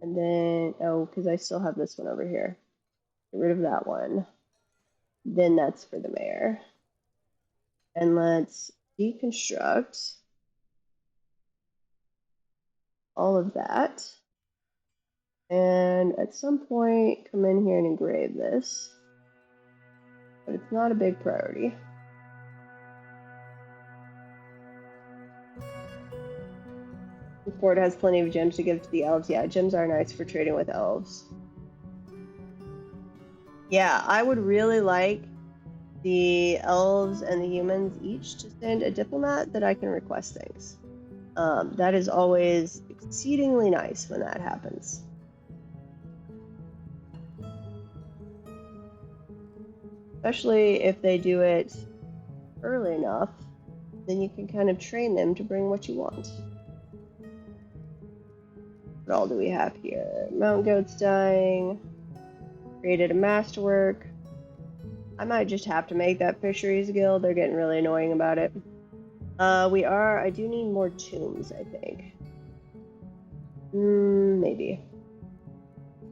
And then, oh, because I still have this one over here. Get rid of that one. Then that's for the mayor. And let's deconstruct all of that. And at some point, come in here and engrave this. But it's not a big priority. The fort has plenty of gems to give to the elves. Yeah, gems are nice for trading with elves. Yeah, I would really like the elves and the humans each to send a diplomat that I can request things. That is always exceedingly nice when that happens. Especially if they do it early enough, then you can kind of train them to bring what you want. What all do we have here? Mountain goats dying. Created a masterwork. I might just have to make that fisheries guild. They're getting really annoying about it. I do need more tombs, I think. Maybe.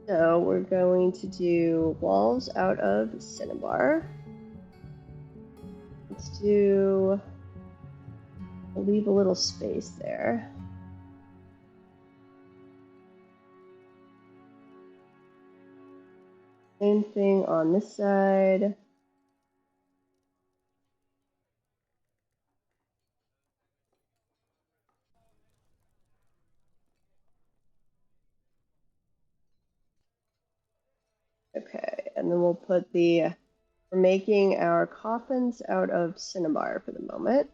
So we're going to do walls out of cinnabar. We'll leave a little space there. Same thing on this side. Okay, and then we're making our coffins out of cinnabar for the moment.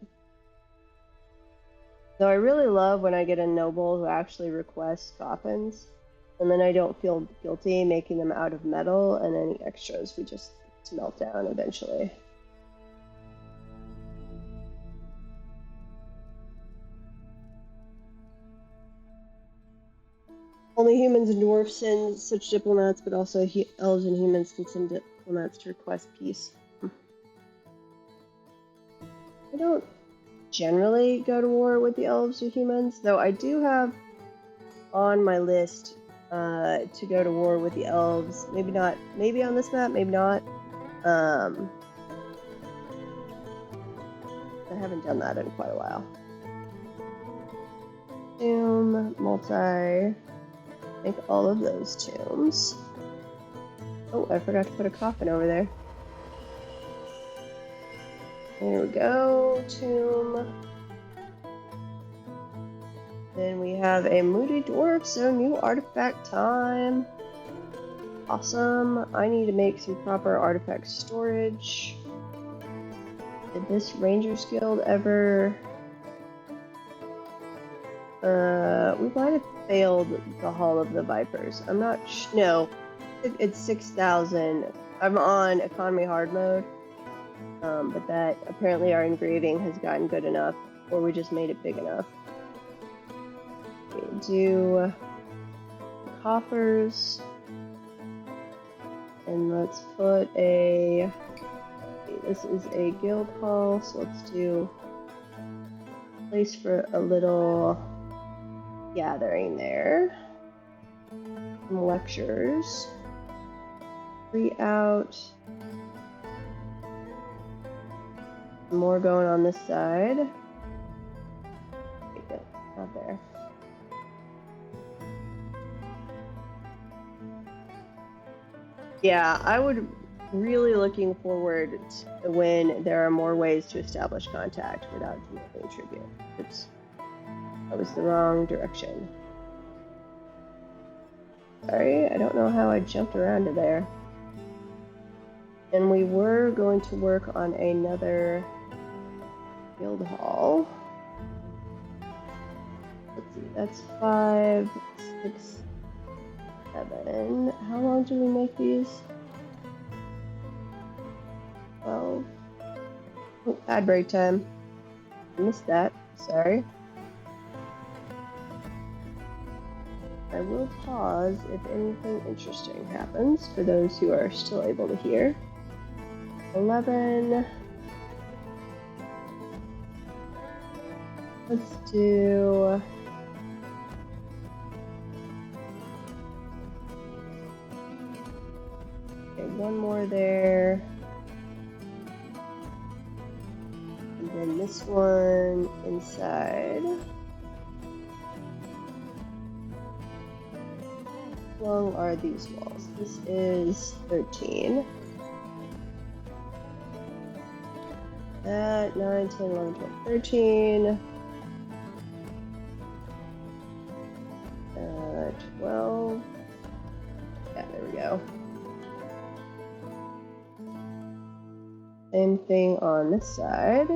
So I really love when I get a noble who actually requests coffins, and then I don't feel guilty making them out of metal, and any extras we just smelt down eventually. only humans and dwarfs send such diplomats, but also elves and humans can send diplomats to request peace. I don't generally go to war with the elves or humans, though I do have on my list to go to war with the elves. Maybe not, maybe on this map, maybe not. I haven't done that in quite a while. Tomb, multi, make all of those tombs. Oh, I forgot to put a coffin over there. There we go, tomb. Then we have a moody dwarf, so new artifact time. Awesome. I need to make some proper artifact storage. Did this Rangers Guild ever... we might have failed the Hall of the Vipers. I'm not no, it's 6,000. I'm on economy hard mode, but that apparently our engraving has gotten good enough, or we just made it big enough. Okay, do coffers, and let's put a. Okay, this is a guild hall, so let's do place for a little gathering there. Some lectures. 3 out. Some more going on this side. Okay, good. Not there. Yeah, I would really looking forward to when there are more ways to establish contact without demanding tribute. Oops. That was the wrong direction. Sorry, I don't know how I jumped around to there. And we were going to work on another guild hall. Let's see, that's 5, 6, 7. How long do we make these? 12. Oh, ad break time. I missed that. Sorry. I will pause if anything interesting happens for those who are still able to hear. 11. Let's do... Okay, one more there. And then this one inside. How long are these walls? This is 13. That 9, 10, 11, 12, 13. 12. Yeah, there we go. Same thing on this side.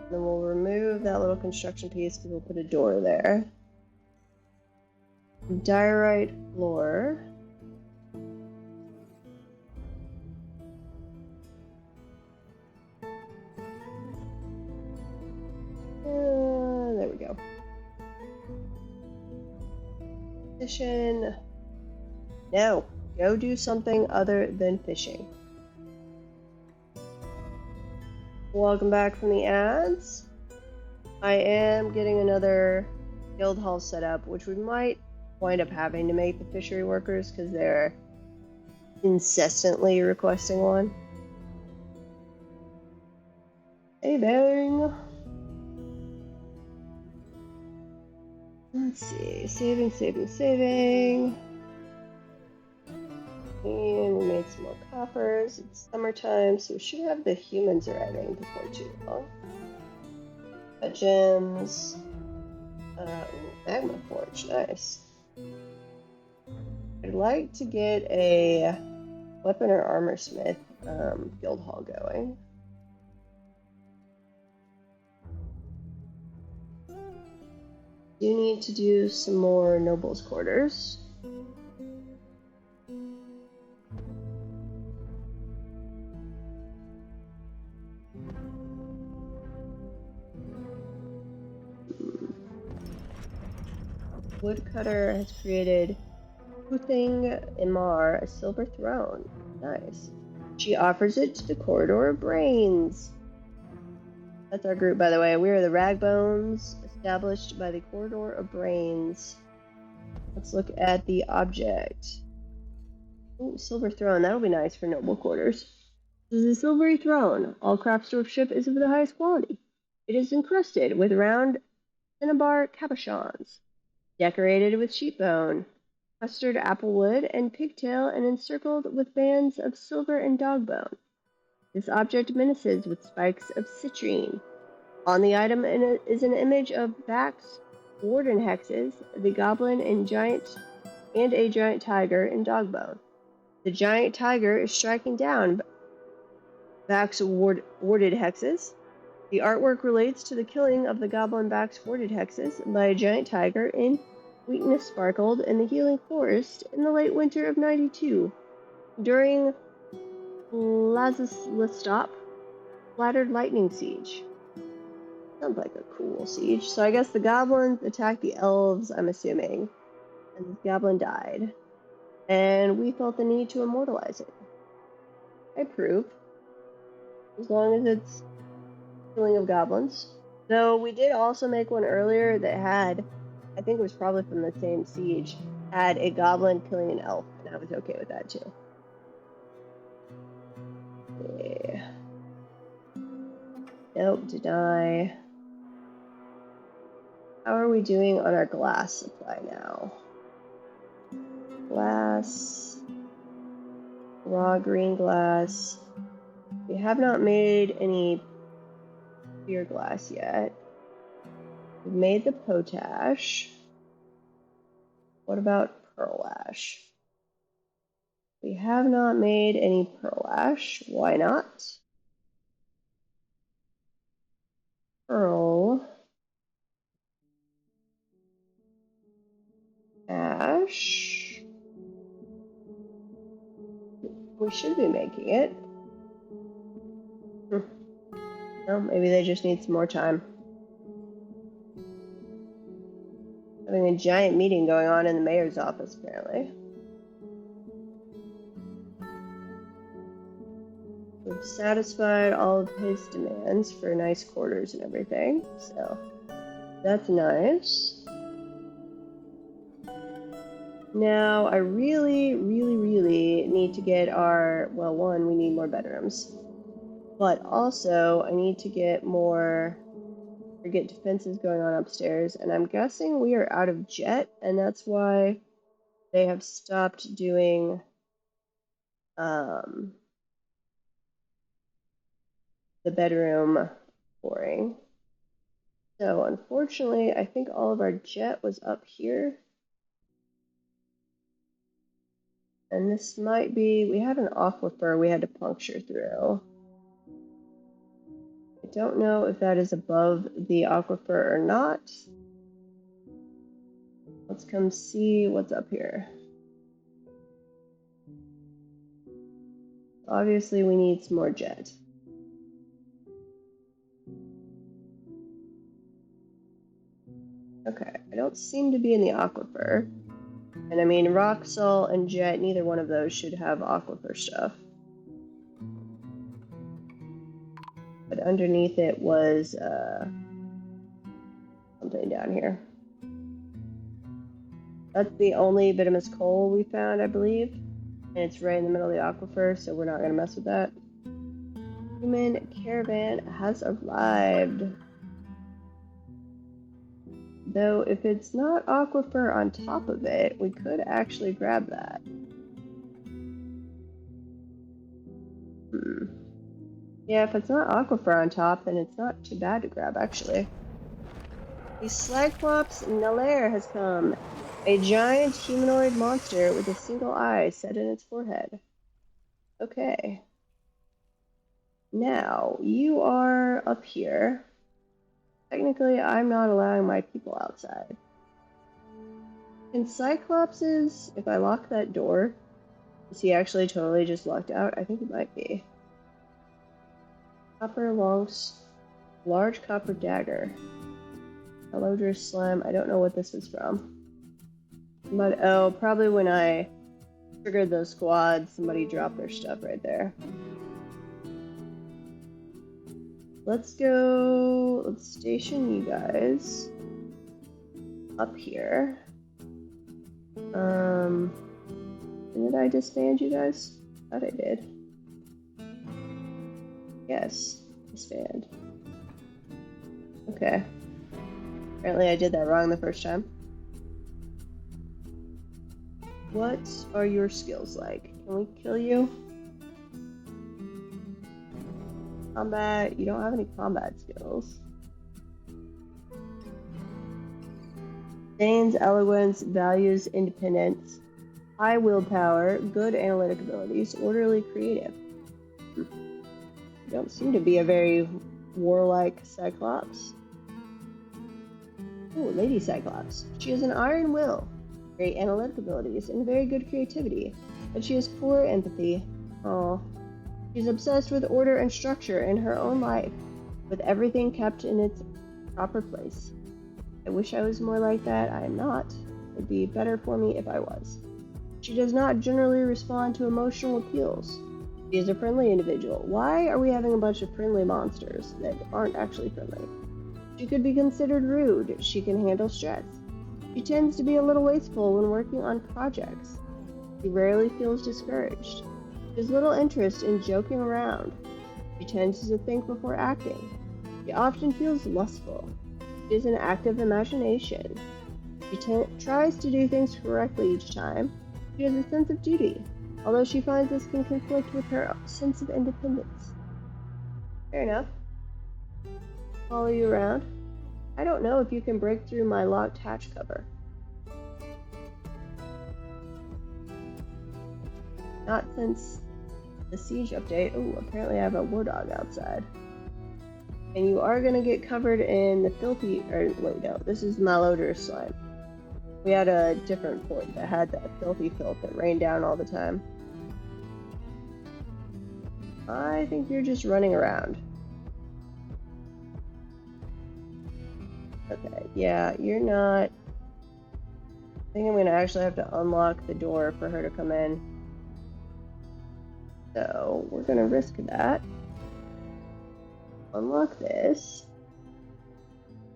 Then we'll remove that little construction piece because we'll put a door there. Diorite floor. There we go. Fishing. No, go do something other than fishing. Welcome back from the ads. I am getting another guild hall set up, which we might wind up having to make the fishery workers because they're incessantly requesting one. Hey, bang. Let's see, saving. And we made some more coppers. It's summertime, so we should have the humans arriving before too long. Gems. Magma Forge, nice. I'd like to get a weapon or armor smith guild hall going. You need to do some more nobles' quarters. woodcutter has created Uthing Imar a silver throne. Nice. She offers it to the Corridor of Brains. That's our group, by the way. We are the Ragbones, established by the Corridor of Brains. Let's look at the object. Ooh, silver throne. That'll be nice for noble quarters. This is a silvery throne. All craftsmanship is of the highest quality. It is encrusted with round cinnabar cabochons, decorated with sheepbone, custard apple wood, and pigtail, and encircled with bands of silver and dogbone. This object menaces with spikes of citrine. On the item is an image of Vax warden hexes, the goblin and a giant tiger in dogbone. The giant tiger is striking down Vax warded hexes. The artwork relates to the killing of the goblin Vax warded hexes by a giant tiger in Weakness Sparkled in the Healing Forest in the late winter of 92. During Lazarstop, Flattered Lightning Siege. Sounds like a cool siege. So I guess the goblins attacked the elves, I'm assuming. And the goblin died. And we felt the need to immortalize it. I approve. As long as it's killing of goblins. Though we did also make one earlier that had, I think it was probably from the same siege, had a goblin killing an elf. And I was okay with that too. Yeah. Nope, deny. How are we doing on our glass supply now? Glass. Raw green glass. We have not made any clear glass yet. We've made the potash. What about pearl ash? We have not made any pearl ash. Why not? Pearl ash. We should be making it. No, maybe they just need some more time. Having a giant meeting going on in the mayor's office, apparently. We've satisfied all of his demands for nice quarters and everything, so that's nice. Now, I really need to get our, well, one, we need more bedrooms. But also, I need to get defenses going on upstairs. And I'm guessing we are out of jet, and that's why they have stopped doing, the bedroom flooring. So, unfortunately, I think all of our jet was up here. And this might be, we had an aquifer we had to puncture through. I don't know if that is above the aquifer or not. Let's come see what's up here. Obviously, we need some more jet. Okay, I don't seem to be in the aquifer. And I mean, rock salt and jet, neither one of those should have aquifer stuff. But underneath it was something down here. That's the only bituminous coal we found, I believe. And it's right in the middle of the aquifer, so we're not going to mess with that. Human caravan has arrived. Though, if it's not aquifer on top of it, we could actually grab that. Yeah, if it's not aquifer on top, then it's not too bad to grab, actually. The Cyclops Nalair has come. A giant humanoid monster with a single eye set in its forehead. Okay. Now, you are up here. Technically, I'm not allowing my people outside. Can Cyclops's, if I lock that door, is he actually totally just locked out? I think he might be. Large copper dagger. Hello, slime. I don't know what this is from. But oh, probably when I triggered those squads, somebody dropped their stuff right there. Let's go. Let's station you guys up here. Did I disband you guys? I thought I did. Yes, disband. Okay. Apparently I did that wrong the first time. What are your skills like? Can we kill you? Combat. You don't have any combat skills. Dane's eloquence, values independence, high willpower, good analytic abilities, orderly creative. You don't seem to be a very warlike Cyclops. Oh, Lady Cyclops. She has an iron will, great analytic abilities, and very good creativity, but she has poor empathy. Oh. She's obsessed with order and structure in her own life, with everything kept in its proper place. I wish I was more like that. I am not. It would be better for me if I was. She does not generally respond to emotional appeals. She is a friendly individual. Why are we having a bunch of friendly monsters that aren't actually friendly? She could be considered rude. She can handle stress. She tends to be a little wasteful when working on projects. She rarely feels discouraged. She has little interest in joking around. She tends to think before acting. She often feels lustful. She has an active imagination. She tries to do things correctly each time. She has a sense of duty, although she finds this can conflict with her sense of independence. Fair enough. Follow you around. I don't know if you can break through my locked hatch cover. Not since the siege update. Oh, apparently I have a war dog outside. And you are going to get covered in the filthy, or wait, no, this is malodorous slime. We had a different fort that had that filthy filth that rained down all the time. I think you're just running around. Okay, yeah, you're not. I think I'm going to actually have to unlock the door for her to come in. So, we're going to risk that. Unlock this.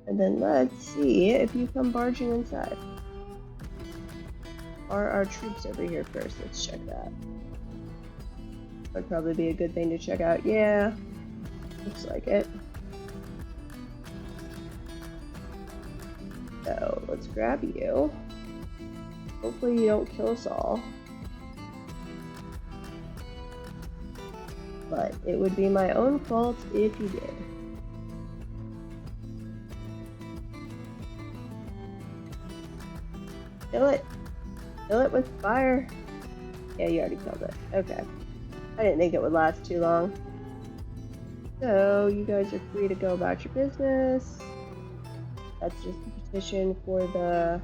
And then let's see if you come barging inside. Are our troops over here first? Let's check that. Would probably be a good thing to check out. Yeah, looks like it. So, let's grab you. Hopefully you don't kill us all. But it would be my own fault if you did. Kill it. Kill it with fire. Yeah, you already killed it. Okay. I didn't think it would last too long. So, you guys are free to go about your business. That's just a petition for the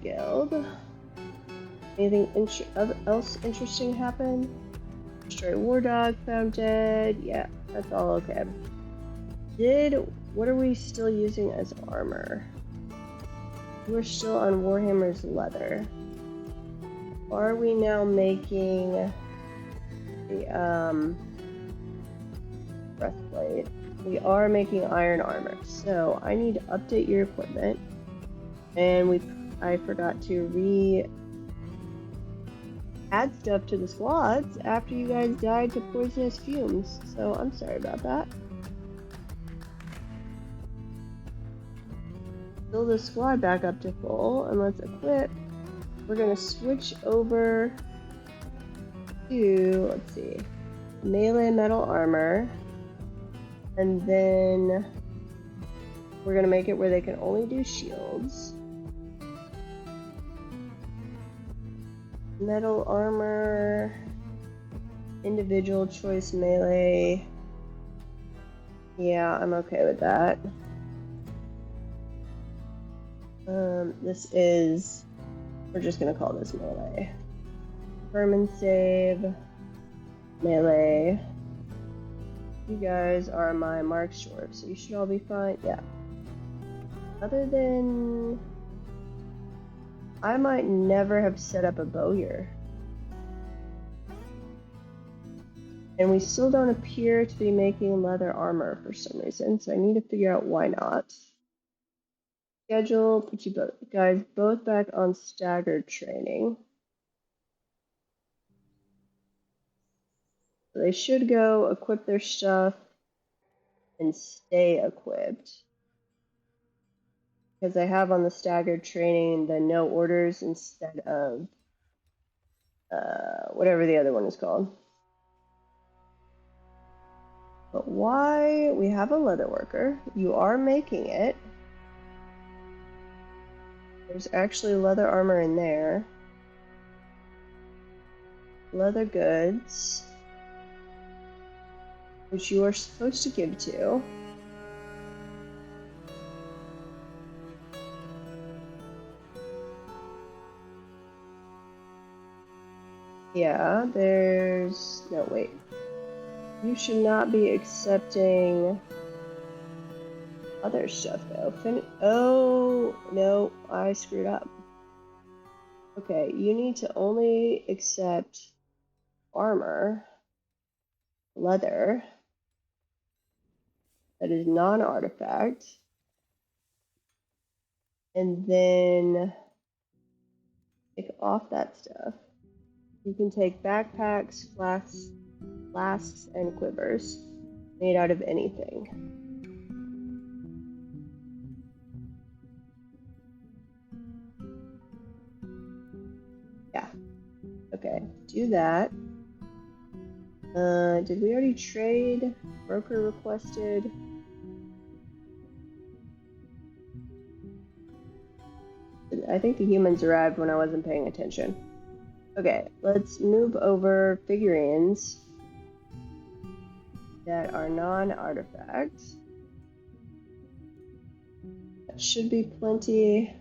guild. Anything else interesting happen? Destroy war dog, found dead. Yeah, that's all okay. What are we still using as armor? We're still on Warhammer's leather. Are we now making the breastplate? We are making iron armor. So I need to update your equipment. And I forgot to add stuff to the squads after you guys died to poisonous fumes. So I'm sorry about that. Fill the squad back up to full and let's equip. We're gonna switch over to, let's see, melee metal armor, and then we're gonna make it where they can only do shields. Metal armor, individual choice melee. Yeah, I'm okay with that. We're just gonna call this melee. Vermin save, melee. You guys are my mark short, so you should all be fine. Yeah. Other than I might never have set up a bow here. And we still don't appear to be making leather armor for some reason, so I need to figure out why not. Schedule, put you guys both back on staggered training. So they should go equip their stuff and stay equipped. Because I have on the staggered training the no orders instead of whatever the other one is called. But why? We have a leather worker. You are making it. There's actually leather armor in there. Leather goods, which you are supposed to give to. Yeah, there's... no, wait. You should not be accepting other stuff, though. Oh, no, I screwed up. Okay, you need to only accept armor, leather, that is non-artifact, and then take off that stuff. You can take backpacks, flasks, and quivers made out of anything. Yeah. Okay, do that. Did we already trade? Broker requested. I think the humans arrived when I wasn't paying attention. Okay, let's move over figurines that are non-artifact. That should be plenty.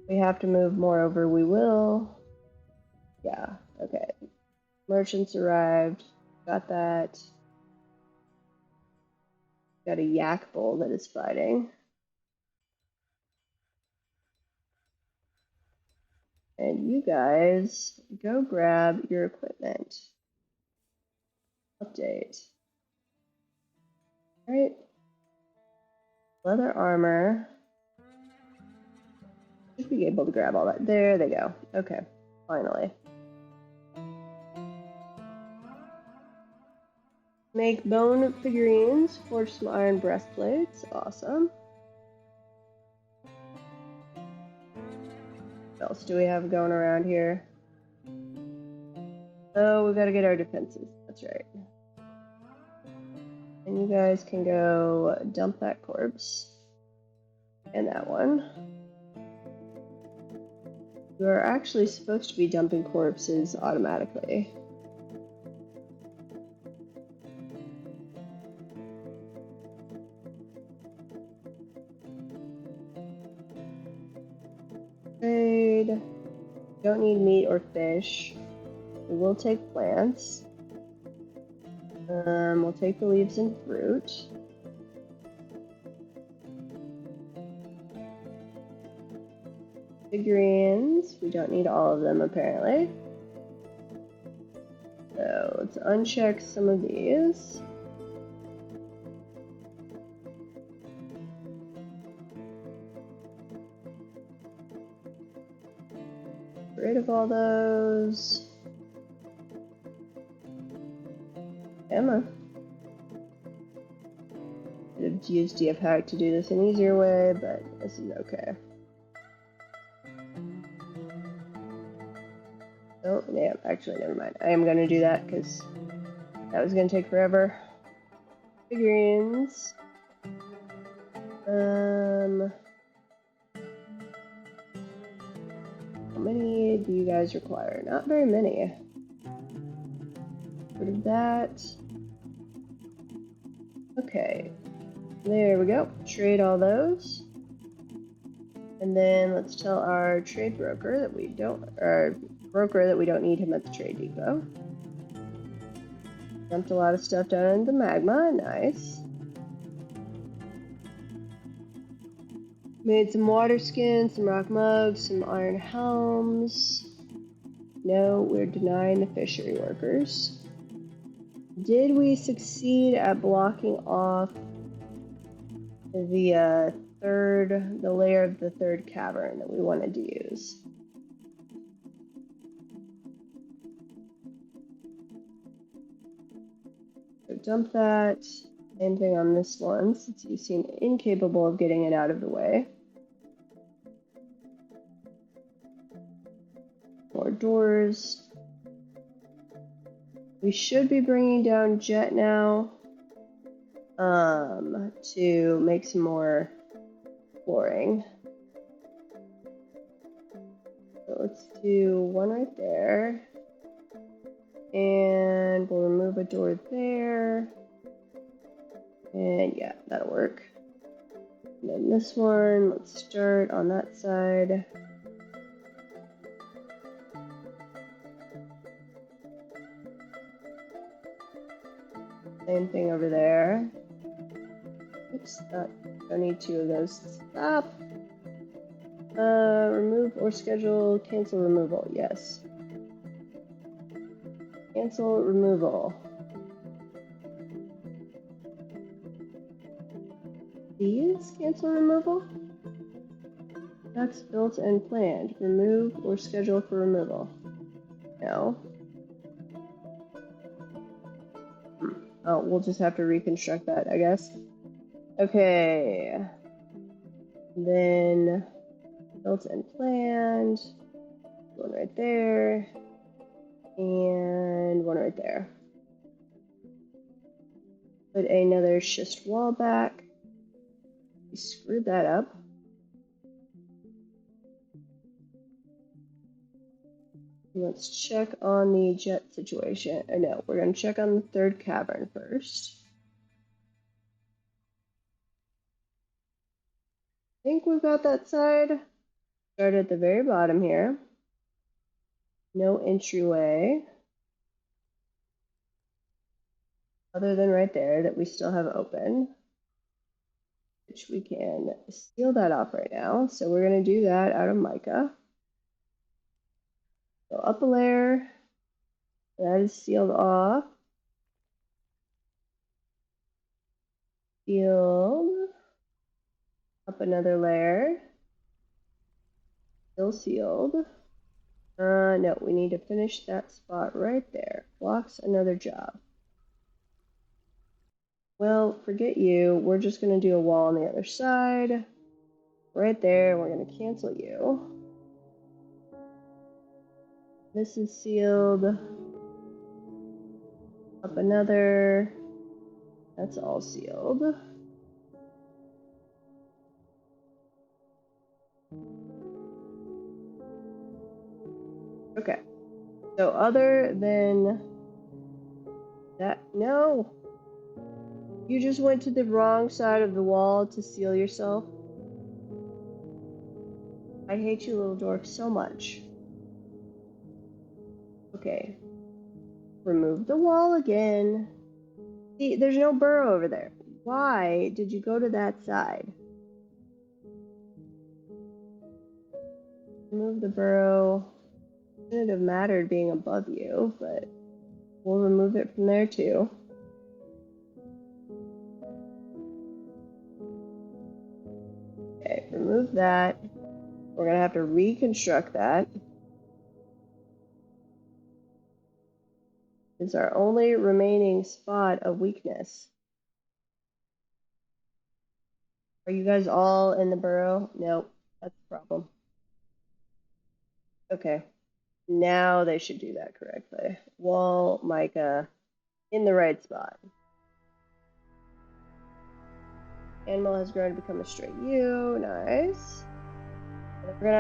We have to move more over, we will. Yeah, okay. Merchants arrived. Got that. Got a yak bull that is fighting. And you guys go grab your equipment. Update. Alright. Leather armor. Should be able to grab all that. There they go. Okay, finally. Make bone figurines, forge some iron breastplates. Awesome. What else do we have going around here? Oh, we gotta get our defenses. That's right. And you guys can go dump that corpse. And that one. You are actually supposed to be dumping corpses automatically. Trade. Don't need meat or fish. We will take plants. We'll take the leaves and fruit. Figurines. We don't need all of them apparently. So let's uncheck some of these. Get rid of all those. Emma. Could have used DF hack to do this an easier way, but this is okay. Oh, yeah, actually, never mind. I am going to do that because that was going to take forever. Figurines. How many do you guys require? Not very many. Rid of that. Okay. There we go. Trade all those. And then let's tell our trade broker that we don't, or broker that we don't need him at the trade depot. Dumped a lot of stuff down into the magma. Nice. Made some water skins, some rock mugs, some iron helms. No, we're denying the fishery workers. Did we succeed at blocking off the layer of the third cavern that we wanted to use? So dump that. Same thing on this one, since you seem incapable of getting it out of the way. More doors. We should be bringing down Jet now to make some more flooring. So let's do one right there. And we'll remove a door there. And yeah, that'll work. And then this one, let's start on that side. Same thing over there. Oops, don't need two of those. Stop. Remove or schedule, cancel removal, yes. Cancel removal. These cancel removal? That's built and planned. Remove or schedule for removal. No. Oh, we'll just have to reconstruct that, I guess. Okay. Then built and planned. One right there. And one right there. Put another schist wall back. We screwed that up. Let's check on the Jet situation. Or no, we're going to check on the third cavern first. I think we've got that side. Start at the very bottom here. No entryway. Other than right there that we still have open. Which we can seal that off right now. So we're going to do that out of mica. Go up a layer. That is sealed off. Sealed. Up another layer. Still sealed. No, we need to finish that spot right there. Blocks another job. Well, forget you. We're just going to do a wall on the other side. Right there. We're going to cancel you. This is sealed. Up another. That's all sealed. Okay. So other than that, no. You just went to the wrong side of the wall to seal yourself. I hate you, little dork, so much. Okay. Remove the wall again. See, there's no burrow over there. Why did you go to that side? Remove the burrow. Shouldn't have mattered being above you, but we'll remove it from there too. Okay, remove that. We're gonna have to reconstruct that. It's our only remaining spot of weakness. Are you guys all in the burrow? Nope, that's the problem. Okay, now they should do that correctly. Wall, mica, in the right spot. Animal has grown to become a straight U. Nice. We're gonna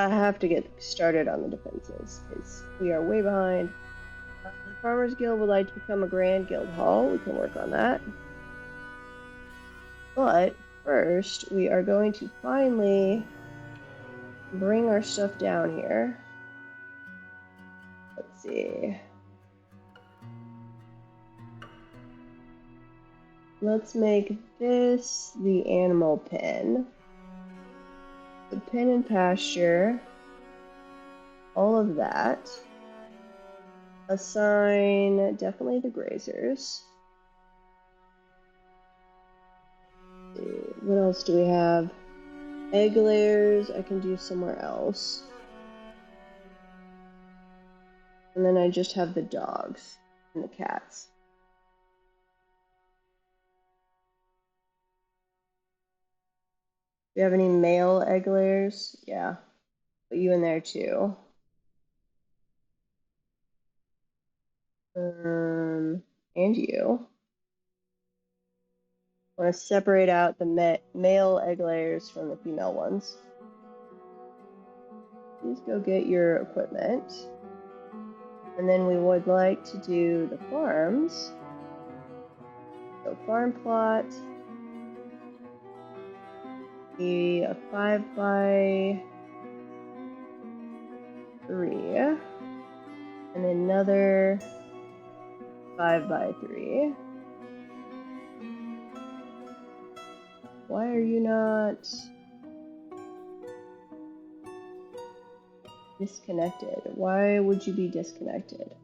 have to get started on the defenses because we are way behind. The Farmers Guild would like to become a Grand Guild Hall. We can work on that. But first, we are going to finally bring our stuff down here. Let's see. Let's make this the animal pen. The pen and pasture. All of that. Assign definitely the grazers. What else do we have? Egg layers I can do somewhere else. And then I just have the dogs and the cats. Do you have any male egg layers? Yeah. Put you in there too. And you. I want to separate out the male egg layers from the female ones. Please go get your equipment. And then we would like to do the farms. So farm plot. Be a 5x3. And another 5x3. Why are you not disconnected? Why would you be disconnected?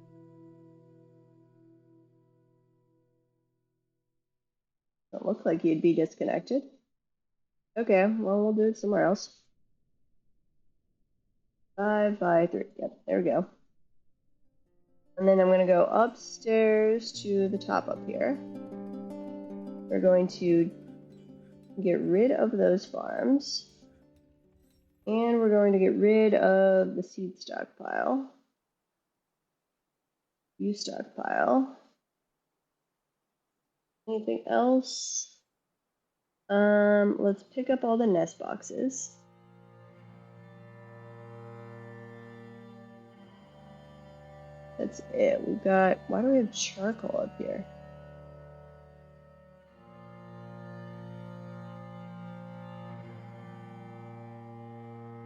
Don't look like you'd be disconnected. Okay, well, we'll do it somewhere else. 5x3. Yep, there we go. And then I'm going to go upstairs to the top up here. We're going to get rid of those farms. And we're going to get rid of the seed stockpile. Use stockpile. Anything else? Let's pick up all the nest boxes. That's it. We've got, why do we have charcoal up here?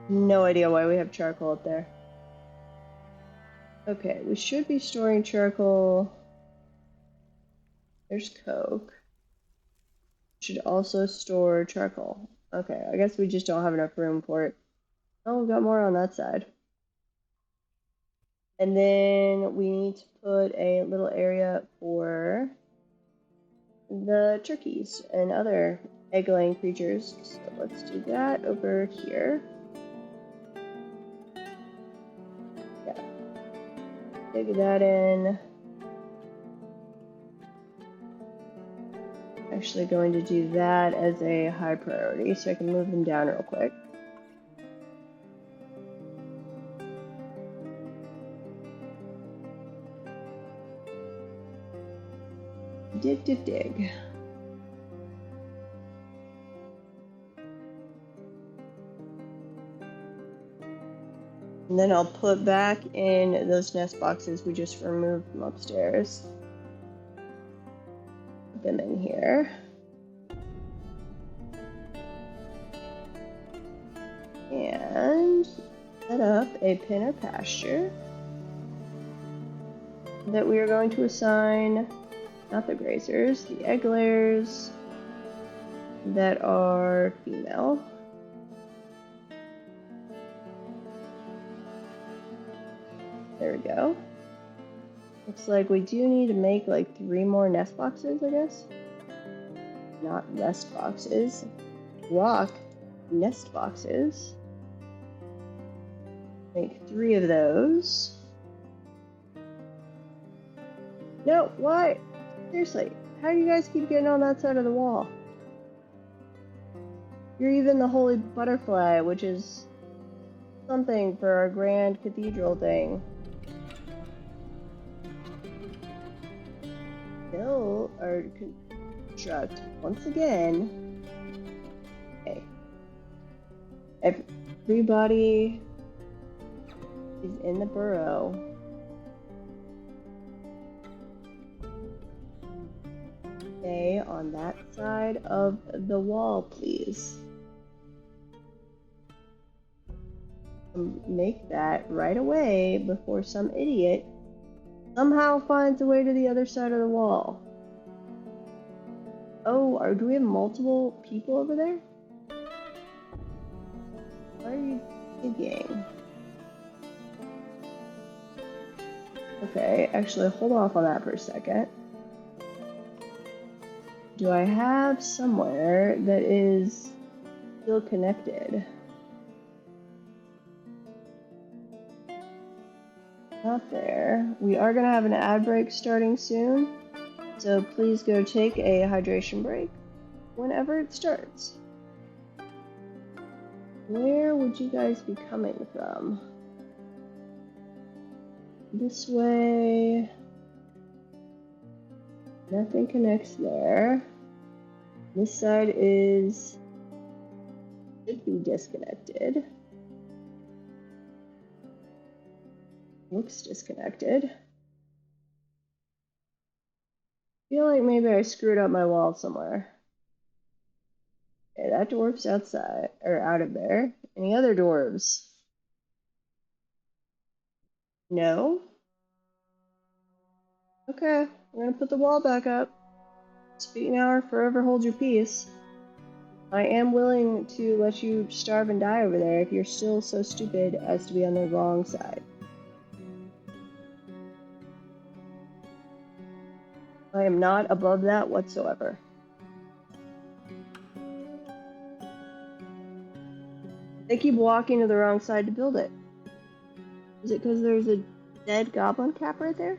No idea why we have charcoal up there. Okay, we should be storing charcoal. There's coke. Should also store charcoal. Okay, I guess we just don't have enough room for it. Oh, we got more on that side. And then we need to put a little area for the turkeys and other egg-laying creatures. So let's do that over here. Yeah. Dig that in. Actually going to do that as a high priority so I can move them down real quick. Dig, dig, dig. And then I'll put back in those nest boxes we just removed from upstairs. Put them in here. And set up a pen or pasture that we are going to assign, not the grazers, the egg layers that are female. There we go. Looks like we do need to make like 3 more nest boxes, I guess. Not rest boxes. Rock nest boxes. Make 3 of those. No, why? Seriously, how do you guys keep getting on that side of the wall? You're even the Holy Butterfly, which is something for our grand cathedral thing. Build or construct once again. Okay. Everybody is in the burrow. Stay on that side of the wall, please. Make that right away before some idiot somehow finds a way to the other side of the wall. Oh, do we have multiple people over there? you digging? Okay, actually hold off on that for a second. Do I have somewhere that is still connected? Not there. We are going to have an ad break starting soon, so please go take a hydration break whenever it starts. Where would you guys be coming from? This way. Nothing connects there. This side should be disconnected. Looks disconnected. I feel like maybe I screwed up my wall somewhere. Okay, that dwarf's outside, or out of there. Any other dwarves? No? Okay, we're gonna put the wall back up. Speak now or forever hold your peace. I am willing to let you starve and die over there if you're still so stupid as to be on the wrong side. I am not above that whatsoever. They keep walking to the wrong side to build it. Is it because there's a dead goblin cap right there?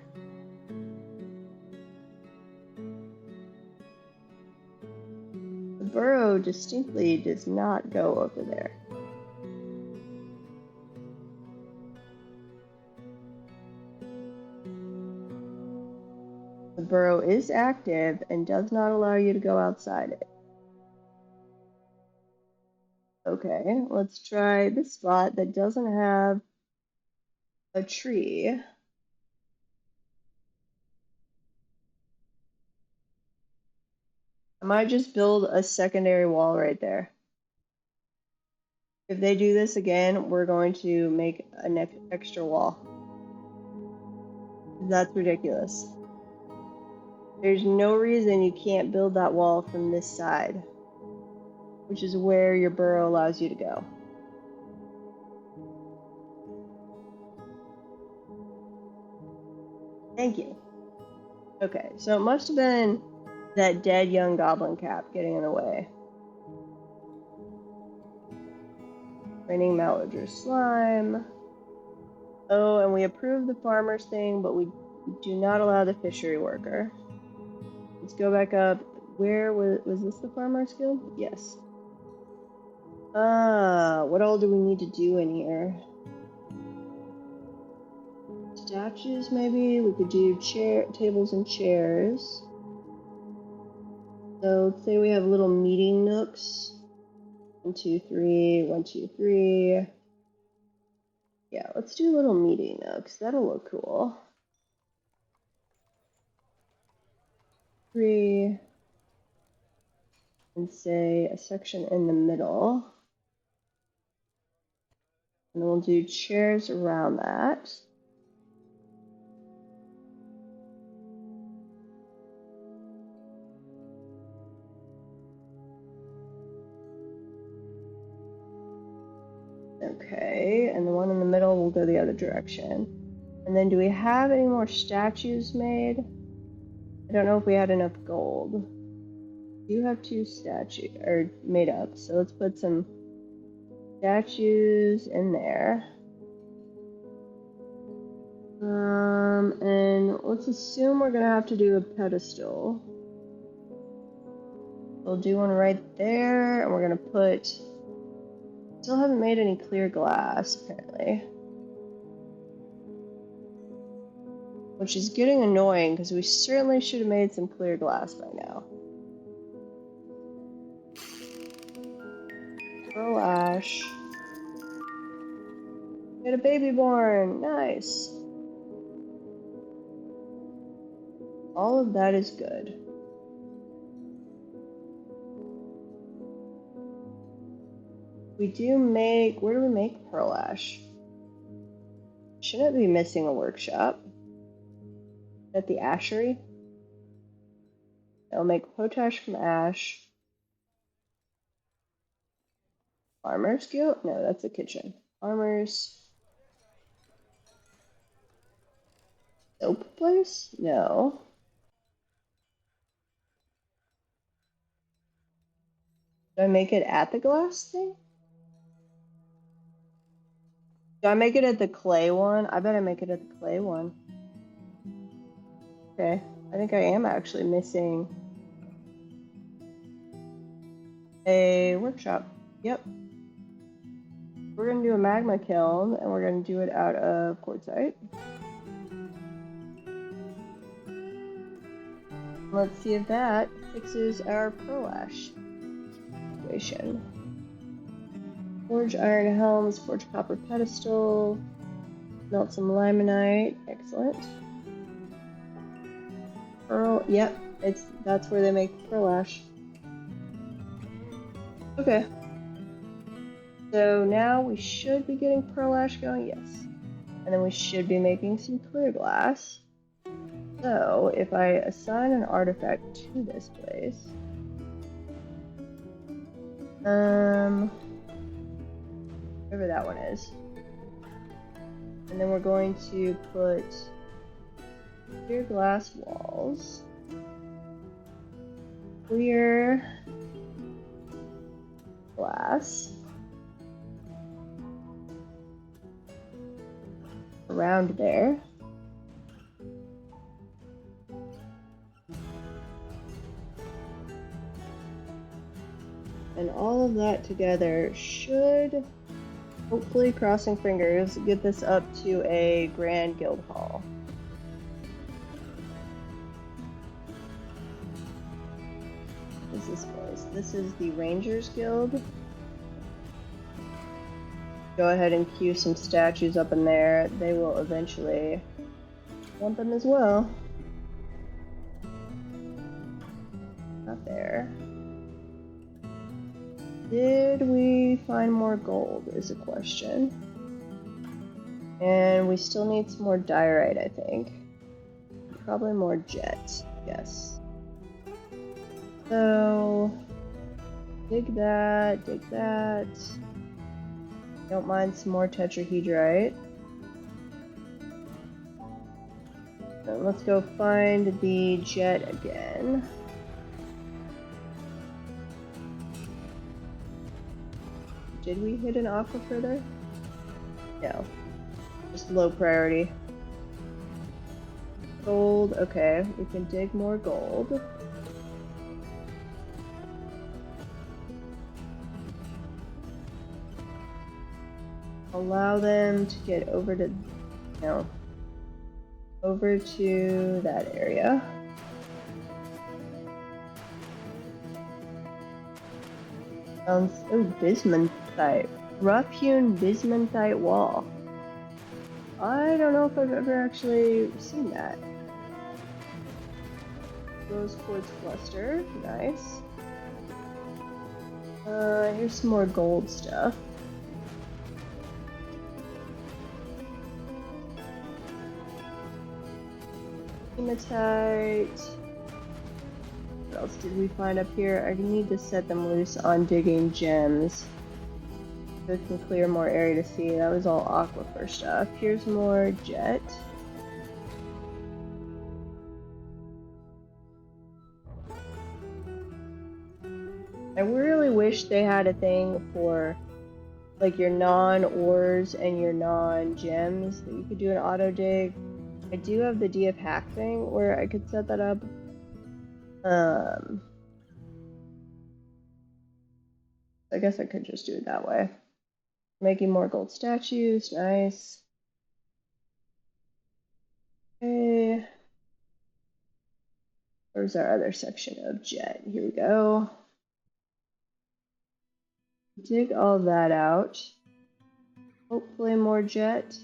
The burrow distinctly does not go over there. The burrow is active and does not allow you to go outside it. Okay, let's try this spot that doesn't have a tree. I might just build a secondary wall right there. If they do this again, we're going to make an extra wall. That's ridiculous. There's no reason you can't build that wall from this side, which is where your burrow allows you to go. Thank you. Okay, so it must have been that dead young goblin cap getting in the way. Raining Malodra slime. Oh, and we approve the farmer's thing, but we do not allow the fishery worker. Let's go back up. Where was this the farmer's guild? Yes. What all do we need to do in here? Statues, maybe? We could do tables and chairs. So let's say we have little meeting nooks. 1, 2, 3, 1, 2, 3. Yeah, let's do little meeting nooks. That'll look cool. 3. And say a section in the middle. And we'll do chairs around that. Okay, and the one in the middle will go the other direction. And then do we have any more statues made? I don't know if we had enough gold. You have 2 statues made up, so let's put some statues in there. And let's assume we're gonna have to do a pedestal. We'll do one right there, and we're gonna put. Still haven't made any clear glass, apparently. Which is getting annoying, because we certainly should have made some clear glass by now. Pearl ash. Get a baby born! Nice! All of that is good. We do make. Where do we make pearl ash? Shouldn't it be missing a workshop? At the ashery? I'll make potash from ash. Farmer's Guild? No, that's a kitchen. Farmer's soap place? No. Do I make it at the glass thing? Do I make it at the clay one? I bet I make it at the clay one. Okay, I think I am actually missing a workshop. Yep. We're gonna do a magma kiln, and we're gonna do it out of quartzite. Let's see if that fixes our pearl ash situation. Forge iron helms, forge copper pedestal, melt some limonite. Excellent. Pearl, yep, that's where they make pearl ash. Okay. So now we should be getting pearl ash going, yes. And then we should be making some clear glass. So if I assign an artifact to this place, whatever that one is, and then we're going to put clear glass walls, clear glass around there. And all of that together should, hopefully crossing fingers, get this up to a grand guild hall. What is this place? This is the Rangers Guild. Go ahead and queue some statues up in there. They will eventually want them as well. Not there. Did we find more gold is a question. And we still need some more diorite, I think. Probably more jet, yes. So, dig that, dig that. Don't mind some more tetrahedrite. Then let's go find the jet again. Did we hit an aquifer there? No. Just low priority. Gold, okay. We can dig more gold. Allow them to get over to, over to that area. Oh, bismuthite. Rough-hewn bismuthite wall. I don't know if I've ever actually seen that. Rose quartz cluster, nice. Here's some more gold stuff. Hematite. What else did we find up here? I need to set them loose on digging gems so it can clear more area to see. That was all aquifer stuff. Here's more jet. I really wish they had a thing for like your non-ores and your non-gems that you could do an auto dig. I do have the DF hack thing where I could set that up. I guess I could just do it that way. Making more gold statues, nice. Okay. Where's our other section of jet? Here we go. Dig all that out. Hopefully more jet.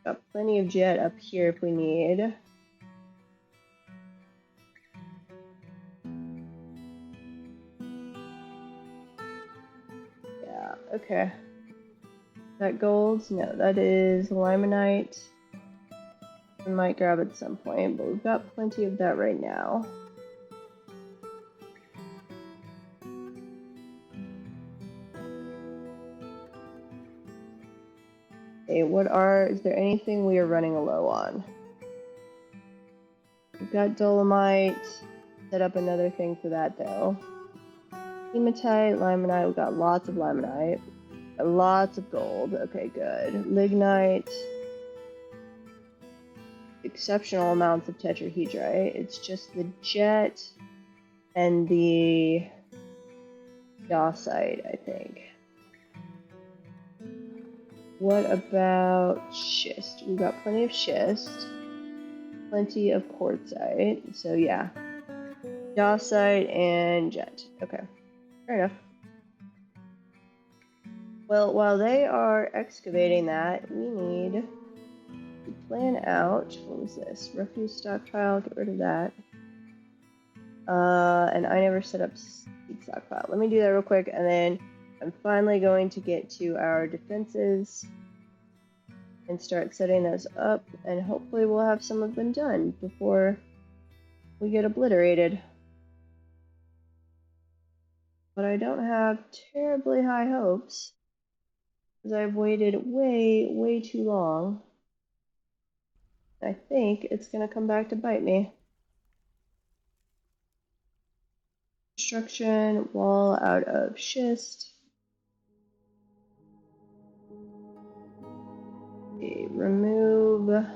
Got plenty of jet up here if we need. Yeah, okay. That gold? No, that is limonite. We might grab it at some point, but we've got plenty of that right now. Okay, is there anything we are running low on? We've got dolomite. Set up another thing for that though. Hematite, limonite, we've got lots of limonite. Lots of gold. Okay, good. Lignite. Exceptional amounts of tetrahedrite. It's just the jet and the dacite, I think. What about schist? We've got plenty of schist. Plenty of quartzite. So yeah. Dacite and jet. Okay. Fair enough. Well, while they are excavating that, we need to plan out. What was this? Refuse stockpile. Get rid of that. And I never set up seed stockpile. Let me do that real quick, and then I'm finally going to get to our defenses and start setting those up, and hopefully we'll have some of them done before we get obliterated. But I don't have terribly high hopes, because I've waited way too long. I think it's going to come back to bite me. Construction, wall out of schist. Okay, remove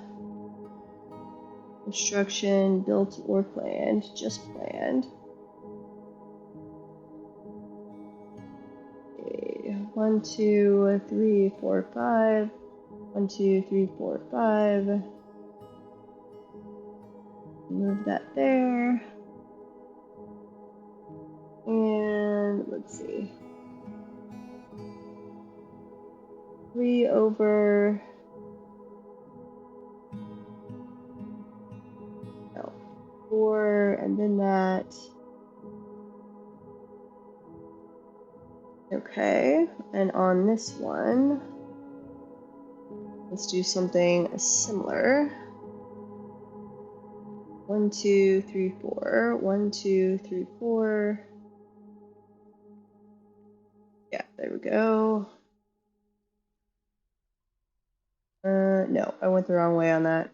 construction, built or planned, just planned. Okay, 1, 2, 3, 4, 5. 1, 2, 3, 4, 5. Move that there. And let's see. 3 over. No. 4, and then that. Okay, and on this one, let's do something similar. 1, 2, 3, 4. 1, 2, 3, 4. Yeah, there we go. No, I went the wrong way on that.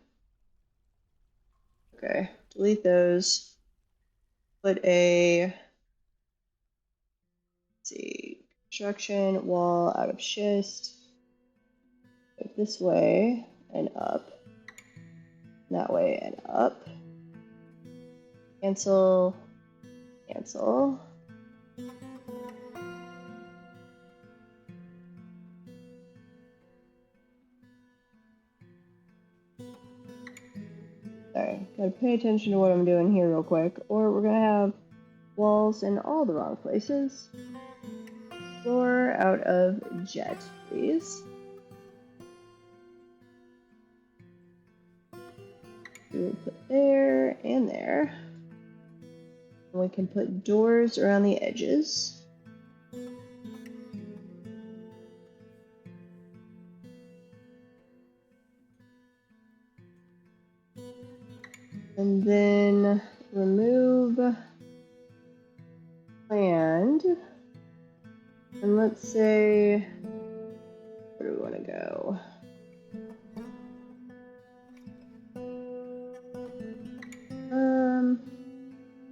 Okay, delete those. Put a, let's see, construction wall out of schist. Go this way and up. That way and up. Cancel. Cancel. Sorry, gotta pay attention to what I'm doing here real quick, or we're gonna have walls in all the wrong places. Floor out of jet, please. We'll put there and there. And we can put doors around the edges. And then remove planned. And let's say, where do we want to go?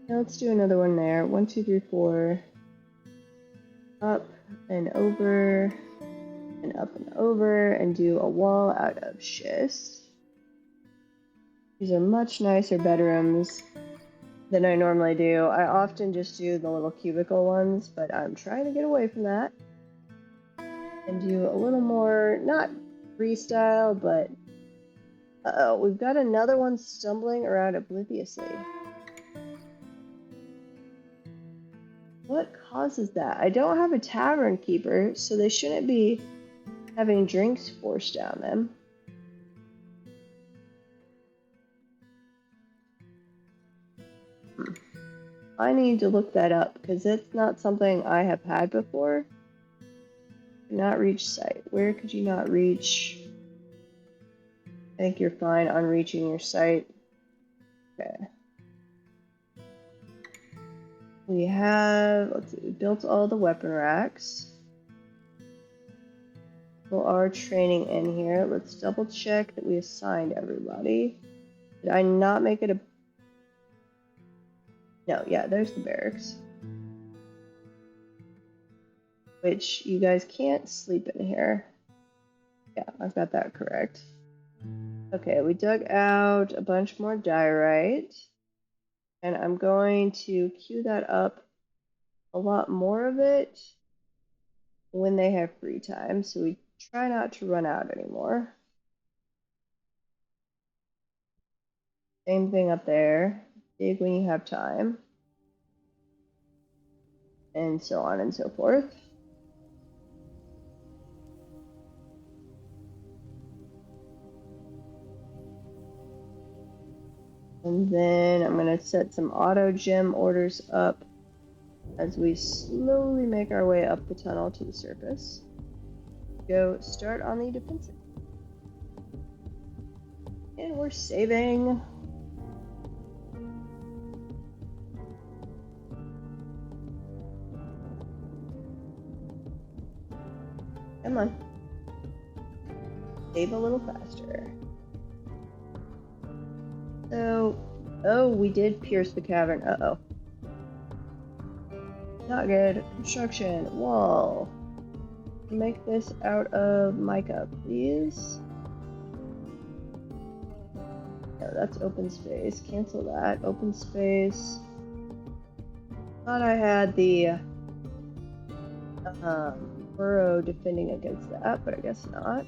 Let's do another one there. 1, 2, 3, 4. Up and over and up and over, and do a wall out of schist. These are much nicer bedrooms than I normally do. I often just do the little cubicle ones, but I'm trying to get away from that and do a little more, not freestyle, but uh-oh, we've got another one stumbling around obliviously. What causes that? I don't have a tavern keeper, so they shouldn't be having drinks forced down them. I need to look that up, because it's not something I have had before. Not reach site. Where could you not reach? I think you're fine on reaching your site. Okay. We have, let's see, we built all the weapon racks. People are training in here. Let's double check that we assigned everybody. Did I not make it a... No, yeah, there's the barracks. Which you guys can't sleep in here. Yeah, I've got that correct. Okay, we dug out a bunch more diorite. And I'm going to queue that up, a lot more of it, when they have free time. So we try not to run out anymore. Same thing up there. Dig when you have time. And so on and so forth. And then I'm going to set some auto gem orders up as we slowly make our way up the tunnel to the surface. Go start on the defensive. And we're saving. Come on. Save a little faster. So, oh, we did pierce the cavern. Uh-oh. Not good. Construction. Wall. Make this out of mica, please. No, that's open space. Cancel that. Open space. Thought I had the burrow defending against that, but I guess not.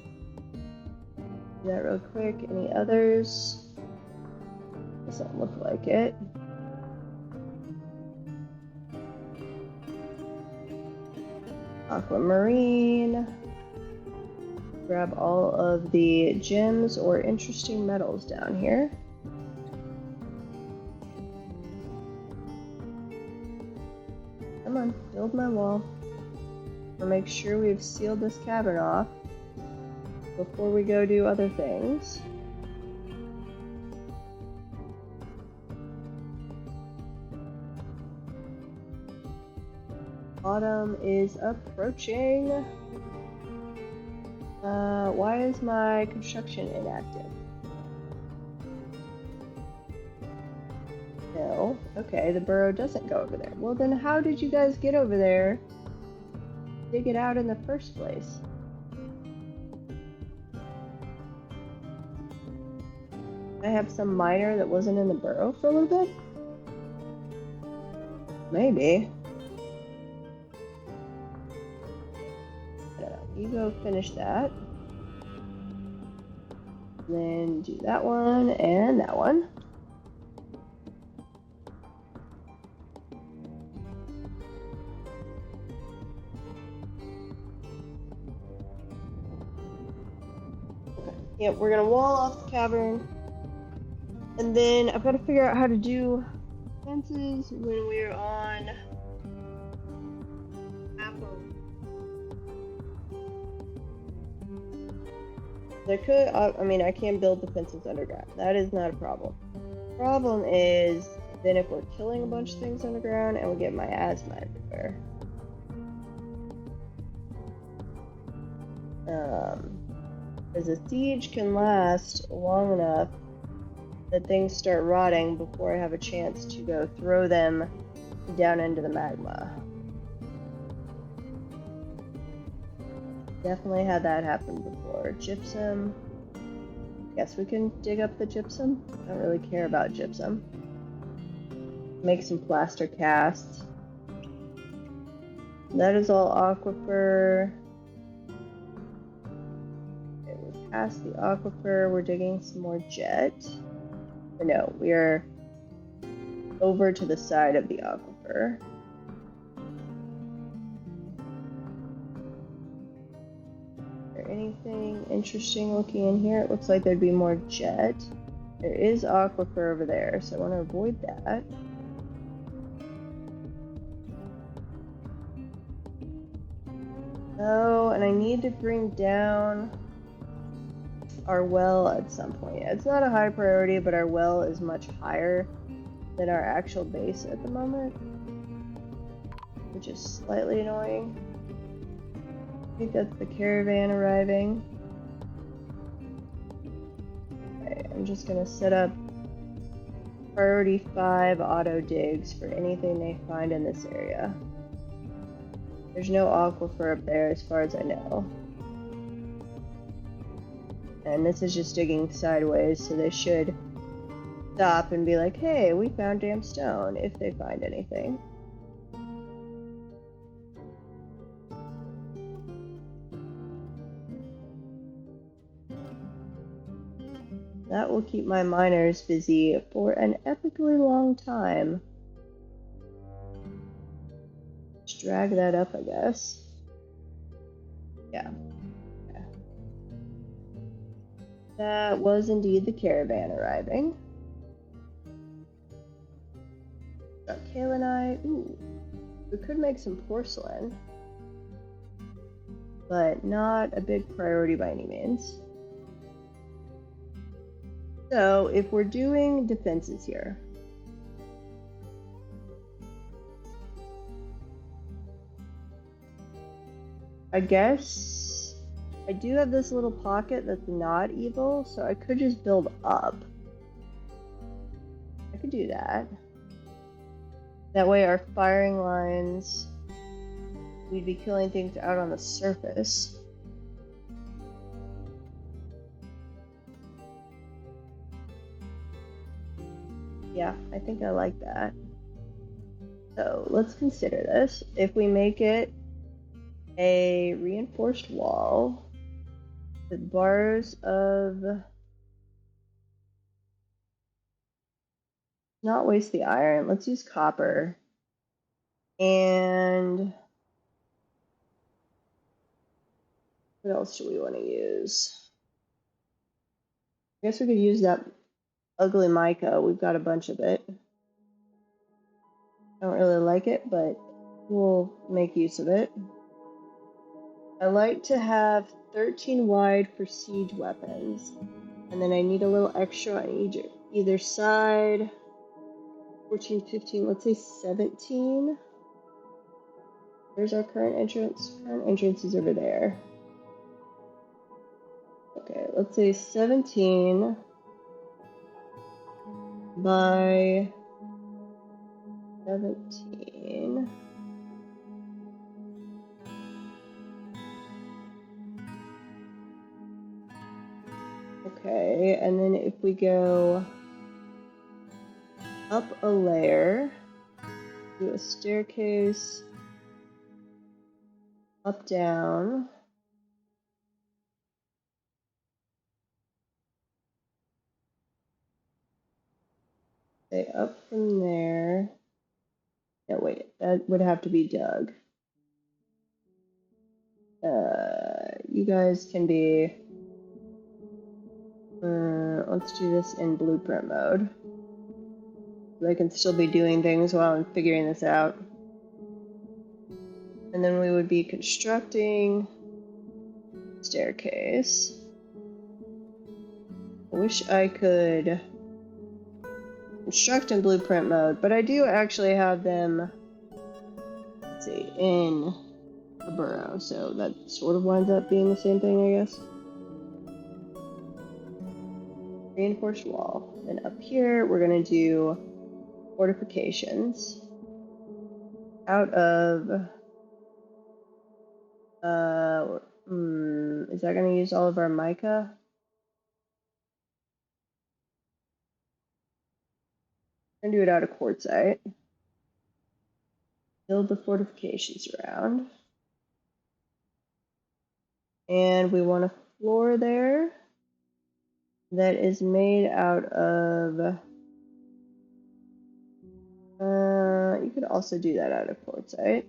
Do that real quick. Any others? Doesn't look like it. Aquamarine. Grab all of the gems or interesting metals down here. Come on, build my wall. Or make sure we've sealed this cavern off before we go do other things. Autumn is approaching. Why is my construction inactive? No. Okay, the burrow doesn't go over there. Well, then how did you guys get over there? Dig it out in the first place. I have some miner that wasn't in the burrow for a little bit? Maybe. You go finish that. Then do that one and that one. Okay. Yep, we're gonna wall off the cavern. And then I've got to figure out how to do fences when we're on Apple. There could, I mean, I can build the fences underground. That is not a problem. The problem is then if we're killing a bunch of things underground and we get miasma everywhere. Because a siege can last long enough that things start rotting before I have a chance to go throw them down into the magma. Definitely had that happen before. Gypsum. Guess we can dig up the gypsum. Don't really care about gypsum. Make some plaster casts. That is all aquifer. Okay, we're past the aquifer. We're digging some more jet. Or no, we are over to the side of the aquifer. Anything interesting looking in here? It looks like there'd be more jet. There is aquifer over there, so I want to avoid that. Oh, and I need to bring down our well at some point. It's not a high priority, but our well is much higher than our actual base at the moment, which is slightly annoying. I think that's the caravan arriving. Okay, I'm just gonna set up priority 5 auto digs for anything they find in this area. There's no aquifer up there as far as I know. And this is just digging sideways, so they should stop and be like, hey, we found damn stone, if they find anything. That will keep my miners busy for an epically long time. Just drag that up, I guess. Yeah. That was indeed the caravan arriving. Got kaolinite. Ooh, we could make some porcelain, but not a big priority by any means. So if we're doing defenses here, I guess I do have this little pocket that's not evil, so I could just build up. I could do that. That way our firing lines, we'd be killing things out on the surface. Yeah, I think I like that. So let's consider this. If we make it a reinforced wall with bars of... Not waste the iron. Let's use copper. And what else do we want to use? I guess we could use that ugly mica. We've got a bunch of it. I don't really like it, but we'll make use of it. I like to have 13 wide for siege weapons. And then I need a little extra on either side. 14, 15, let's say 17. Where's our current entrance? Current entrance is over there. Okay, let's say 17 by 17. Okay, and then if we go up a layer, do a staircase, up, down. Say up from there. No, wait, that would have to be dug. You guys can be... let's do this in blueprint mode. I can still be doing things while I'm figuring this out. And then we would be constructing staircase. I wish I could construct in blueprint mode, but I do actually have them, let's see, in a burrow, so that sort of winds up being the same thing, I guess. Reinforced wall. Then up here, we're going to do fortifications out of, is that going to use all of our mica? I'm going to do it out of quartzite. Build the fortifications around. And we want a floor there that is made out of, you could also do that out of quartzite.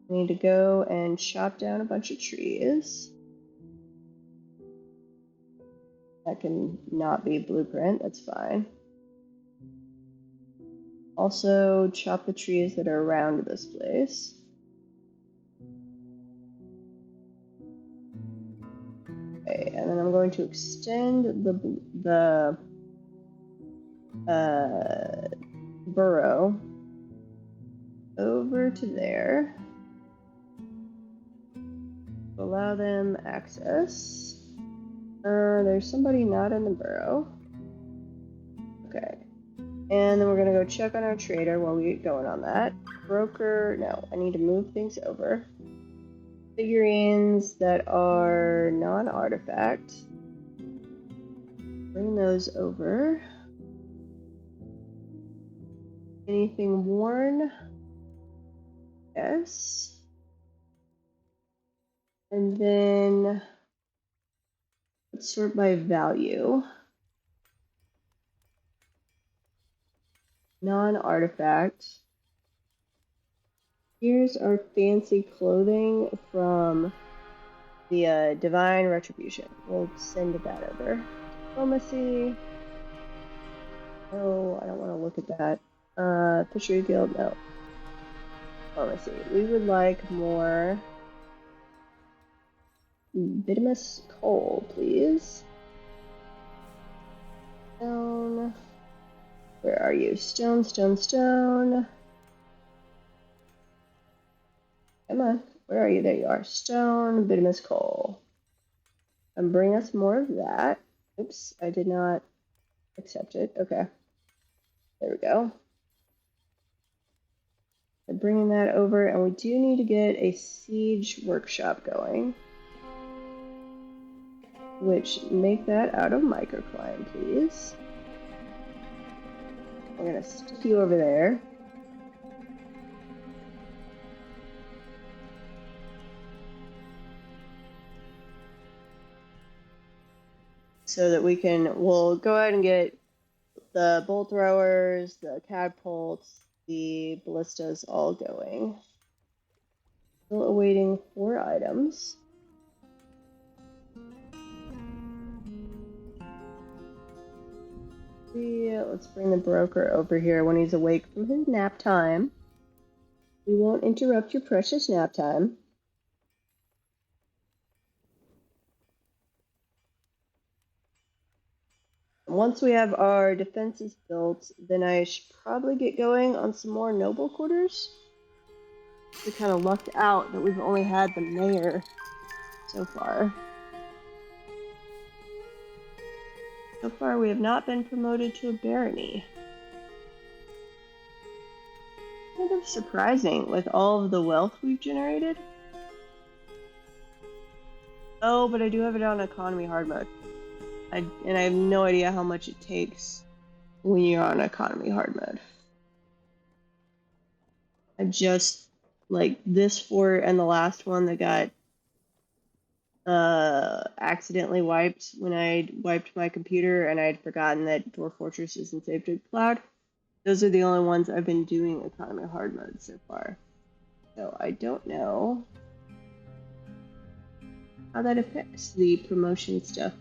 We need to go and chop down a bunch of trees. That can not be blueprint, that's fine. Also chop the trees that are around this place. Okay, and then I'm going to extend the burrow over to there. Allow them access. There's somebody not in the burrow. Okay. And then we're gonna go check on our trader while we get going on that. Broker, no, I need to move things over. Figurines that are non-artifact. Bring those over. Anything worn? Yes. And then let's sort by value. Non-artifact. Here's our fancy clothing from the Divine Retribution. We'll send that over. Diplomacy. Oh, I don't want to look at that. Fishery Guild, no. Diplomacy. We would like more bituminous coal, please. Stone. Where are you? Stone, stone, stone. Come on. Where are you? There you are. Stone, bituminous coal. And bring us more of that. Oops, I did not accept it. Okay. There we go. So bringing that over, and we do need to get a siege workshop going. Which, make that out of microcline, please. We're gonna stick you over there. So that we'll go ahead and get the bolt throwers, the catapults, the ballistas all going. Still awaiting 4 items. Let's bring the broker over here when he's awake from his nap time. We won't interrupt your precious nap time. Once we have our defenses built, then I should probably get going on some more noble quarters. We kind of lucked out that we've only had the mayor so far. So far, we have not been promoted to a barony. Kind of surprising with all of the wealth we've generated. Oh, but I do have it on economy hard mode. And I have no idea how much it takes when you're on economy hard mode. I just, like, this fort and the last one that got accidentally wiped when I wiped my computer and I'd forgotten that Dwarf Fortress isn't saved to the cloud. Those are the only ones I've been doing economy hard mode so far. So I don't know how that affects the promotion stuff.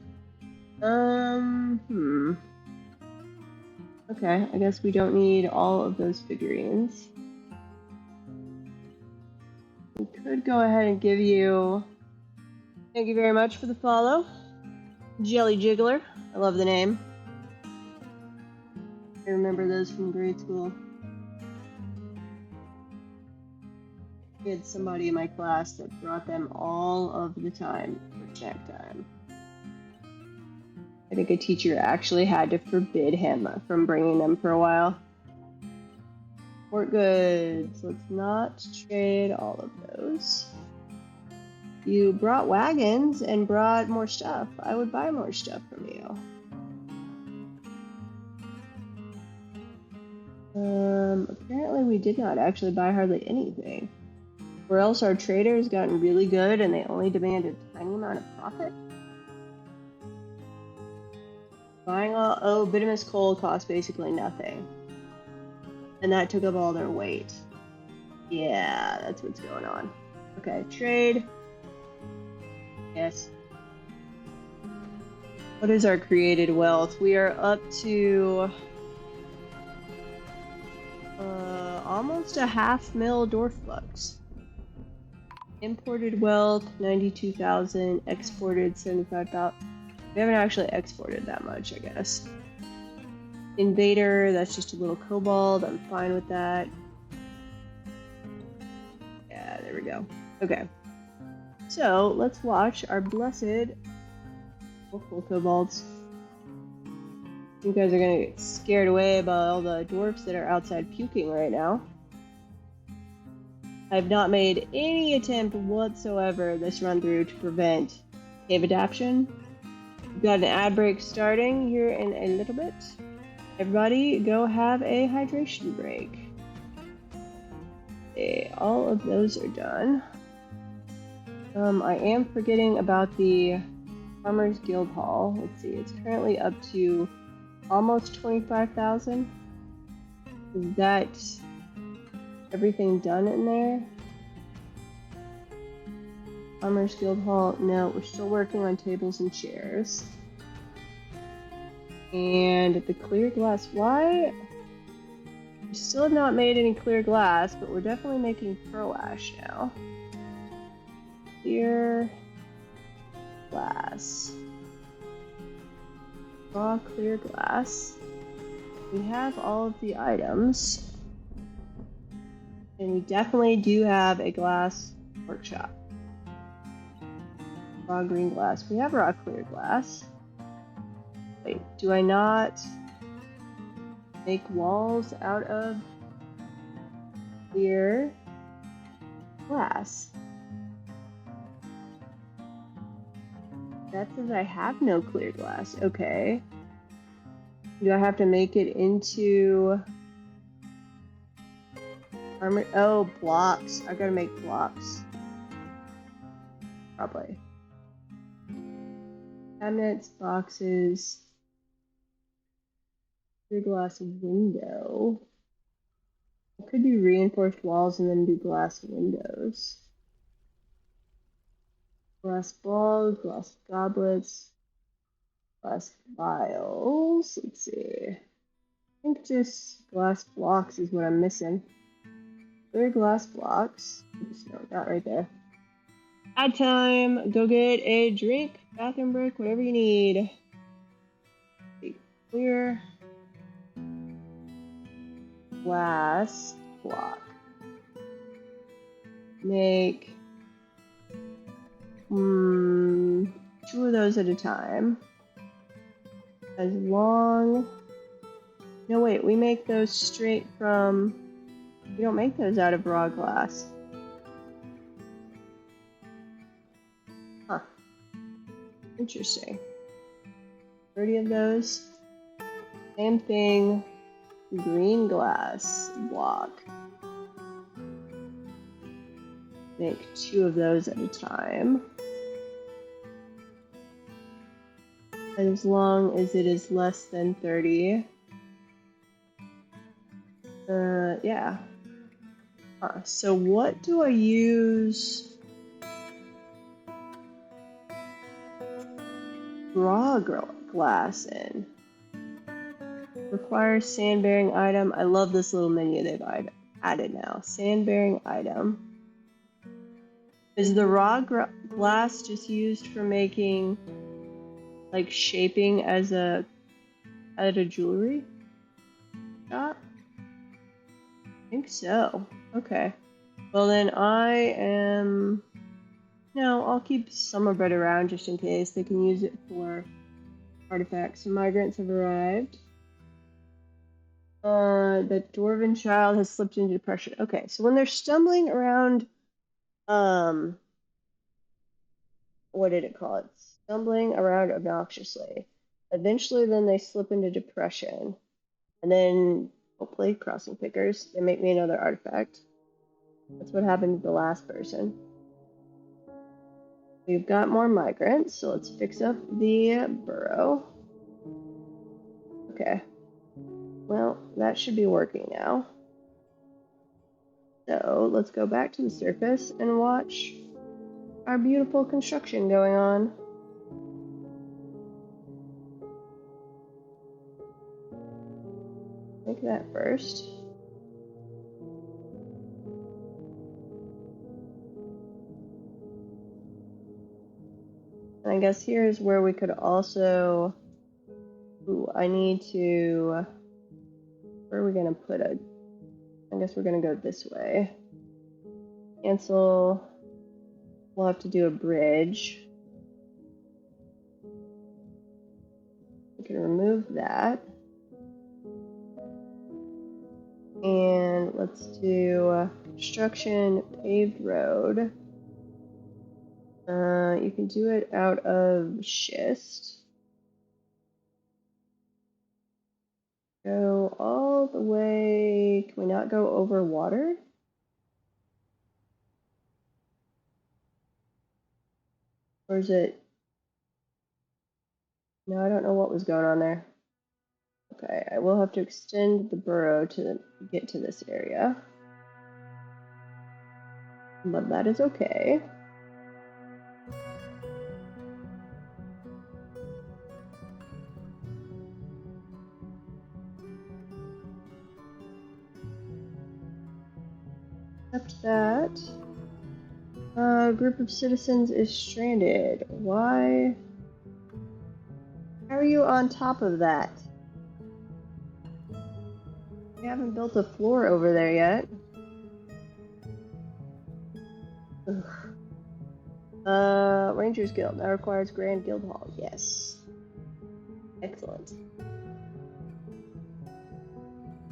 Okay, I guess we don't need all of those figurines. We could go ahead and give you... Thank you very much for the follow. Jelly Jiggler. I love the name. I remember those from grade school. We had somebody in my class that brought them all of the time for snack time. I think a teacher actually had to forbid him from bringing them for a while. Port goods. Let's not trade all of those. You brought wagons and brought more stuff. I would buy more stuff from you. Apparently we did not actually buy hardly anything. Or else our trader has gotten really good and they only demand a tiny amount of profit. Buying all, bituminous coal costs basically nothing. And that took up all their weight. Yeah, that's what's going on. Okay, trade. Yes. What is our created wealth? We are up to almost a 500,000 dwarf bucks. Imported wealth 92,000, exported 75,000. We haven't actually exported that much, I guess. Invader, that's just a little kobold. I'm fine with that. Yeah, there we go. Okay. So let's watch our blessed local kobolds. You guys are gonna get scared away by all the dwarfs that are outside puking right now. I've not made any attempt whatsoever this run through to prevent cave adaptation. We've got an ad break starting here in a little bit. Everybody go have a hydration break. Okay, all of those are done. I am forgetting about the Farmers Guild Hall. Let's see, it's currently up to almost 25,000. Is that everything done in there? Farmers Guild Hall, no, we're still working on tables and chairs. And the clear glass, why? We still have not made any clear glass, but we're definitely making pearl ash now. Clear glass. Raw clear glass. We have all of the items. And we definitely do have a glass workshop. Raw green glass. We have raw clear glass. Wait, do I not make walls out of clear glass? That says I have no clear glass. Okay. Do I have to make it into armor? Oh, blocks. I gotta make blocks. Probably. Cabinets, boxes, clear glass window. It could be reinforced walls and then do glass windows. Glass balls, glass goblets, glass vials. Let's see. I think just glass blocks is what I'm missing. Clear glass blocks. Oops, no, not right there. Ad time. Go get a drink, bathroom break, whatever you need. Clear glass block. Make 2 of those at a time. As long... No, wait, we make those straight from... We don't make those out of raw glass. Huh. Interesting. 30 of those. Same thing. Green glass block. Make 2 of those at a time. As long as it is less than 30. Yeah. So what do I use raw glass in? Requires sand-bearing item. I love this little menu they've added now. Sand-bearing item. Is the raw glass just used for making, like, shaping as at a jewelry shop? I think so. Okay. Well then I'll keep Summerbird around just in case. They can use it for artifacts. Migrants have arrived. The dwarven child has slipped into depression. Okay, so when they're stumbling around, what did it call it? Stumbling around obnoxiously. Eventually then they slip into depression. And then, hopefully, crossing pickers, they make me another artifact. That's what happened to the last person. We've got more migrants, so let's fix up the burrow. Okay. Well, that should be working now. So, let's go back to the surface and watch our beautiful construction going on. Make that first. And I guess here's where we could also... Ooh, I need to... Where are we going to put it? I guess we're going to go this way. Cancel we'll have to do a bridge. We can remove that. And let's do construction paved road. You can do it out of schist. Go all the way. Can we not go over water? Or is it? No, I don't know what was going on there. Okay, I will have to extend the burrow to get to this area. But that is okay. Except that a group of citizens is stranded. Why? How are you on top of that? We haven't built a floor over there yet. Rangers Guild. That requires Grand Guild Hall. Yes. Excellent.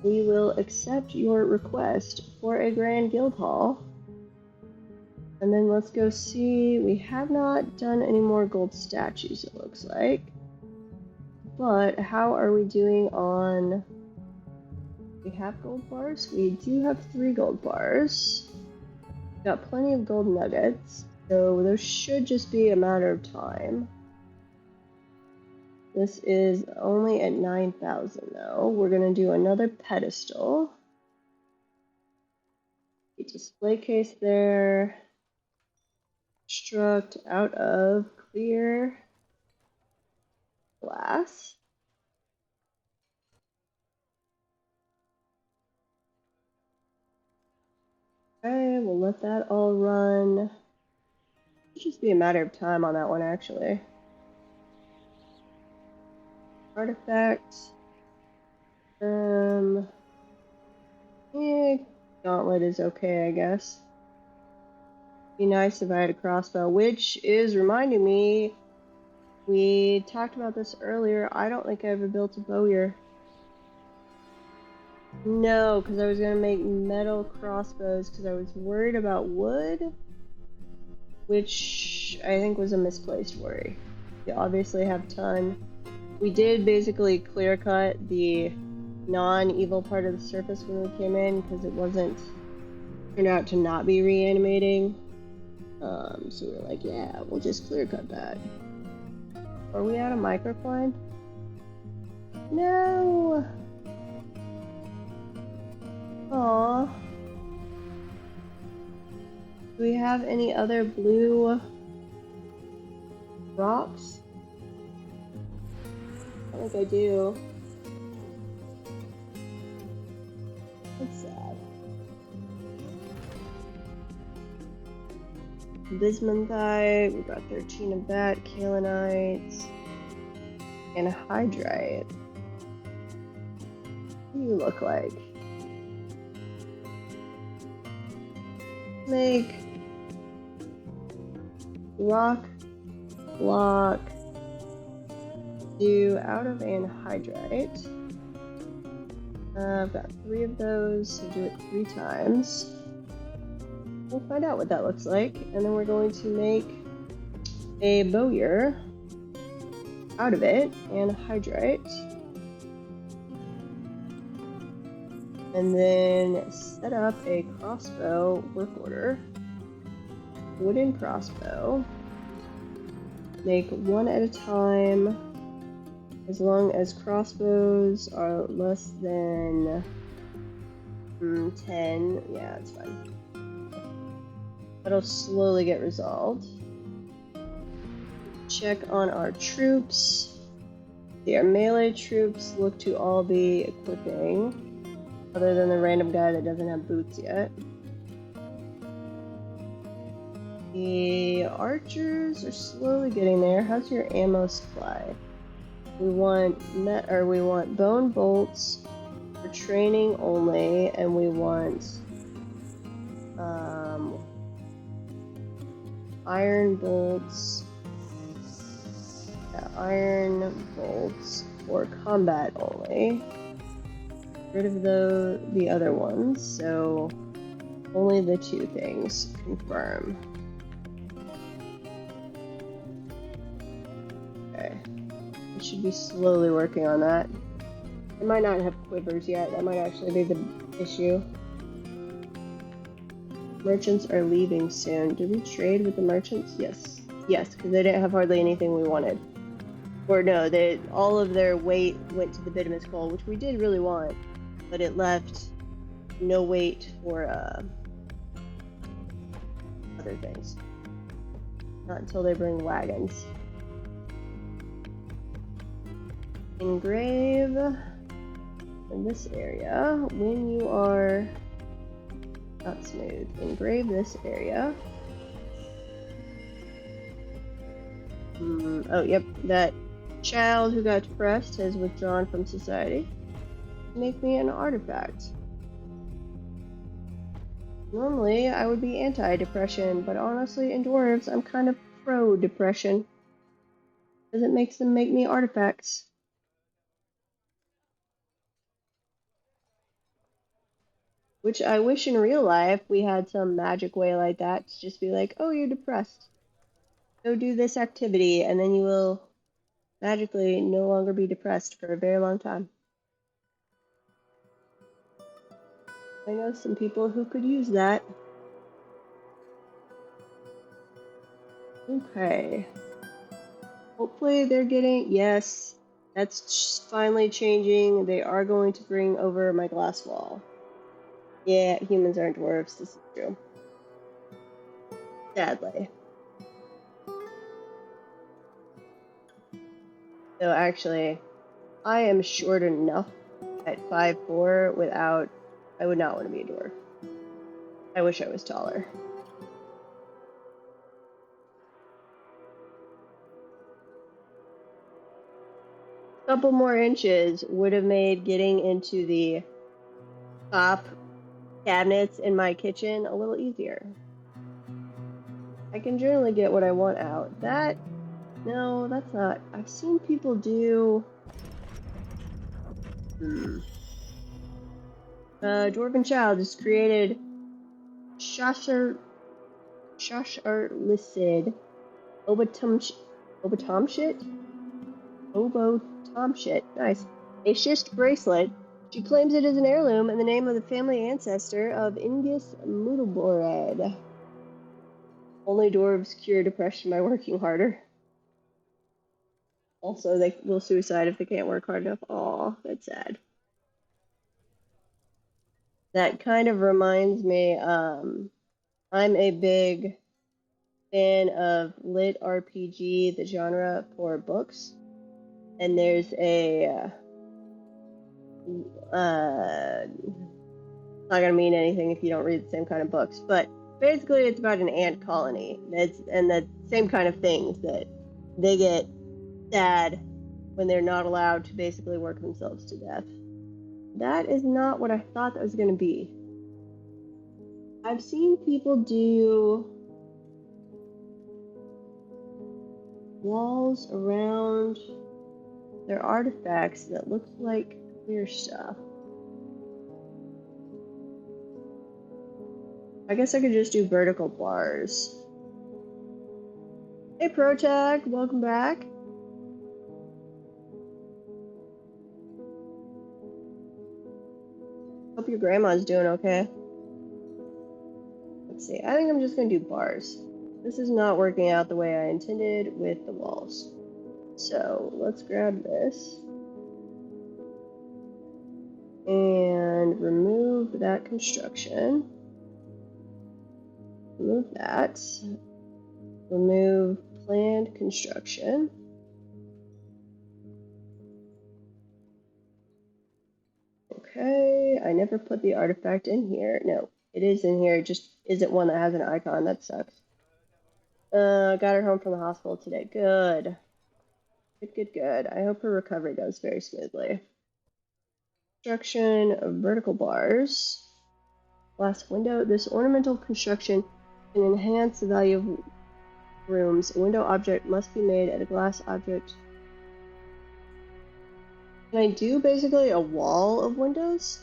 We will accept your request for a Grand Guild Hall. And then let's go see. We have not done any more gold statues, it looks like. But how are we doing on... We have gold bars? We do have 3 gold bars. We've got plenty of gold nuggets. So those should just be a matter of time. This is only at 9,000 though. We're going to do another pedestal. A display case there. Construct out of clear glass. Okay, we'll let that all run. It'll just be a matter of time on that one, actually. Artifacts. Yeah, gauntlet is okay, I guess. Be nice if I had a crossbow, which is reminding me, we talked about this earlier. I don't think I ever built a bowyer. No, because I was going to make metal crossbows because I was worried about wood, which I think was a misplaced worry. We obviously have a ton. We did basically clear cut the non-evil part of the surface when we came in because it wasn't turned out to not be reanimating. So we were like, yeah, we'll just clear cut that. Are we out of microcline? No! Aww. Do we have any other blue rocks? I think I do. That's sad. Bismuthite, we got 13 of that, kaolinite, and hydrite. What do you look like? Make rock block do out of anhydrite. I've got 3 of those, so do it 3 times. We'll find out what that looks like, and then we're going to make a bowyer out of it, anhydrite. And then set up a crossbow work order. Wooden crossbow. Make 1 at a time. As long as crossbows are less than 10, yeah, it's fine. That'll slowly get resolved. Check on our troops. Our melee troops look to all be equipping, other than the random guy that doesn't have boots yet. The archers are slowly getting there. How's your ammo supply? We want bone bolts for training only, and we want iron bolts. Yeah, iron bolts for combat only. Get rid of the other ones, so only the two things. Confirm. Okay. I should be slowly working on that. I might not have quivers yet. That might actually be the issue. Merchants are leaving soon. Did we trade with the merchants? Yes. Yes, because they didn't have hardly anything we wanted. Or no, all of their weight went to the bituminous coal, which we did really want, but it left no weight for other things. Not until they bring wagons. Engrave in this area when you are not smooth. Engrave this area. Oh, yep, that child who got depressed has withdrawn from society. Make me an artifact. Normally, I would be anti-depression, but honestly, in dwarves, I'm kind of pro-depression. Because it makes them make me artifacts. Which I wish in real life we had some magic way like that to just be like, oh, you're depressed. Go do this activity, and then you will magically no longer be depressed for a very long time. I know some people who could use that. Okay. Hopefully they're getting, yes, that's finally changing. They are going to bring over my glass wall. Yeah, humans aren't dwarves, this is true. Sadly. So actually, I am short enough at 5'4" without, I would not want to be a dwarf. I wish I was taller. A couple more inches would have made getting into the top cabinets in my kitchen a little easier. I can generally get what I want out. That, no, that's not. I've seen people do. Dwarven Child has created Shashar listed Obotomshit? Nice. A schist bracelet. She claims it is an heirloom in the name of the family ancestor of Ingus Muddleborad. Only dwarves cure depression by working harder. Also, they will suicide if they can't work hard enough. Aw, that's sad. That kind of reminds me, I'm a big fan of lit RPG, the genre, for books. And there's a, not gonna mean anything if you don't read the same kind of books, but basically it's about an ant colony. And the same kind of things that they get sad when they're not allowed to basically work themselves to death. That is not what I thought that was going to be. I've seen people do walls around their artifacts that look like clear stuff. I guess I could just do vertical bars. Hey Protag, welcome back. Hope your grandma's doing okay. Let's see, I think I'm just gonna do bars. This is not working out the way I intended with the walls. So let's grab this and remove that construction. Remove that. Remove planned construction. Okay, I never put the artifact in here. No, it is in here. It just isn't one that has an icon. That sucks. Got her home from the hospital today. Good. Good. I hope her recovery goes very smoothly. Construction of vertical bars. Glass window. This ornamental construction can enhance the value of rooms, a window object must be made at a glass object. Can I do basically a wall of windows?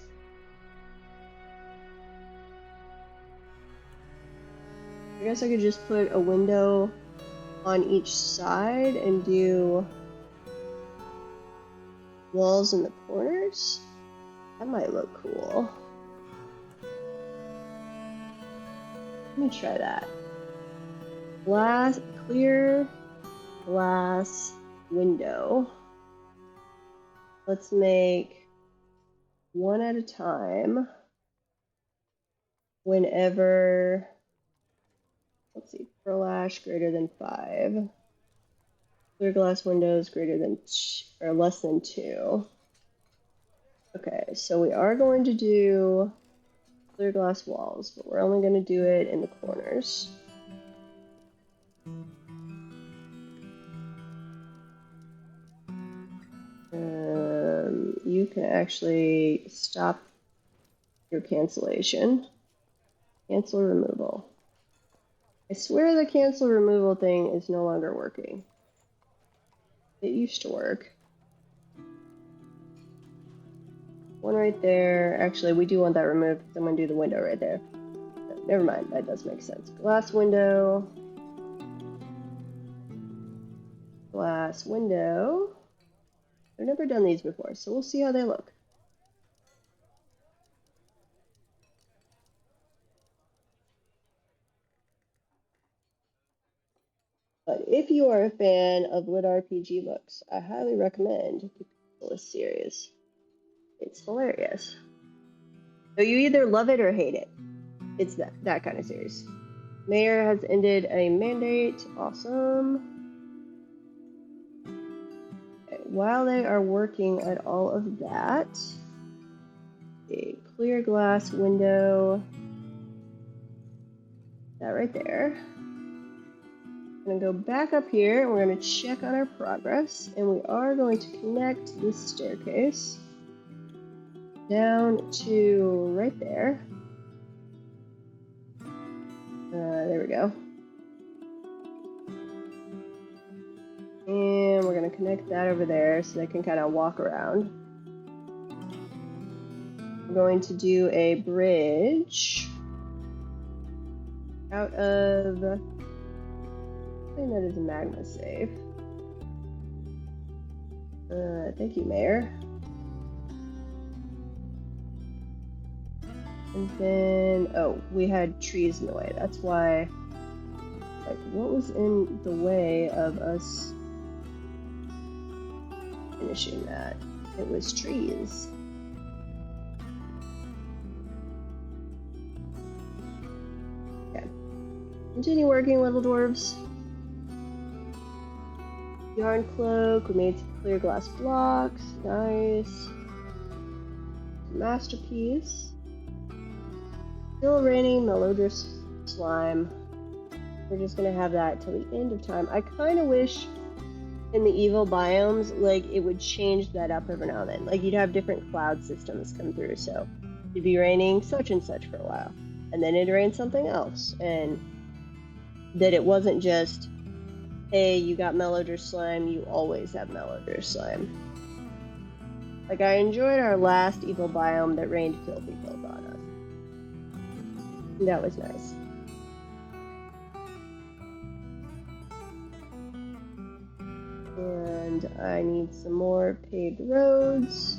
I guess I could just put a window on each side and do walls in the corners. That might look cool. Let me try that. Glass, clear glass window. Let's make one at a time. Whenever, let's see, pearl ash greater than 5. Clear glass windows greater than or less than 2. Okay, so we are going to do clear glass walls, but we're only going to do it in the corners. You can actually stop your cancellation. Cancel removal. I swear the cancel removal thing is no longer working. It used to work. One right there. Actually, we do want that removed because I'm going to do the window right there. No, never mind, that does make sense. Glass window. Glass window. I've never done these before, so we'll see how they look. But if you are a fan of lit RPG books, I highly recommend the series. It's hilarious. So you either love it or hate it. It's that kind of series. Mayor has ended a mandate. Awesome. Okay, while they are working at all of that, a clear glass window. That right there. I'm going to go back up here and we're going to check on our progress, and we are going to connect this staircase down to right there. There we go. And we're going to connect that over there so they can kind of walk around. I'm going to do a bridge out of... I think that is a magma safe. Thank you, Mayor. And then, oh, we had trees in the way. That's why, like, what was in the way of us finishing that? It was trees. Okay. Continue working, little dwarves. Yarn cloak, we made some clear glass blocks, nice. Masterpiece. Still raining melodrous slime. We're just gonna have that till the end of time. I kind of wish in the evil biomes, like, it would change that up every now and then. Like, you'd have different cloud systems come through, so it'd be raining such and such for a while, and then it'd rain something else, and that it wasn't just, hey, you got melodrous slime, you always have melodrous slime. Like, I enjoyed our last evil biome that rained filthy filth on us. That was nice. And I need some more paved roads.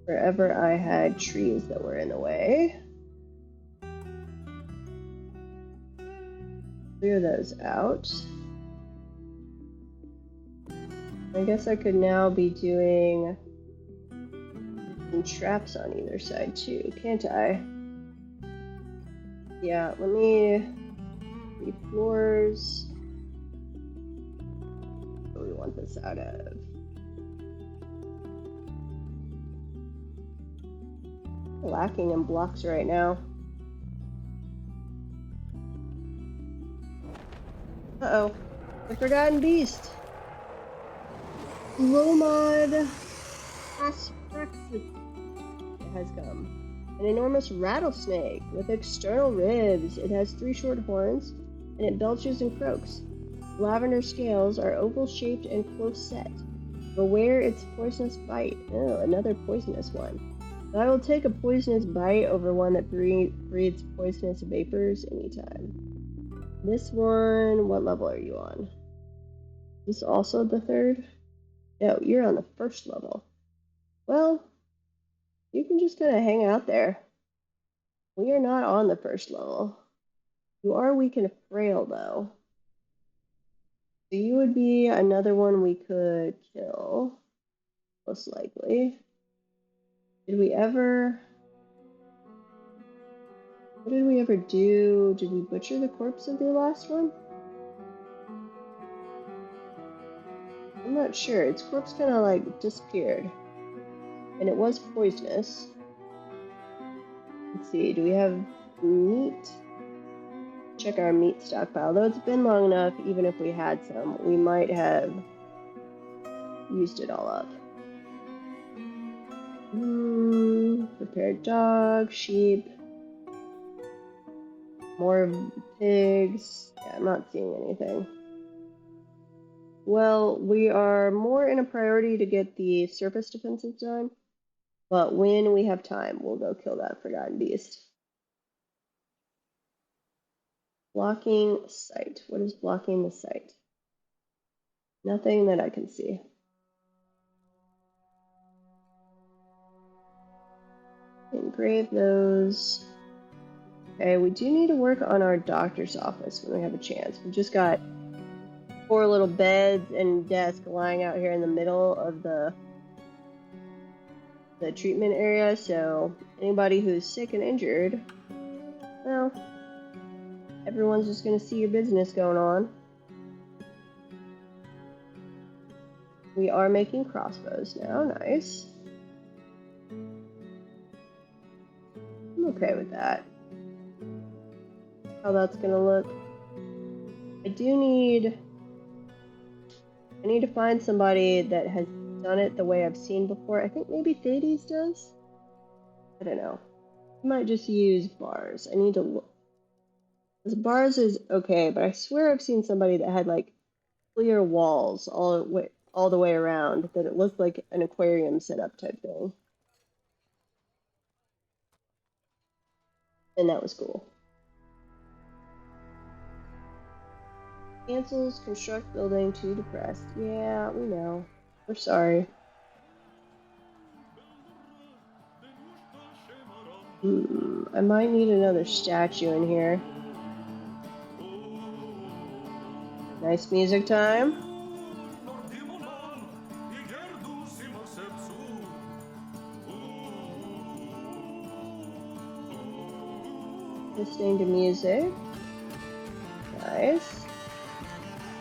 Wherever I had trees that were in the way. Clear those out. I guess I could now be doing some traps on either side too, can't I? Yeah, let me do floors. What do we want this out of? Lacking in blocks right now. Uh-oh. The Forgotten Beast. Lomod Aspraxis has come. An enormous rattlesnake with external ribs. It has 3 short horns and it belches and croaks. Lavender scales are oval-shaped and close-set. Beware its poisonous bite. Oh, another poisonous one. But I will take a poisonous bite over one that breathes poisonous vapors anytime. This one, what level are you on? Is this also the third? No, you're on the first level. Well, you can just kind of hang out there. We are not on the first level. You are weak and frail, though. So you would be another one we could kill, most likely. Did we ever... What did we ever do? Did we butcher the corpse of the last one? I'm not sure. Its corpse kind of like disappeared. And it was poisonous. Let's see, do we have meat? Check our meat stockpile. Though it's been long enough, even if we had some, we might have used it all up. Prepared dog, sheep, more pigs. Yeah, I'm not seeing anything. Well, we are more in a priority to get the surface defenses done, but when we have time, we'll go kill that forgotten beast. Blocking sight. What is blocking the sight? Nothing that I can see. Engrave those. Okay, we do need to work on our doctor's office when we have a chance. We've just got 4 little beds and desk lying out here in the middle of the treatment area, so anybody who's sick and injured, well, everyone's just gonna see your business going on. We are making crossbows now, nice. I'm okay with that. How that's gonna look. I need to find somebody that has done it the way I've seen before. I think maybe Thades does? I don't know. I might just use bars. I need to look. Because bars is okay, but I swear I've seen somebody that had like clear walls all the way around, that it looked like an aquarium setup type thing. And that was cool. Cancels construct building too depressed. Yeah, we know. We're sorry. I might need another statue in here. Nice music time. Listening to music. Nice.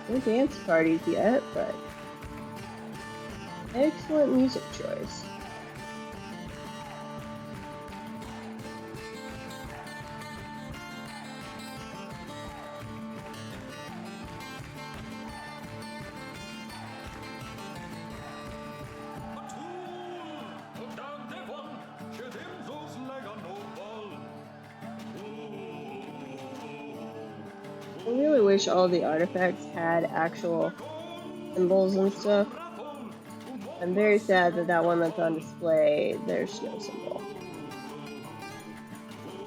No dance parties yet, but excellent music choice. I really wish all the artifacts had actual symbols and stuff. I'm very sad that that one that's on display, there's no symbol.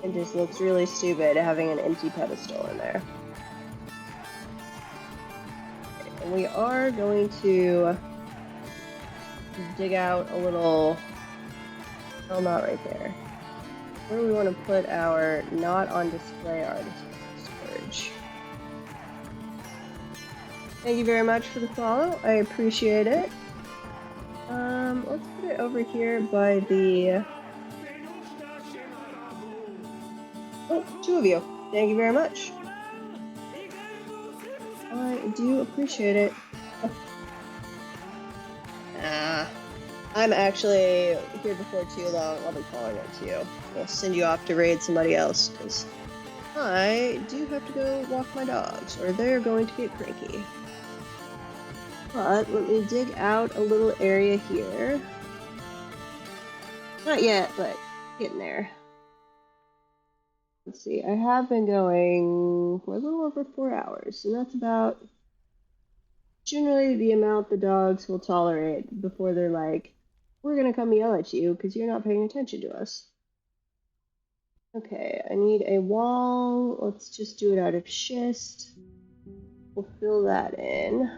It just looks really stupid having an empty pedestal in there. Okay, and we are going to dig out a little... Well, not right there. Where do we want to put our not on display artifact storage? Thank you very much for the follow. I appreciate it. Let's put it over here by the... Oh, 2 of you. Thank you very much. I do appreciate it. I'm actually here before too long. I'll be calling it to you. I'll send you off to raid somebody else, because I do have to go walk my dogs, or they're going to get cranky. But let me dig out a little area here. Not yet, but getting there. Let's see, I have been going for a little over 4 hours, and that's about generally the amount the dogs will tolerate before they're like, we're gonna come yell at you because you're not paying attention to us. Okay, I need a wall. Let's just do it out of schist. We'll fill that in.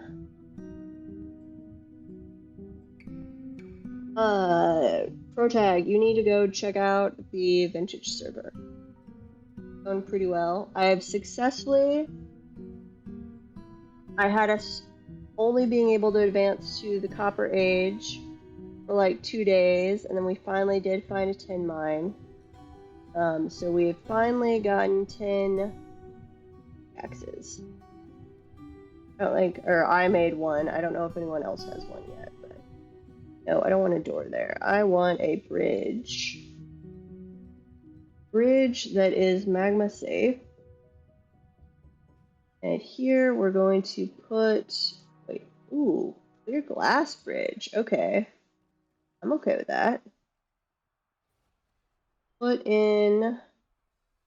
Protag, you need to go check out the vintage server. Going pretty well. I have successfully. I had us only being able to advance to the Copper Age for like 2 days, and then we finally did find a tin mine. So we've finally gotten 10 axes. I made one. I don't know if anyone else has one yet, but no, I don't want a door there. I want a bridge. Bridge that is magma safe. And here we're going to put, clear glass bridge. Okay. I'm okay with that. Put in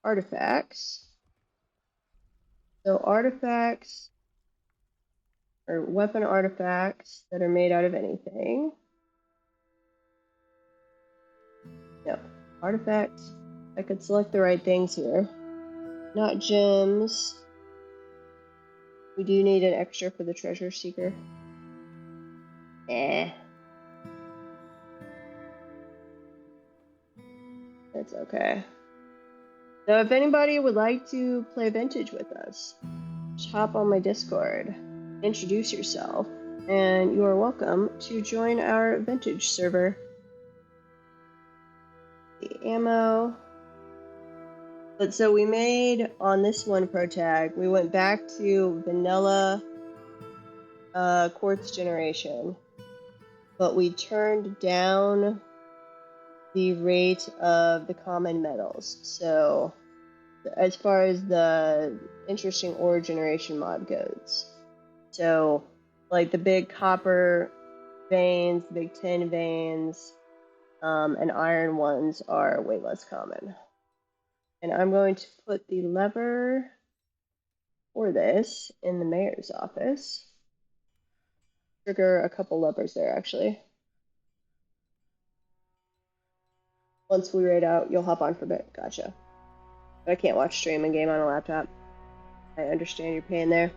artifacts. So artifacts or weapon artifacts that are made out of anything. No, artifacts. I could select the right things here. Not gems. We do need an extra for the treasure seeker. That's okay. So if anybody would like to play Vintage with us, just hop on my Discord, introduce yourself, and you are welcome to join our Vintage server. The ammo. But so we made, on this one protag, we went back to vanilla quartz generation, but we turned down the rate of the common metals. So as far as the interesting ore generation mod goes. So like the big copper veins, the big tin veins, and iron ones are way less common. And I'm going to put the lever for this in the mayor's office. Trigger a couple levers there, actually. Once we raid out, you'll hop on for a bit. Gotcha. But I can't watch stream and game on a laptop. I understand your pain there.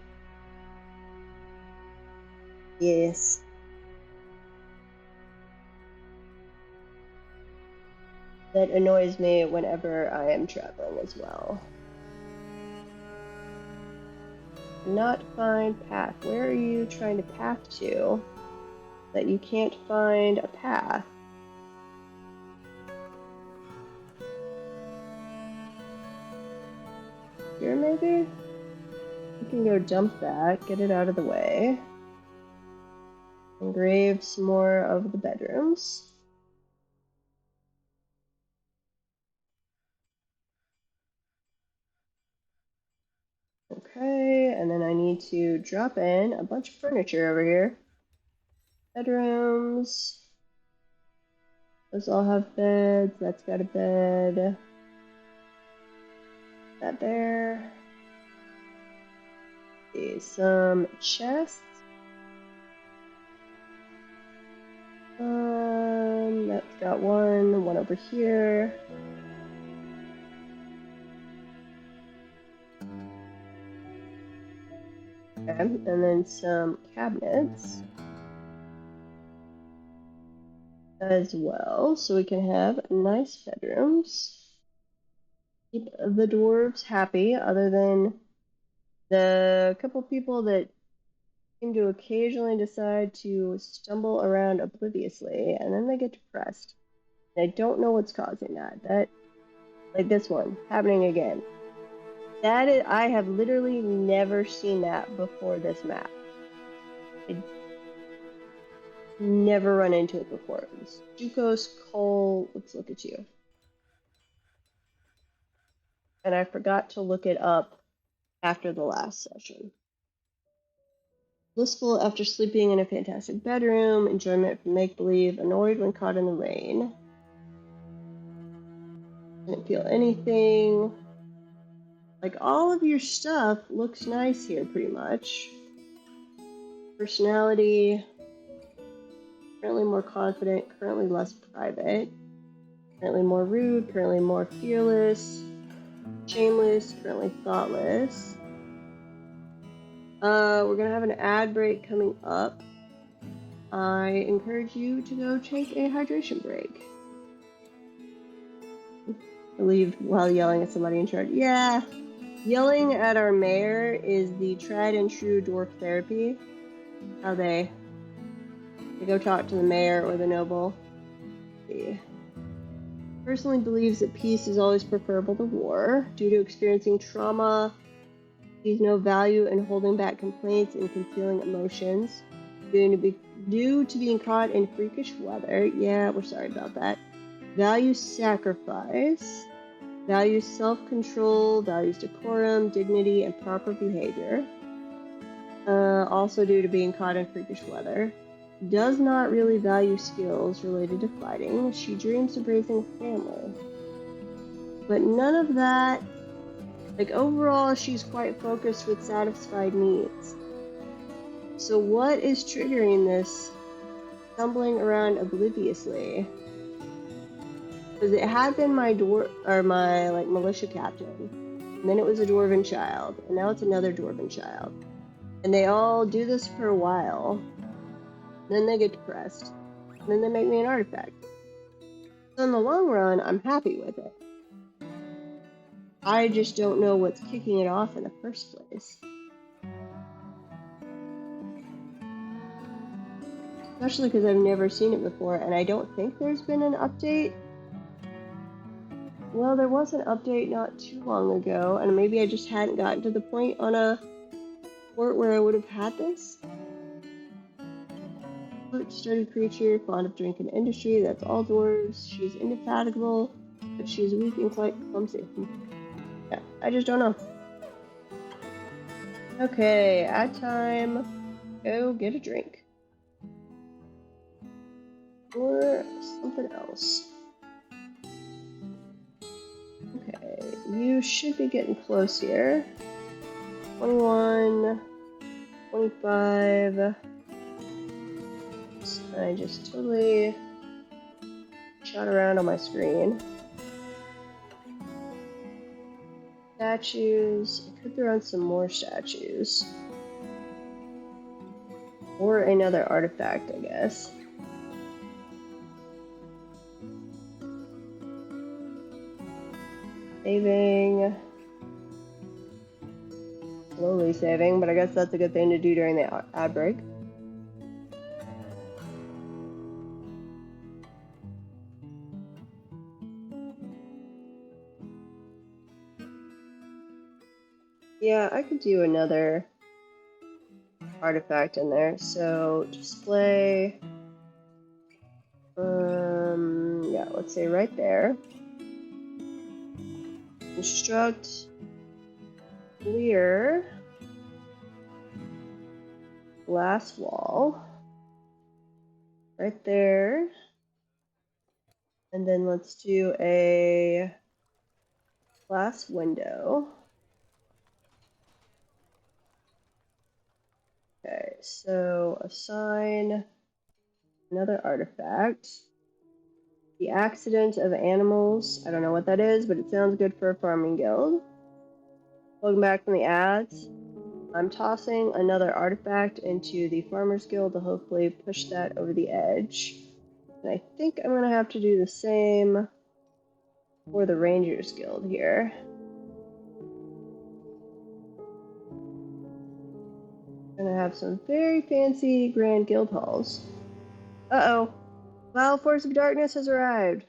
Yes. That annoys me whenever I am traveling as well. Not find path. Where are you trying to path to that you can't find a path? Here, maybe? We can go dump that, get it out of the way. Engrave some more of the bedrooms. Okay, and then I need to drop in a bunch of furniture over here. Bedrooms. Those all have beds. That's got a bed. That there. See, some chests. That's got one over here. Okay, and then some cabinets as well, so we can have nice bedrooms. Keep the dwarves happy, other than the couple people that seem to occasionally decide to stumble around obliviously, and then they get depressed. I don't know what's causing that. Like this one, happening again. I have literally never seen that before this map. I never run into it before. Stukos, Cole, let's look at you. And I forgot to look it up after the last session. Blissful after sleeping in a fantastic bedroom, enjoyment from make-believe, annoyed when caught in the rain. Didn't feel anything. Like, all of your stuff looks nice here, pretty much. Personality, currently more confident, currently less private, currently more rude, currently more fearless, shameless, currently thoughtless. We're gonna have an ad break coming up. I encourage you to go take a hydration break. Relieved while yelling at somebody in charge. Yeah, yelling at our mayor is the tried and true dwarf therapy. How they go talk to the mayor or the noble. He personally believes that peace is always preferable to war. Due to experiencing trauma, sees no value in holding back complaints and concealing emotions. Due to being caught in freakish weather, yeah, we're sorry about that. Values sacrifice, values self-control, values decorum, dignity, and proper behavior. Also due to being caught in freakish weather. Does not really value skills related to fighting. She dreams of raising a family. But none of that, like, overall, she's quite focused with satisfied needs. So what is triggering this stumbling around obliviously? Because it had been my militia captain, and then it was a dwarven child, and now it's another dwarven child. And they all do this for a while, then they get depressed, and then they make me an artifact. So in the long run, I'm happy with it. I just don't know what's kicking it off in the first place. Especially because I've never seen it before, and I don't think there's been an update. Well, there was an update not too long ago, and maybe I just hadn't gotten to the point on a port where I would have had this. Sturdy creature, fond of drink and industry, that's all dwarves. She's indefatigable, but she's weak and quite clumsy. Yeah, I just don't know. Okay, at time, go get a drink. Or something else. Okay, you should be getting close here. 21, 25. I just totally shot around on my screen. Statues. I could throw on some more statues. Or another artifact, I guess. Saving. Slowly saving, but I guess that's a good thing to do during the ad break. Yeah, I could do another artifact in there. So display, yeah, let's say right there. Construct, clear, glass wall, right there. And then let's do a glass window. Okay, so assign another artifact. The accident of animals. I don't know what that is, but it sounds good for a farming guild. Welcome back from the ads. I'm tossing another artifact into the Farmers Guild to hopefully push that over the edge. And I think I'm going to have to do the same for the Rangers Guild here. I'm going to have some very fancy grand guild halls. Uh-oh. Wild Force of Darkness has arrived.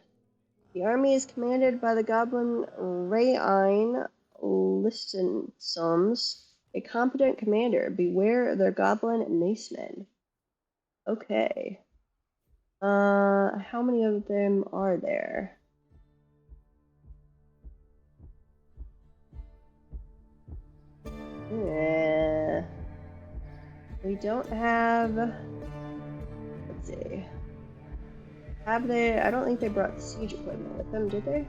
The army is commanded by the goblin Raine Listensums, a competent commander. Beware of their goblin macemen. Okay. How many of them are there? We don't have... Let's see. Have they... I don't think they brought siege equipment with them, did they?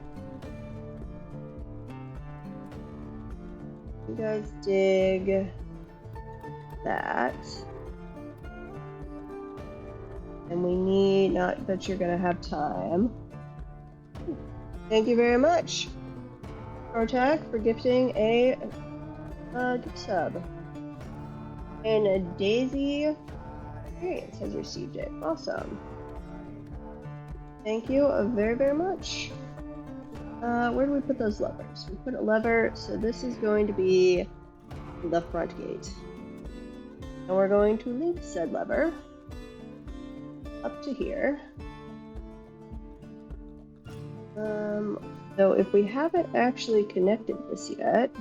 You guys dig that. And we need, not that you're gonna have time. Thank you very much, Protac, for gifting a gift sub. And a Daisy Experience has received it. Awesome. Thank you very, very much. Where do we put those levers? We put a lever, so this is going to be the front gate. And we're going to link said lever up to here. So if we haven't actually connected this yet,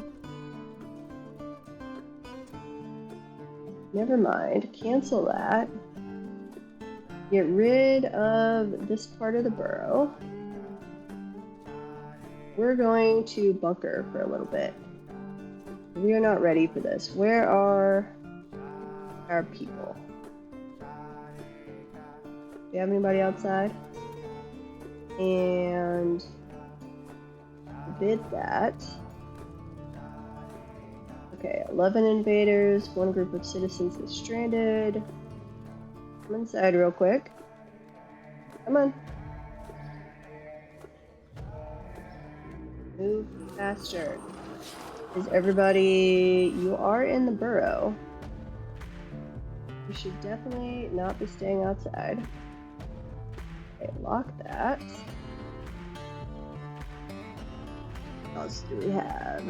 never mind, cancel that. Get rid of this part of the burrow. We're going to bunker for a little bit. We are not ready for this. Where are our people? Do you have anybody outside? And bid that. Okay, 11 invaders, one group of citizens is stranded. Come inside real quick. Come on. Move faster. Is everybody... You are in the burrow. You should definitely not be staying outside. Okay, lock that. What else do we have?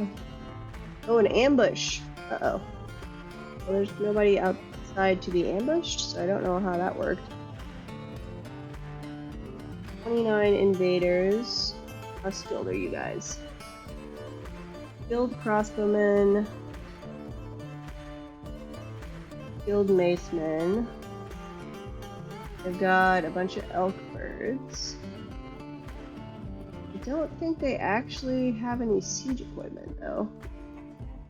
Oh, an ambush. Uh-oh. Well, there's nobody outside to be ambushed, so I don't know how that worked. 29 invaders. How skilled are you guys? Skilled crossbowmen. Skilled macemen. They've got a bunch of elk birds. I don't think they actually have any siege equipment, though.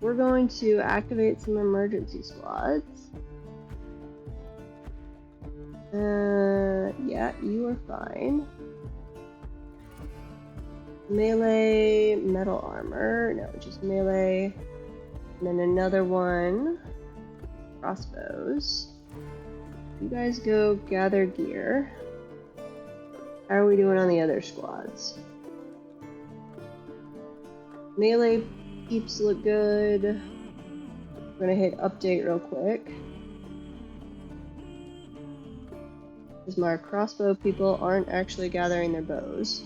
We're going to activate some emergency squads. Yeah, you are fine. Melee metal armor. No, just melee. And then another one. Crossbows. You guys go gather gear. How are we doing on the other squads? Melee peeps look good. I'm gonna hit update real quick. Because my crossbow people aren't actually gathering their bows.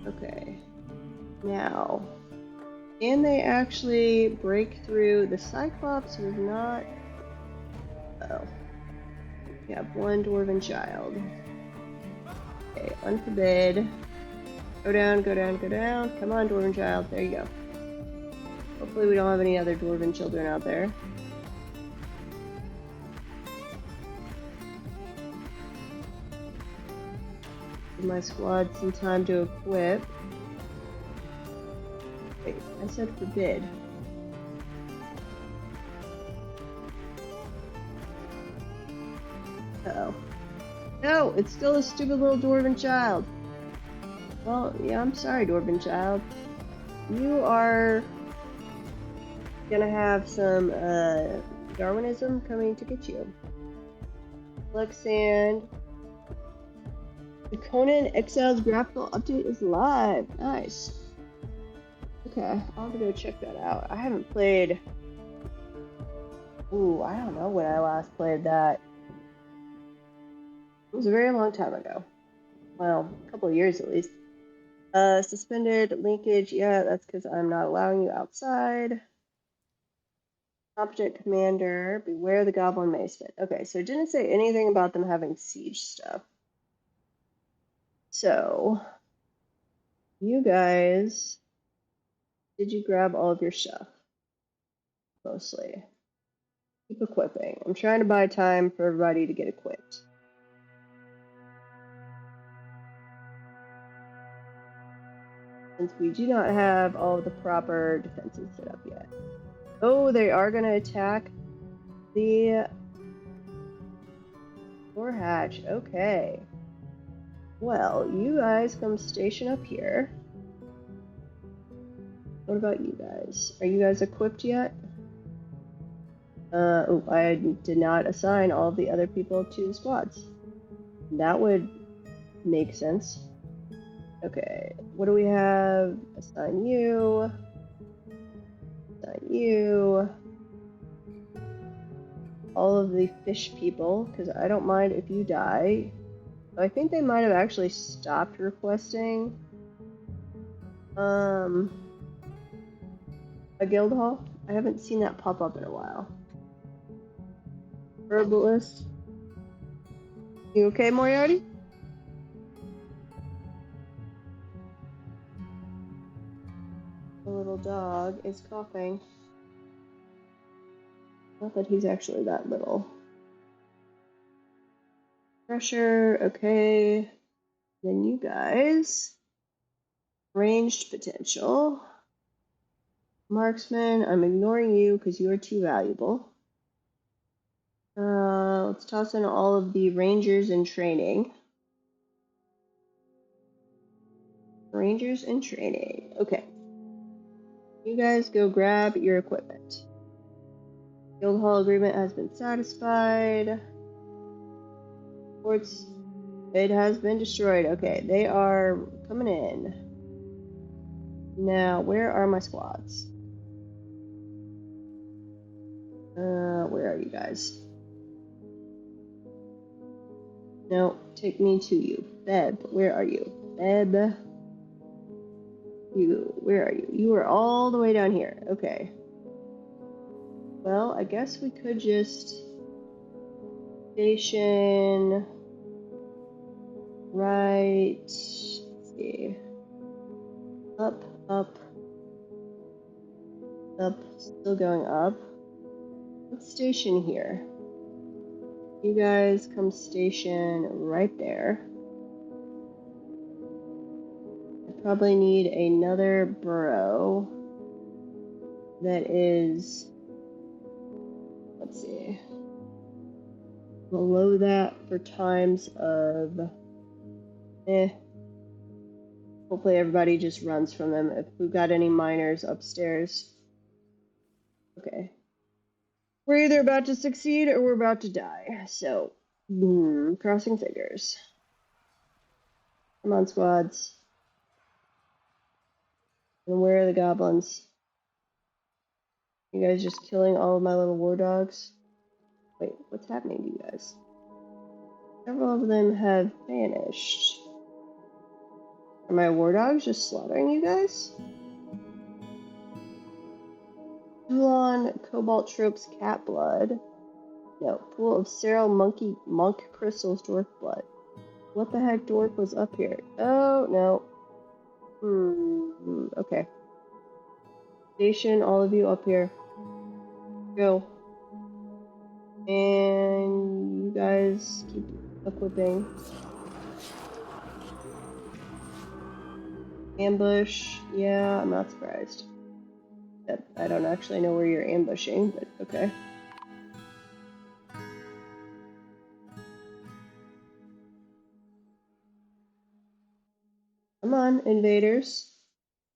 Okay. Now, can they actually break through? The Cyclops was not... Oh. We have one dwarven child. Okay, unforbid. Go down, go down, go down. Come on, dwarven child. There you go. Hopefully we don't have any other dwarven children out there. Give my squad some time to equip. Wait, I said forbid. Uh-oh. No, it's still a stupid little dwarven child. Well, yeah, I'm sorry, dwarven child. You are gonna have some Darwinism coming to get you. Lexand. The Conan Exiles graphical update is live. Nice. Okay, I'll have to go check that out. I haven't played... Ooh, I don't know when I last played that. It was a very long time ago. Well, a couple of years at least. Suspended linkage. Yeah, that's because I'm not allowing you outside. Object commander. Beware the goblin maceman. Okay, so it didn't say anything about them having siege stuff. So, you guys, did you grab all of your stuff? Mostly. Keep equipping. I'm trying to buy time for everybody to get equipped. Since we do not have all of the proper defenses set up yet. Oh, they are going to attack the door hatch. Okay. Well, you guys come station up here. What about you guys? Are you guys equipped yet? Oh, I did not assign all of the other people to the squads. That would make sense. Okay, what do we have? Assign you. Assign you. All of the fish people, because I don't mind if you die. I think they might have actually stopped requesting a guild hall. I haven't seen that pop up in a while. Herbalist. You okay, Moriarty? The little dog is coughing. Not that he's actually that little. Pressure, okay. Then you guys. Ranged potential. Marksman, I'm ignoring you because you are too valuable. Let's toss in all of the rangers in training. Rangers in training. Okay. You guys go grab your equipment. Guild hall agreement has been satisfied. Ports, it has been destroyed. Okay, they are coming in. Now, where are my squads? Where are you guys? No, take me to you. Beb, where are you? Beb. You, where are you? You are all the way down here. Okay. Well, I guess we could just station right. Let's see. Up, up, up. Still going up. Let's station here. You guys come station right there. I probably need another burrow that is, let's see, below that for times of, hopefully everybody just runs from them. If we've got any miners upstairs. Okay. We're either about to succeed or we're about to die. So, crossing fingers. Come on, squads. And where are the goblins? You guys just killing all of my little war dogs? Wait, what's happening to you guys? Several of them have vanished. Are my war dogs just slaughtering you guys? Toulon, Cobalt Tropes, Cat Blood. No, Pool of Cereal, Monkey, Monk Crystals, Dwarf Blood. What the heck dwarf was up here? Oh, no. Okay. Station, all of you up here. Go. And you guys keep equipping. Ambush, yeah, I'm not surprised. I don't actually know where you're ambushing, but okay. Come on, invaders.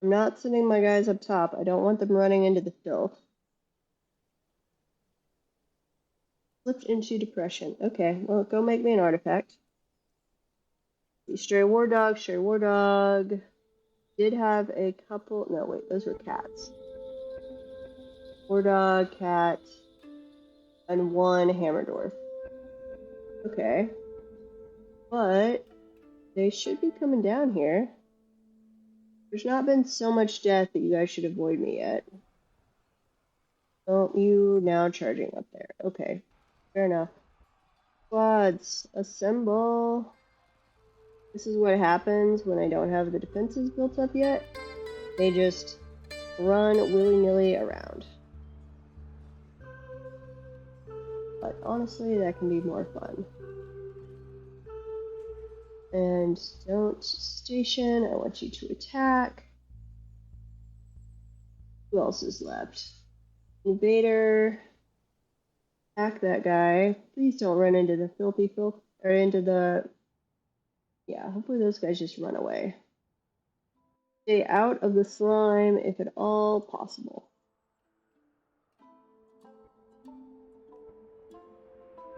I'm not sending my guys up top. I don't want them running into the filth. Slipped into depression. Okay, well, go make me an artifact. Stray War Dog, Stray War Dog. Did have a couple. No, wait, those were cats. War Dog, cat, and one Hammer Dwarf. Okay. But they should be coming down here. There's not been so much death that you guys should avoid me yet. Oh, you now charging up there. Okay, fair enough. Squads, assemble. This is what happens when I don't have the defenses built up yet. They just run willy-nilly around. But honestly, that can be more fun. And don't station. I want you to attack. Who else is left? Invader. Attack that guy. Please don't run into the filthy filth, or into the, yeah, hopefully those guys just run away. Stay out of the slime if at all possible.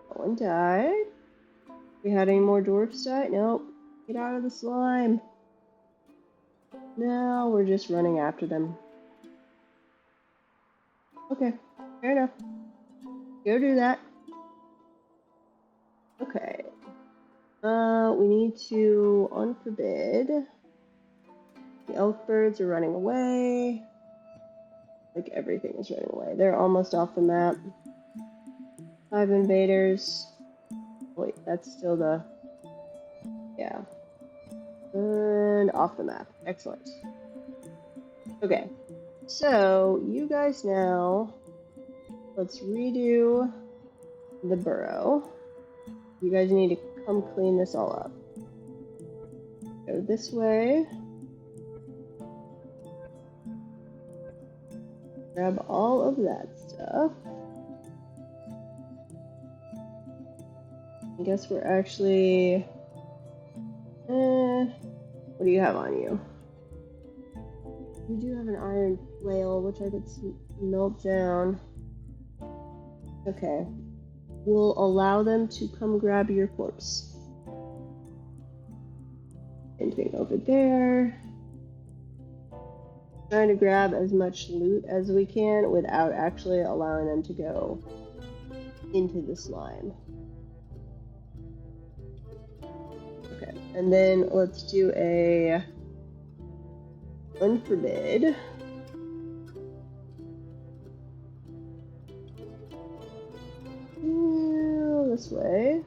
That one died. We had any more dwarfs die? Nope. Get out of the slime. Now we're just running after them. Okay, fair enough. Go do that. Okay. We need to unforbid. The elk birds are running away. Like everything is running away. They're almost off the map. 5 invaders. Wait, that's still the... Yeah. And off the map. Excellent. Okay. So, you guys now... Let's redo the burrow. You guys need to come clean this all up. Go this way. Grab all of that stuff. I guess we're actually... what do you have on you? You do have an iron flail, which I could melt down. Okay. We'll allow them to come grab your corpse. Anything over there. Trying to grab as much loot as we can without actually allowing them to go into the slime. Okay, and then let's do a unforbid. This way.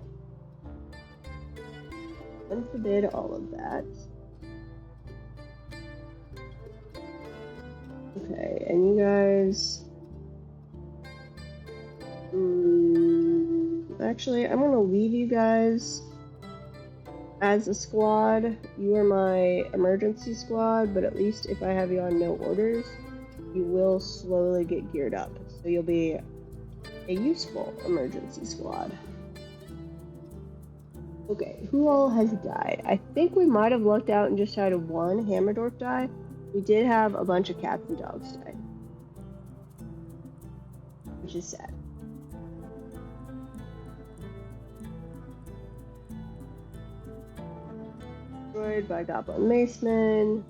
Unforbid all of that. Okay, and you guys... actually, I'm gonna leave you guys as a squad. You are my emergency squad, but at least if I have you on no orders, you will slowly get geared up. So you'll be a useful emergency squad. Okay, who all has died? I think we might have lucked out and just had one Hammerdorf die. We did have a bunch of cats and dogs die, which is sad. Destroyed by Goblin Macemen.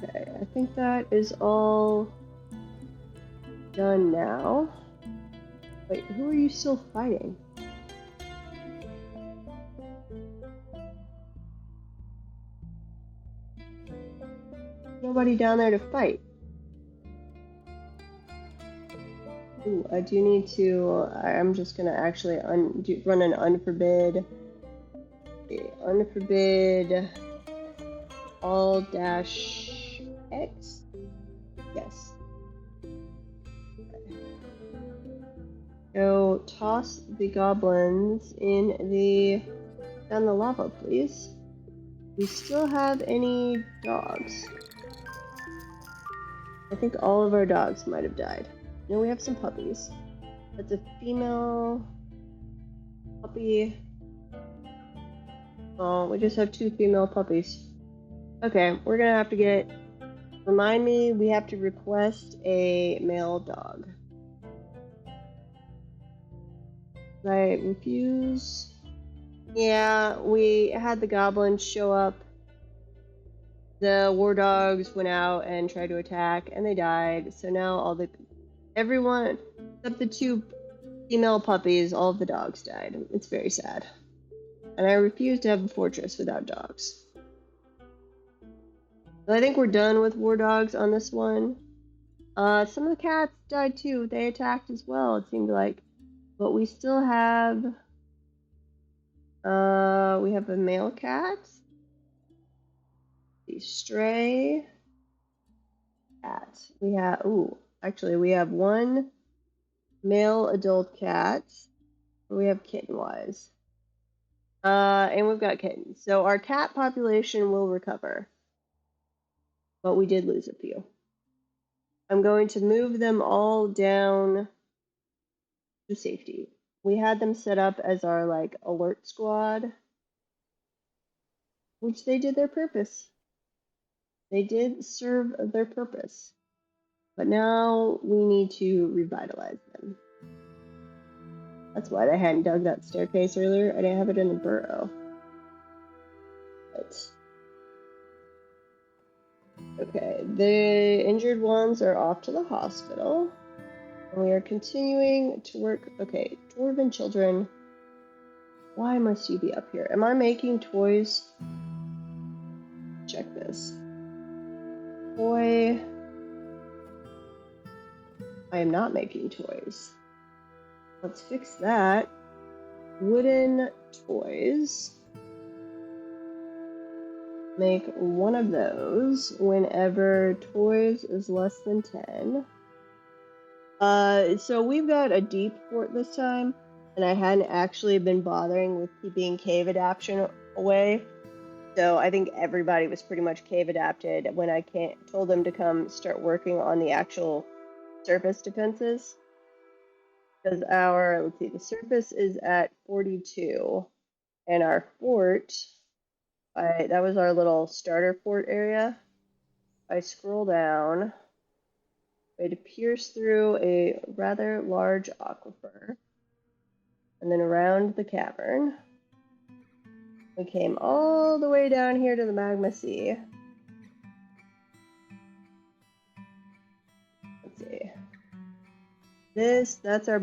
Okay, I think that is all done now. Wait, who are you still fighting? Nobody down there to fight. Ooh, I do need to... I'm just gonna actually run an unforbid. Unforbid all dash X. Yes. Go toss the goblins down the lava, please. We still have any dogs? I think all of our dogs might have died. No, we have some puppies. That's a female puppy. Oh, we just have 2 female puppies. Okay, we're gonna have to remind me, we have to request a male dog. I refuse. Yeah, we had the goblins show up. The war dogs went out and tried to attack, and they died. So now everyone except the 2 female puppies, all of the dogs died. It's very sad. And I refuse to have a fortress without dogs. So I think we're done with war dogs on this one. Some of the cats died too. They attacked as well, it seemed like. But we still have... we have a male cat. The stray cat. We have... Ooh, actually, we have 1 male adult cat. We have kitten-wise. And we've got kittens. So our cat population will recover. But we did lose a few. I'm going to move them all down to safety. We had them set up as our, alert squad. which they did their purpose. They did serve their purpose. But now we need to revitalize them. That's why I hadn't dug that staircase earlier. I didn't have it in the burrow. But okay, the injured ones are off to the hospital. And we are continuing to work. Okay, dwarven children. Why must you be up here? Am I making toys? Check this. Toy. I am not making toys. Let's fix that. Wooden toys. Make one of those whenever toys is less than 10. So we've got a deep fort this time, and I hadn't actually been bothering with keeping cave adaptation away. So I think everybody was pretty much cave adapted when I told them to come start working on the actual surface defenses. Because let's see, the surface is at 42, and our fort, that was our little starter fort area. I scroll down, we had to pierce through a rather large aquifer, and then around the cavern. We came all the way down here to the magma sea. Let's see. That's our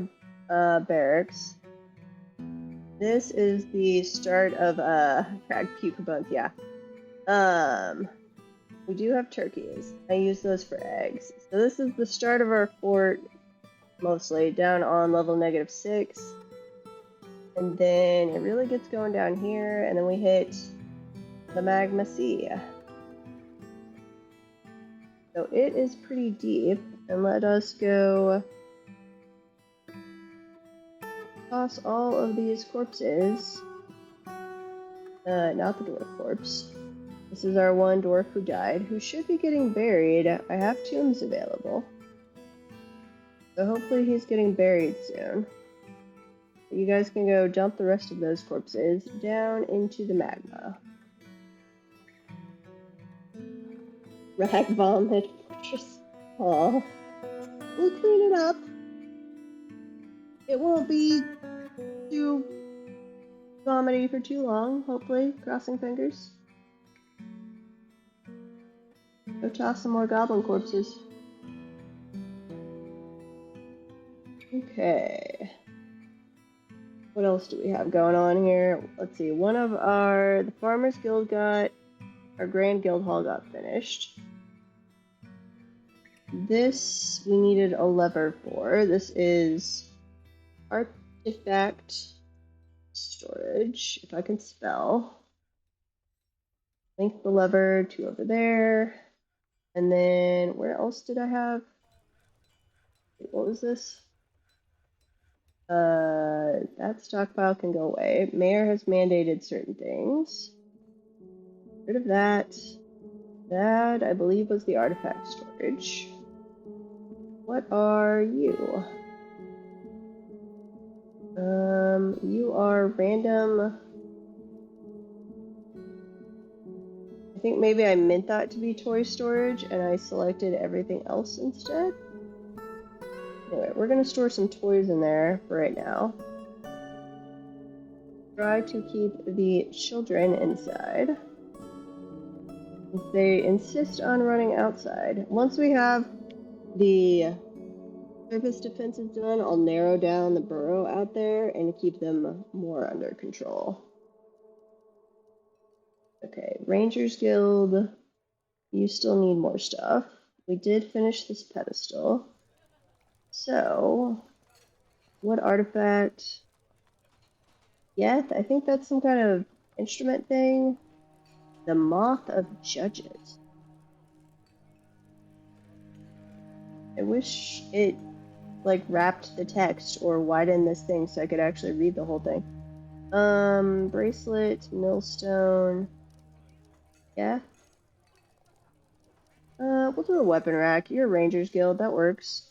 barracks. This is the start of cracked pupa bones, yeah. We do have turkeys. I use those for eggs. So this is the start of our fort, mostly, down on level -6. And then it really gets going down here, and then we hit the magma sea. So it is pretty deep, and let us go toss all of these corpses. Not the dwarf corpse. This is our one dwarf who died, who should be getting buried. I have tombs available. So hopefully he's getting buried soon. You guys can go dump the rest of those corpses down into the magma. Rag vomit fortress. Aw. We'll clean it up. It won't be too vomity for too long, hopefully. Crossing fingers. Go toss some more goblin corpses. Okay. What else do we have going on here? Let's see. The Farmers Guild our Grand Guild Hall got finished. This we needed a lever for. This is artifact storage, if I can spell. Link the lever to over there. And then where else did I have? What was this? That stockpile can go away. Mayor has mandated certain things. Rid of that. That, I believe, was the artifact storage. What are you? You are random. I think maybe I meant that to be toy storage and I selected everything else instead. Anyway, we're gonna store some toys in there for right now. Try to keep the children inside. They insist on running outside. Once we have the surface defenses done, I'll narrow down the burrow out there and keep them more under control. Okay, Rangers Guild, you still need more stuff. We did finish this pedestal. So, what artifact? Yeah, I think that's some kind of instrument thing. The Moth of Judges. I wish it like wrapped the text or widened this thing so I could actually read the whole thing. Bracelet, millstone. Yeah. We'll do a weapon rack. You're a Rangers Guild, that works.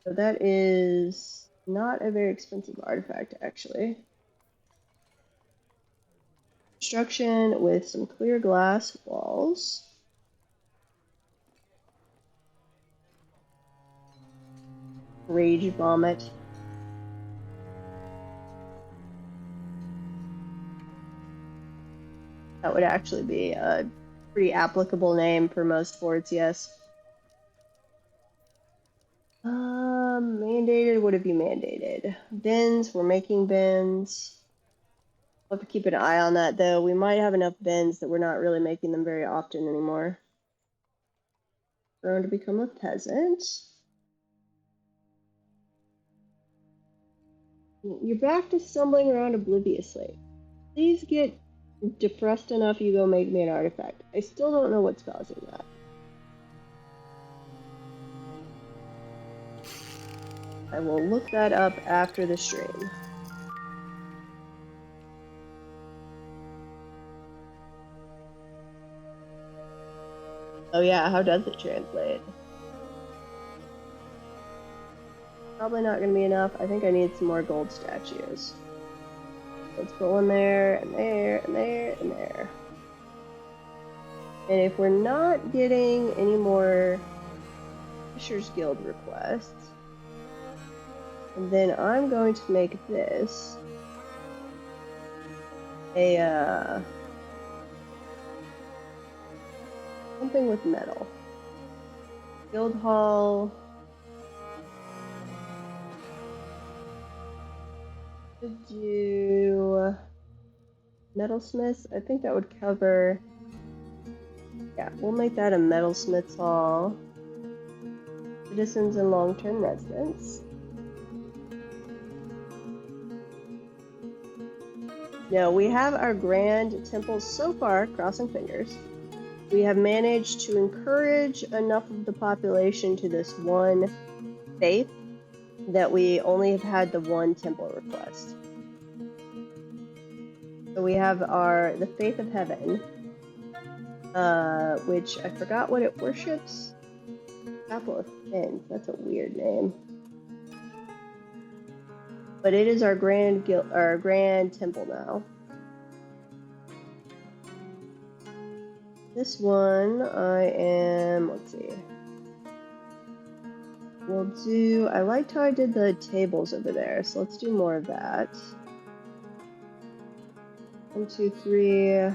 So that is not a very expensive artifact, actually. Construction with some clear glass walls. Rage vomit. That would actually be a pretty applicable name for most forts, yes. Mandated, what have you mandated? Bins, we're making bins. We'll have to keep an eye on that, though. We might have enough bins that we're not really making them very often anymore. Grown to become a peasant. You're back to stumbling around obliviously. Please get depressed enough you go make me an artifact. I still don't know what's causing that. I will look that up after the stream. Oh yeah, how does it translate? Probably not going to be enough. I think I need some more gold statues. Let's go in there, and there, and there, and there. And if we're not getting any more Fisher's Guild requests, then I'm going to make this a, something with metal. Guild Hall. Could do metalsmiths. I think that would cover. Yeah, we'll make that a metalsmiths hall. Citizens and long-term residents. No, we have our grand temples so far, crossing fingers. We have managed to encourage enough of the population to this one faith that we only have had the one temple request. So we have the Faith of Heaven, which I forgot what it worships. Chapel of Fins, that's a weird name. But it is our grand temple now. This one let's see. I liked how I did the tables over there, so let's do more of that. 1, 2, 3.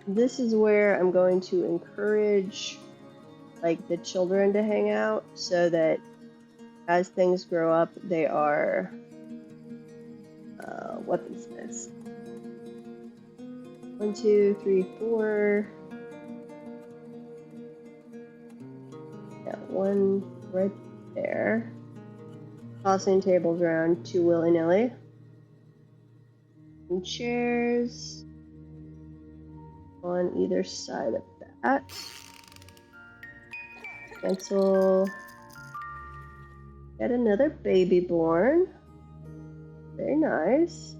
This is where I'm going to encourage, like, the children to hang out, so that as things grow up, they are weaponsmiths. 1, 2, 3, 4. Yeah, one right there. Tossing tables around too willy-nilly. And chairs on either side of that. Cancel. Get another baby born. Very nice.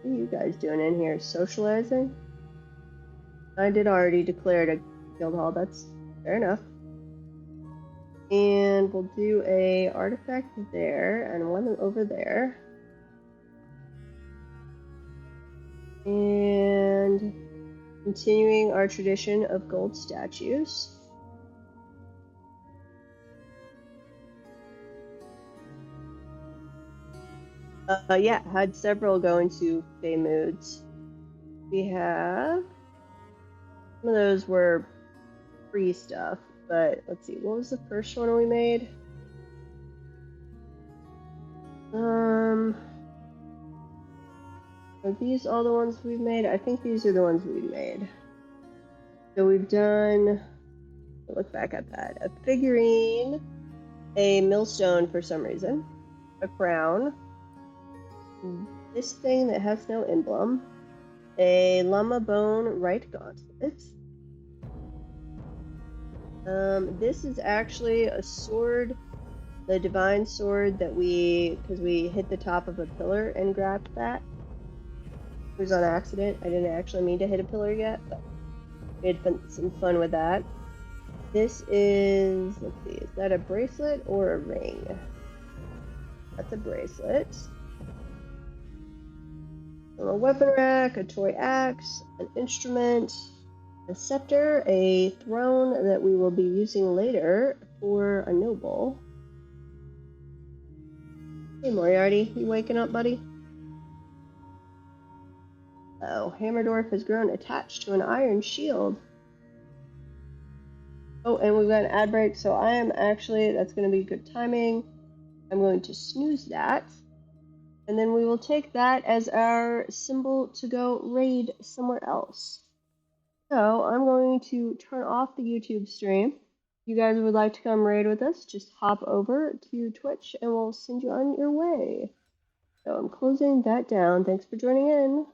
What are you guys doing in here? Socializing? I did already declare a guild hall. That's fair enough. And we'll do a artifact there and one over there. And continuing our tradition of gold statues. Yeah, had several go into Fey moods. We have some of those were free stuff, but let's see, what was the first one we made? Are these all the ones we've made? I think these are the ones we've made. So we've done, look back at that, a figurine, a millstone for some reason, a crown, this thing that has no emblem, a llama bone right gauntlet. This is actually a sword, the divine sword that because we hit the top of a pillar and grabbed that. It was on accident. I didn't actually mean to hit a pillar yet, but we had some fun with that. This is, let's see, is that a bracelet or a ring? That's a bracelet. A weapon rack, a toy axe, an instrument, a scepter, a throne that we will be using later for a noble. Hey Moriarty, you waking up, buddy? Oh, Hammerdorf has grown attached to an iron shield. Oh, and we've got an ad break, so I am actually, that's going to be good timing. I'm going to snooze that. And then we will take that as our symbol to go raid somewhere else. So I'm going to turn off the YouTube stream. If you guys would like to come raid with us, just hop over to Twitch and we'll send you on your way. So I'm closing that down. Thanks for joining in.